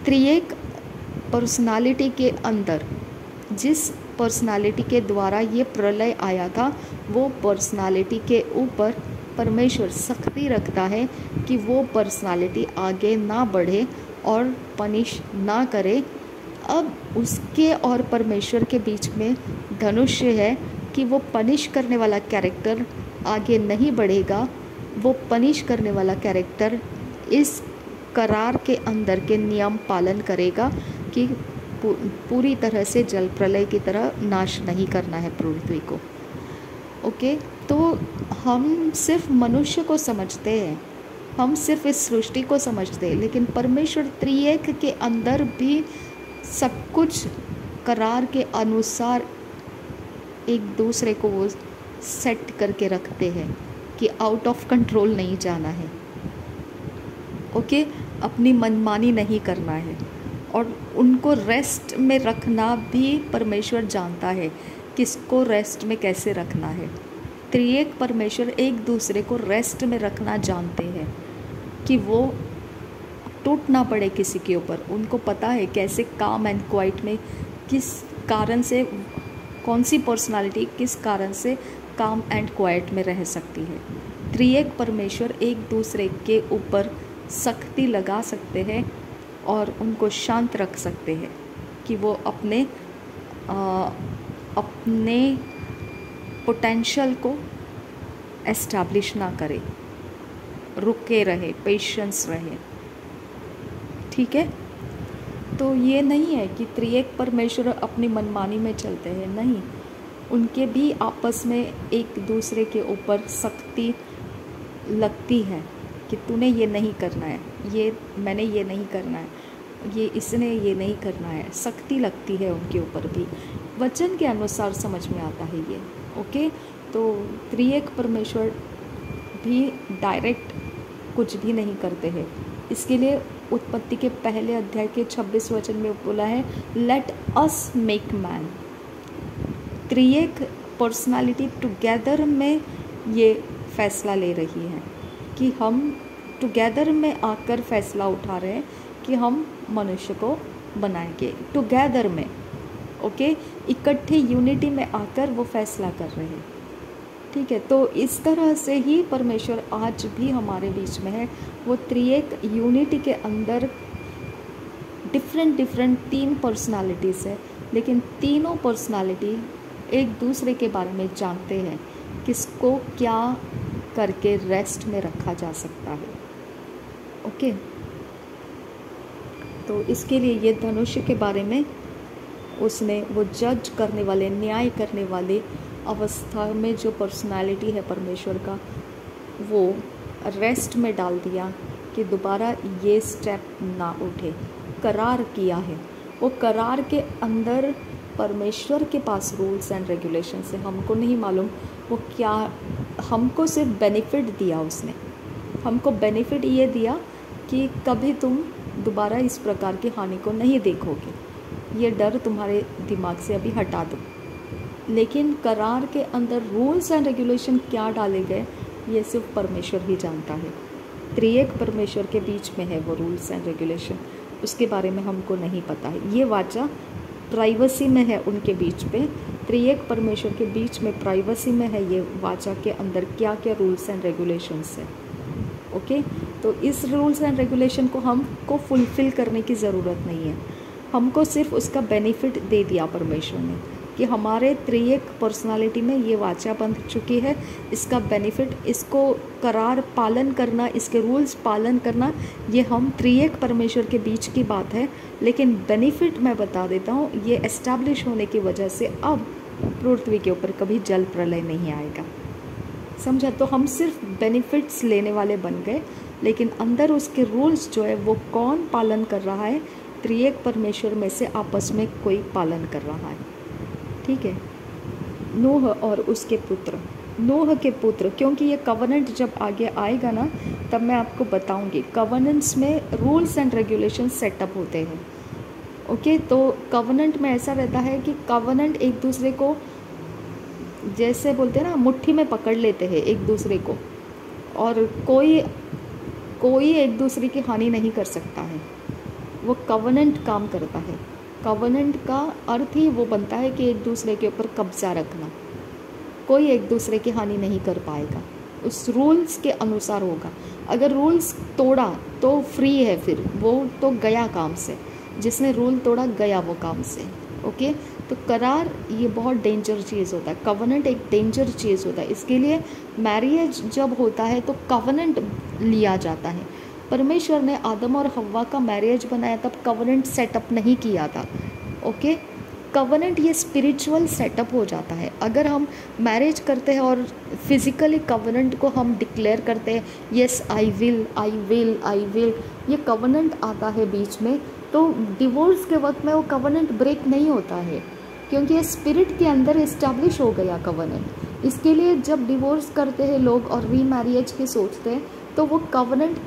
त्रिएक पर्सनालिटी के अंदर जिस पर्सनालिटी के द्वारा ये प्रलय आया था वो पर्सनालिटी के ऊपर परमेश्वर शक्ति रखता है कि वो पर्सनालिटी आगे ना बढ़े और पनिश ना करे। अब उसके और परमेश्वर के बीच में धनुष्य है कि वो पनिश करने वाला कैरेक्टर आगे नहीं बढ़ेगा। वो पनिश करने वाला कैरेक्टर इस करार के अंदर के नियम पालन करेगा कि पूरी तरह से जल प्रलय की तरह नाश नहीं करना है पृथ्वी को। ओके, तो हम सिर्फ मनुष्य को समझते हैं, हम सिर्फ इस सृष्टि को समझते हैं, लेकिन परमेश्वर त्रिएक के अंदर भी सब कुछ करार के अनुसार एक दूसरे को वो सेट करके रखते हैं कि आउट ऑफ कंट्रोल नहीं जाना है। ओके, अपनी मनमानी नहीं करना है और उनको रेस्ट में रखना भी परमेश्वर जानता है किसको रेस्ट में कैसे रखना है। त्रिएक परमेश्वर एक दूसरे को रेस्ट में रखना जानते हैं कि वो टूट ना पड़े किसी के ऊपर। उनको पता है कैसे काम एंड क्वाइट में किस कारण से कौन सी पर्सनालिटी किस कारण से काम एंड क्वाइट में रह सकती है। त्रिएक परमेश्वर एक दूसरे के ऊपर सख्ती लगा सकते हैं और उनको शांत रख सकते हैं कि वो अपने पोटेंशियल को एस्टैब्लिश ना करे, रुके रहे, पेशेंस रहे। ठीक है, तो ये नहीं है कि त्रिएक परमेश्वर अपनी मनमानी में चलते हैं, नहीं, उनके भी आपस में एक दूसरे के ऊपर सख्ती लगती है कि तूने ये नहीं करना है, ये मैंने ये नहीं करना है, ये इसने ये नहीं करना है। सख्ती लगती है उनके ऊपर भी, वचन के अनुसार समझ में आता है ये। ओके, तो त्रिएक परमेश्वर भी डायरेक्ट कुछ भी नहीं करते हैं। इसके लिए उत्पत्ति के पहले अध्याय के 26 वचन में बोला है, लेट अस मेक मैन। त्रिएक पर्सनालिटी टुगेदर में ये फैसला ले रही है कि हम टुगेदर में आकर फैसला उठा रहे हैं कि हम मनुष्य को बनाएंगे टुगेदर में। ओके, इकट्ठे यूनिटी में आकर वो फैसला कर रहे हैं। ठीक है, तो इस तरह से ही परमेश्वर आज भी हमारे बीच में है। वो त्रिएक यूनिटी के अंदर डिफरेंट 3 पर्सनालिटीज़ है, लेकिन तीनों पर्सनालिटी एक दूसरे के बारे में जानते हैं किसको क्या करके रेस्ट में रखा जा सकता है। ओके, तो इसके लिए ये धनुष्य के बारे में उसने वो जज करने वाले, न्याय करने वाले अवस्था में जो पर्सनालिटी है परमेश्वर का, वो रेस्ट में डाल दिया कि दोबारा ये स्टेप ना उठे, करार किया है, वो करार के अंदर परमेश्वर के पास रूल्स एंड रेगुलेशंस है। हमको नहीं मालूम वो क्या, हमको सिर्फ बेनिफिट दिया उसने। हमको बेनिफिट ये दिया कि कभी तुम दोबारा इस प्रकार की हानि को नहीं देखोगे, ये डर तुम्हारे दिमाग से अभी हटा दो। लेकिन करार के अंदर रूल्स एंड रेगुलेशन क्या डाले गए ये सिर्फ परमेश्वर ही जानता है। त्रिएक परमेश्वर के बीच में है वो रूल्स एंड रेगुलेशन, उसके बारे में हमको नहीं पता है। ये वाचा प्राइवेसी में है उनके बीच पे, त्रिएक परमेश्वर के बीच में प्राइवेसी में है ये वाचा के अंदर क्या क्या रूल्स एंड रेगुलेशंस है। ओके, तो इस रूल्स एंड रेगुलेशन को हमको फुलफ़िल करने की ज़रूरत नहीं है, हमको सिर्फ उसका बेनिफिट दे दिया परमेश्वर ने कि हमारे त्रिएक पर्सनालिटी में ये वाचा बन चुकी है, इसका बेनिफिट, इसको करार पालन करना, इसके रूल्स पालन करना, ये हम त्रिएक परमेश्वर के बीच की बात है। लेकिन बेनिफिट मैं बता देता हूँ, ये एस्टैब्लिश होने की वजह से अब पृथ्वी के ऊपर कभी जल प्रलय नहीं आएगा, समझा। तो हम सिर्फ बेनिफिट्स लेने वाले बन गए, लेकिन अंदर उसके रूल्स जो है वो कौन पालन कर रहा है, त्रिएक परमेश्वर में से आपस में कोई पालन कर रहा है। ठीक है, नूह और उसके पुत्र, नूह के पुत्र, क्योंकि ये कवनेंट जब आगे आएगा ना तब मैं आपको बताऊंगी। कवनेंट्स में रूल्स एंड रेगुलेशन सेटअप होते हैं। ओके, तो कवनेंट में ऐसा रहता है कि कवनेंट एक दूसरे को जैसे बोलते हैं ना, मुट्ठी में पकड़ लेते हैं एक दूसरे को, और कोई एक दूसरे की हानि नहीं कर सकता है। वो कवनेंट काम करता है। कवनेंट का अर्थ ही वो बनता है कि एक दूसरे के ऊपर कब्जा रखना, कोई एक दूसरे की हानि नहीं कर पाएगा, उस रूल्स के अनुसार होगा। अगर रूल्स तोड़ा तो फ्री है, फिर वो तो गया काम से, जिसने रूल तोड़ा गया वो काम से। ओके, तो करार ये बहुत डेंजर चीज़ होता है, कवनेंट एक डेंजर चीज़ होता है। इसके लिए मैरिज जब होता है तो कवनेंट लिया जाता है। परमेश्वर ने आदम और हव्वा का मैरिज बनाया तब कवनेंट सेटअप नहीं किया था। ओके, कवनेंट ये स्पिरिचुअल सेटअप हो जाता है। अगर हम मैरिज करते हैं और फिजिकली कवनेंट को हम डिक्लेयर करते हैं, yes I will I will I will, ये कवनेंट आता है बीच में, तो डिवोर्स के वक्त में वो कवनेंट ब्रेक नहीं होता है, क्योंकि ये स्पिरिट के अंदर इस्टेब्लिश हो गया कवनेंट। इसके लिए जब डिवोर्स करते हैं लोग और रीमैरिज की सोचते हैं तो वो कवनेंट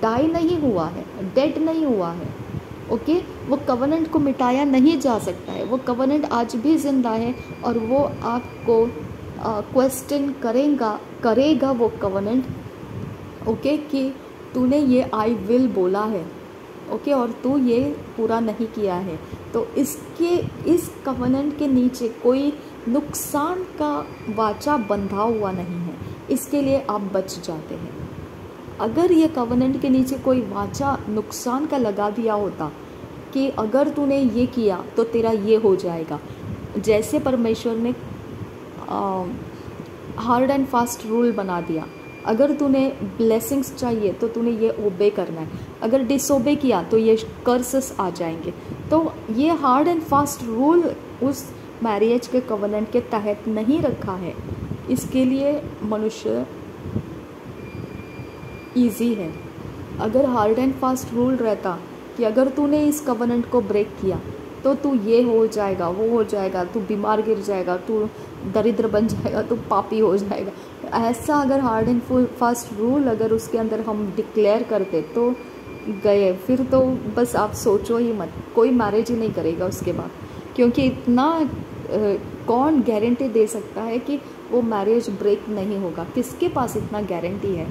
डाई नहीं हुआ है, डेड नहीं हुआ है। ओके, वो कवनेंट को मिटाया नहीं जा सकता है, वो कवनेंट आज भी जिंदा है और वो आपको क्वेश्चन करेगा वो कवनेंट। ओके, कि तूने ये आई विल बोला है, ओके, और तू ये पूरा नहीं किया है, तो इस कवनेंट के नीचे कोई नुकसान का वाचा बंधा हुआ नहीं है, इसके लिए आप बच जाते हैं। अगर ये कवनेंट के नीचे कोई वाचा नुकसान का लगा दिया होता कि अगर तूने ये किया तो तेरा ये हो जाएगा, जैसे परमेश्वर ने हार्ड एंड फास्ट रूल बना दिया, अगर तूने ब्लेसिंग्स चाहिए तो तूने ये ओबे करना है, अगर डिसोबे किया तो ये कर्सेस आ जाएंगे। तो ये हार्ड एंड फास्ट रूल उस मैरिज के कवनेंट के तहत नहीं रखा है, इसके लिए मनुष्य ईजी है। अगर हार्ड एंड फास्ट रूल रहता कि अगर तूने इस कवनेंट को ब्रेक किया तो तू ये हो जाएगा, वो हो जाएगा, तू बीमार गिर जाएगा, तू दरिद्र बन जाएगा, तू पापी हो जाएगा, ऐसा अगर हार्ड एंड फास्ट रूल अगर उसके अंदर हम डिक्लेयर करते तो गए, फिर तो बस आप सोचो ही मत, कोई मैरिज ही नहीं करेगा उसके बाद। क्योंकि इतना कौन गारंटी दे सकता है कि वो मैरिज ब्रेक नहीं होगा? किसके पास इतना गारंटी है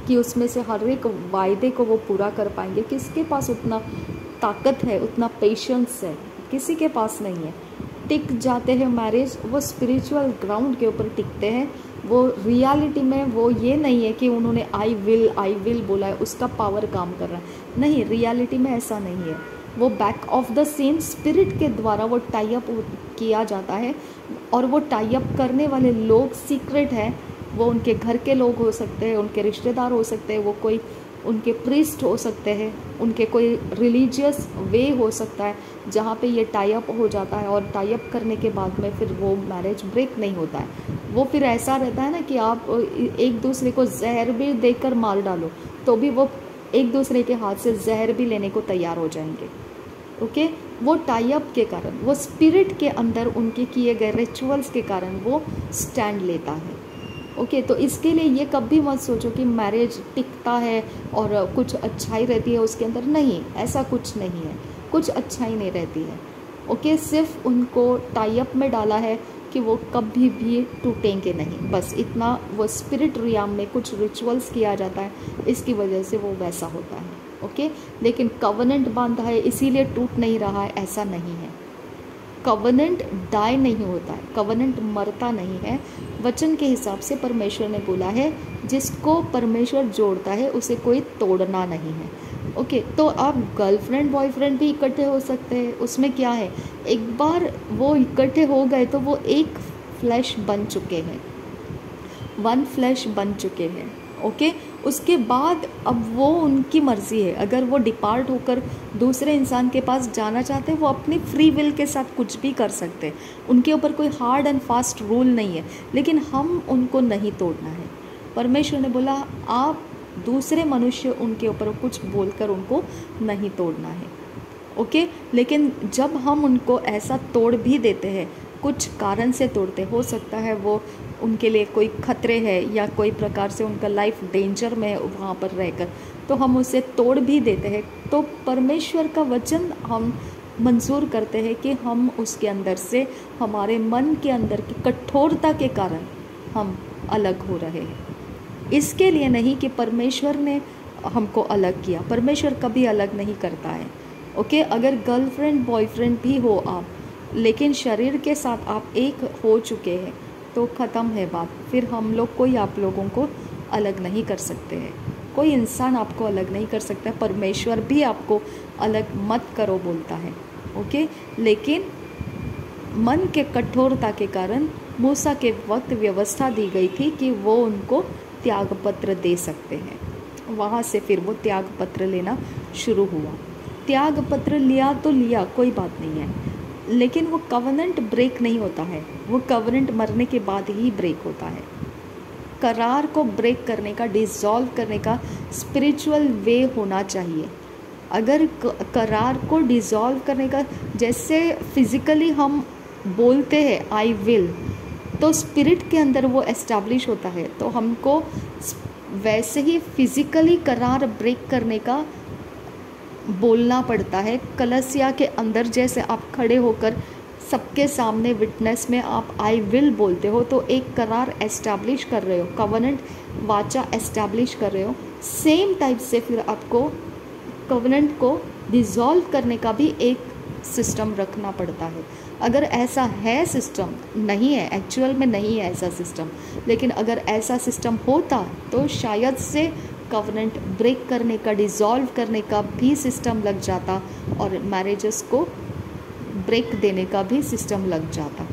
कि उसमें से हर एक वायदे को वो पूरा कर पाएंगे? किसके पास उतना ताकत है, उतना पेशेंस है? किसी के पास नहीं है। टिक जाते हैं मैरिज, वो स्पिरिचुअल ग्राउंड के ऊपर टिकते हैं, वो रियलिटी में वो ये नहीं है कि उन्होंने आई विल बोला है उसका पावर काम कर रहा है, नहीं, रियलिटी में ऐसा नहीं है। वो back of the scene spirit के द्वारा वो टाई अप किया जाता है, और वो टाई अप करने वाले लोग सीक्रेट है, वो उनके घर के लोग हो सकते हैं, उनके रिश्तेदार हो सकते हैं, वो कोई उनके प्रीस्ट हो सकते हैं, उनके कोई रिलीजियस वे हो सकता है जहाँ पे ये टाई अप हो जाता है, और टाई अप करने के बाद में फिर वो मैरिज ब्रेक नहीं होता है। वो फिर ऐसा रहता है ना कि आप एक दूसरे को जहर भी देकर मार डालो तो भी वो एक दूसरे के हाथ से जहर भी लेने को तैयार हो जाएंगे। ओके, वो टाई अप के कारण, वो स्पिरिट के अंदर उनके किए गए रिचुअल्स के कारण वो स्टैंड लेता है। ओके, तो इसके लिए ये कभी मत सोचो कि मैरिज टिकता है और कुछ अच्छाई रहती है उसके अंदर। नहीं, ऐसा कुछ नहीं है, कुछ अच्छाई नहीं रहती है। ओके, सिर्फ उनको टाई अप में डाला है कि वो कभी भी टूटेंगे नहीं, बस इतना। वो स्पिरिट रियाम में कुछ रिचुअल्स किया जाता है, इसकी वजह से वो वैसा होता है। ओके, लेकिन कवनेंट बांधा है इसीलिए टूट नहीं रहा है, ऐसा नहीं है। कवनेंट डाई नहीं होता है, कवनेंट मरता नहीं है। वचन के हिसाब से परमेश्वर ने बोला है जिसको परमेश्वर जोड़ता है उसे कोई तोड़ना नहीं है। ओके, तो आप गर्लफ्रेंड बॉयफ्रेंड भी इकट्ठे हो सकते हैं, उसमें क्या है। एक बार वो इकट्ठे हो गए तो वो एक फ्लैश बन चुके हैं, वन फ्लैश बन चुके हैं। ओके, उसके बाद अब वो उनकी मर्ज़ी है। अगर वो डिपार्ट होकर दूसरे इंसान के पास जाना चाहते हैं, वो अपनी फ्री विल के साथ कुछ भी कर सकते हैं। उनके ऊपर कोई हार्ड एंड फास्ट रूल नहीं है, लेकिन हम उनको नहीं तोड़ना है। परमेश्वर ने बोला आप दूसरे मनुष्य उनके ऊपर कुछ बोलकर उनको नहीं तोड़ना है। ओके, लेकिन जब हम उनको ऐसा तोड़ भी देते हैं, कुछ कारण से तोड़ते, हो सकता है वो उनके लिए कोई खतरे है या कोई प्रकार से उनका लाइफ डेंजर में है वहाँ पर रहकर, तो हम उसे तोड़ भी देते हैं, तो परमेश्वर का वचन हम मंजूर करते हैं कि हम उसके अंदर से, हमारे मन के अंदर की कठोरता के कारण हम अलग हो रहे हैं। इसके लिए नहीं कि परमेश्वर ने हमको अलग किया, परमेश्वर कभी अलग नहीं करता है। ओके, अगर गर्लफ्रेंड बॉयफ्रेंड भी हो आप, लेकिन शरीर के साथ आप एक हो चुके हैं तो ख़त्म है बात। फिर हम लोग कोई आप लोगों को अलग नहीं कर सकते हैं, कोई इंसान आपको अलग नहीं कर सकता। परमेश्वर भी आपको अलग मत करो बोलता है। ओके, लेकिन मन के कठोरता के कारण मूसा के वक्त व्यवस्था दी गई थी कि वो उनको त्याग पत्र दे सकते हैं। वहाँ से फिर वो त्याग पत्र लेना शुरू हुआ। त्याग पत्र लिया तो लिया, कोई बात नहीं है, लेकिन वो कवनेंट ब्रेक नहीं होता है, वो कवनेंट मरने के बाद ही ब्रेक होता है। करार को ब्रेक करने का, डिसॉल्व करने का स्पिरिचुअल वे होना चाहिए। अगर करार को डिसॉल्व करने का, जैसे फिज़िकली हम बोलते हैं आई विल, तो स्पिरिट के अंदर वो एस्टैब्लिश होता है, तो हमको वैसे ही फिज़िकली करार ब्रेक करने का बोलना पड़ता है। कलसिया के अंदर जैसे आप खड़े होकर सबके सामने विटनेस में आप आई विल बोलते हो, तो एक करार एस्टैब्लिश कर रहे हो, कवनेंट वाचा एस्टैब्लिश कर रहे हो। सेम टाइप से फिर आपको कवनेंट को डिसॉल्व करने का भी एक सिस्टम रखना पड़ता है। अगर ऐसा है सिस्टम, नहीं है एक्चुअल में, नहीं है ऐसा सिस्टम, लेकिन अगर ऐसा सिस्टम होता तो शायद से कवनेंट ब्रेक करने का, डिसॉल्व करने का भी सिस्टम लग जाता और मैरिजेस को ब्रेक देने का भी सिस्टम लग जाता,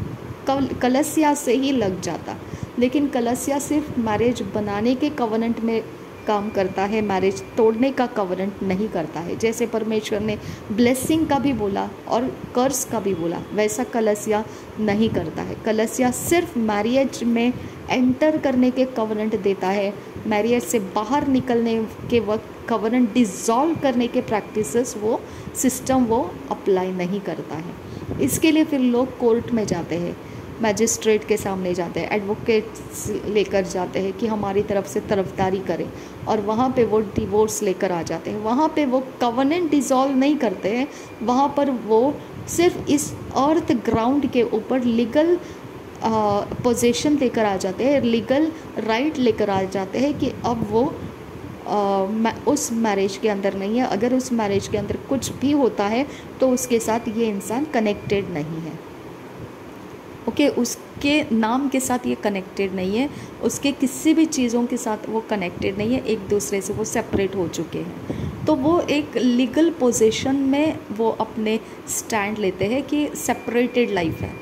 कलसिया से ही लग जाता। लेकिन कलसिया सिर्फ मैरिज बनाने के कवनेंट में काम करता है, मैरिज तोड़ने का कवनेंट नहीं करता है। जैसे परमेश्वर ने ब्लेसिंग का भी बोला और कर्स का भी बोला, वैसा कलसिया नहीं करता है। कलसिया सिर्फ मैरिज में एंटर करने के कवनेंट देता है, मैरिज से बाहर निकलने के वक्त कवनेंट डिसॉल्व करने के प्रैक्टिसेस, वो सिस्टम वो अप्लाई नहीं करता है। इसके लिए फिर लोग कोर्ट में जाते हैं, मैजिस्ट्रेट के सामने जाते हैं, एडवोकेट्स लेकर जाते हैं कि हमारी तरफ से तरफदारी करें, और वहाँ पे वो डिवोर्स लेकर आ जाते हैं। वहाँ पे वो कवनेंट डिसॉल्व नहीं करते हैं, वहाँ पर वो सिर्फ इस अर्थ ग्राउंड के ऊपर लीगल पोजीशन लेकर आ जाते हैं, लीगल राइट लेकर आ जाते हैं कि अब वो उस मैरिज के अंदर नहीं है। अगर उस मैरिज के अंदर कुछ भी होता है तो उसके साथ ये इंसान कनेक्टेड नहीं है। ओके, उसके नाम के साथ ये कनेक्टेड नहीं है, उसके किसी भी चीज़ों के साथ वो कनेक्टेड नहीं है, एक दूसरे से वो सेपरेट हो चुके हैं। तो वो एक लीगल पोजीशन में वो अपने स्टैंड लेते हैं कि सेपरेटेड लाइफ है,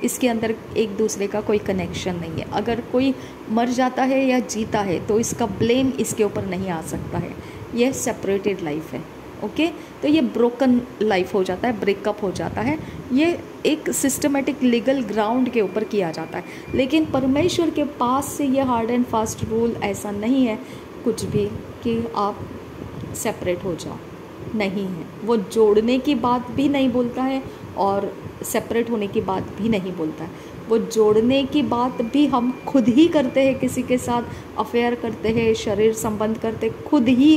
इसके अंदर एक दूसरे का कोई कनेक्शन नहीं है। अगर कोई मर जाता है या जीता है तो इसका ब्लेम इसके ऊपर नहीं आ सकता है, ये सेपरेटेड लाइफ है। ओके, तो ये ब्रोकन लाइफ हो जाता है, ब्रेकअप हो जाता है, ये एक सिस्टमेटिक लीगल ग्राउंड के ऊपर किया जाता है। लेकिन परमेश्वर के पास से ये हार्ड एंड फास्ट रूल ऐसा नहीं है कुछ भी कि आप सेपरेट हो जाओ, नहीं है। वो जोड़ने की बात भी नहीं बोलता है और सेपरेट होने की बात भी नहीं बोलता है। वो जोड़ने की बात भी हम खुद ही करते हैं, किसी के साथ अफेयर करते हैं, शरीर संबंध करते, खुद ही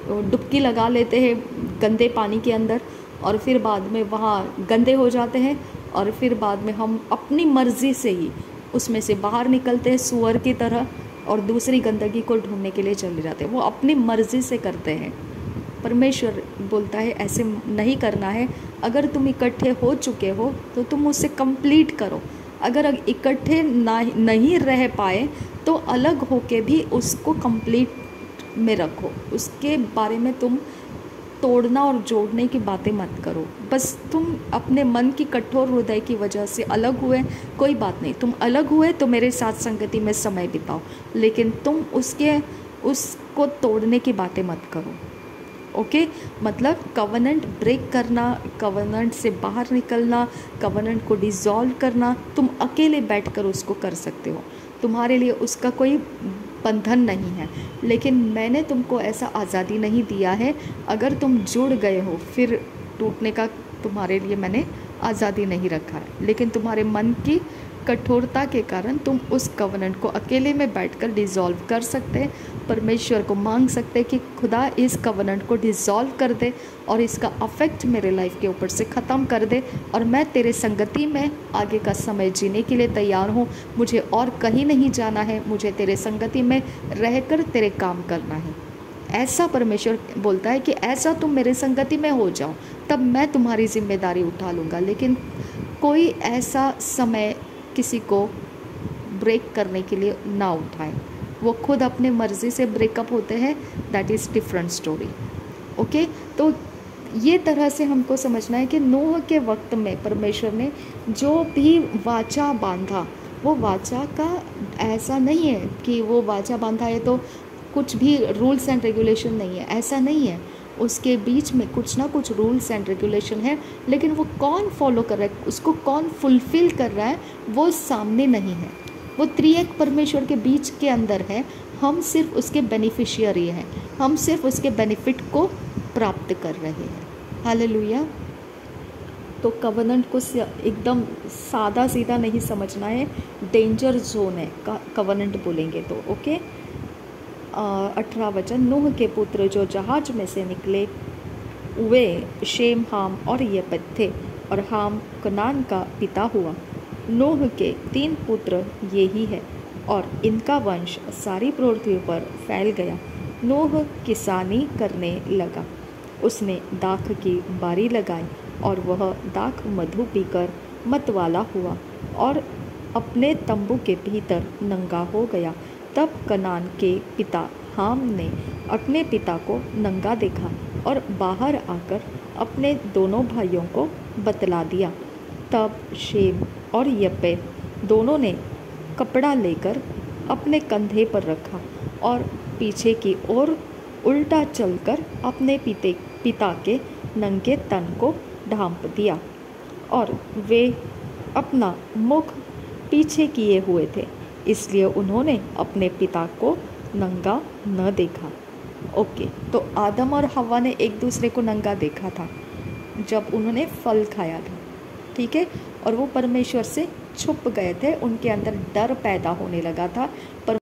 डुबकी लगा लेते हैं गंदे पानी के अंदर, और फिर बाद में वहाँ गंदे हो जाते हैं, और फिर बाद में हम अपनी मर्ज़ी से ही उसमें से बाहर निकलते हैं सूअर की तरह, और दूसरी गंदगी को ढूंढने के लिए चले जाते हैं। वो अपनी मर्ज़ी से करते हैं। परमेश्वर बोलता है ऐसे नहीं करना है। अगर तुम इकट्ठे हो चुके हो तो तुम उसे कंप्लीट करो। अगर इकट्ठे नहीं रह पाए तो अलग होके भी उसको कंप्लीट में रखो। उसके बारे में तुम तोड़ना और जोड़ने की बातें मत करो। बस तुम अपने मन की कठोर हृदय की वजह से अलग हुए, कोई बात नहीं। तुम अलग हुए तो मेरे साथ संगति में समय बिताओ, लेकिन तुम उसको तोड़ने की बातें मत करो। ओके, मतलब कवनेंट ब्रेक करना, कवनेंट से बाहर निकलना, कवनेंट को डिसॉल्व करना, तुम अकेले बैठकर उसको कर सकते हो। तुम्हारे लिए उसका कोई बंधन नहीं है, लेकिन मैंने तुमको ऐसा आज़ादी नहीं दिया है। अगर तुम जुड़ गए हो फिर टूटने का तुम्हारे लिए मैंने आज़ादी नहीं रखा है, लेकिन तुम्हारे मन की कठोरता के कारण तुम उस कवनेंट को अकेले में बैठकर डिसॉल्व कर सकते हैं। परमेश्वर को मांग सकते हैं कि खुदा इस कवनेंट को डिसॉल्व कर दे और इसका अफेक्ट मेरे लाइफ के ऊपर से ख़त्म कर दे, और मैं तेरे संगति में आगे का समय जीने के लिए तैयार हूँ। मुझे और कहीं नहीं जाना है, मुझे तेरे संगति में रहकर तेरे काम करना है। ऐसा परमेश्वर बोलता है कि ऐसा तुम मेरे संगति में हो जाओ, तब मैं तुम्हारी जिम्मेदारी उठा लूँगा। लेकिन कोई ऐसा समय किसी को ब्रेक करने के लिए ना उठाए, वो खुद अपने मर्ज़ी से ब्रेकअप होते हैं, that is different story. Okay, तो ये तरह से हमको समझना है कि नूह के वक्त में परमेश्वर ने जो भी वाचा बांधा, वो वाचा का ऐसा नहीं है कि वो वाचा बांधा है तो कुछ भी रूल्स एंड रेगुलेशन नहीं है, ऐसा नहीं है। उसके बीच में कुछ ना कुछ रूल्स एंड रेगुलेशन है, लेकिन वो कौन फॉलो कर रहा है, उसको कौन फुलफ़िल कर रहा है, वो सामने नहीं है। वो त्रिएक परमेश्वर के बीच के अंदर है। हम सिर्फ उसके बेनिफिशियरी हैं, हम सिर्फ उसके बेनिफिट को प्राप्त कर रहे हैं। हालेलुया। तो कवनेंट को एकदम सादा सीधा नहीं समझना है, डेंजर जोन है कवनेंट बोलेंगे तो। ओके, 18 वचन, नूह के पुत्र जो जहाज में से निकले वे शेम, हाम और येपेत थे, और हाम कनान का पिता हुआ। नूह के 3 पुत्र ये ही है, और इनका वंश सारी पृथ्वी पर फैल गया। नूह किसानी करने लगा, उसने दाख की बारी लगाई, और वह दाख मधु पीकर मतवाला हुआ और अपने तंबू के भीतर नंगा हो गया। तब कनान के पिता हाम ने अपने पिता को नंगा देखा और बाहर आकर अपने दोनों भाइयों को बतला दिया। तब शेम और येपेत दोनों ने कपड़ा लेकर अपने कंधे पर रखा और पीछे की ओर उल्टा चलकर अपने पिता के नंगे तन को ढांप दिया, और वे अपना मुख पीछे किए हुए थे, इसलिए उन्होंने अपने पिता को नंगा न देखा। ओके, तो आदम और हव्वा ने एक दूसरे को नंगा देखा था जब उन्होंने फल खाया था, ठीक है, और वो परमेश्वर से छुप गए थे, उनके अंदर डर पैदा होने लगा था। पर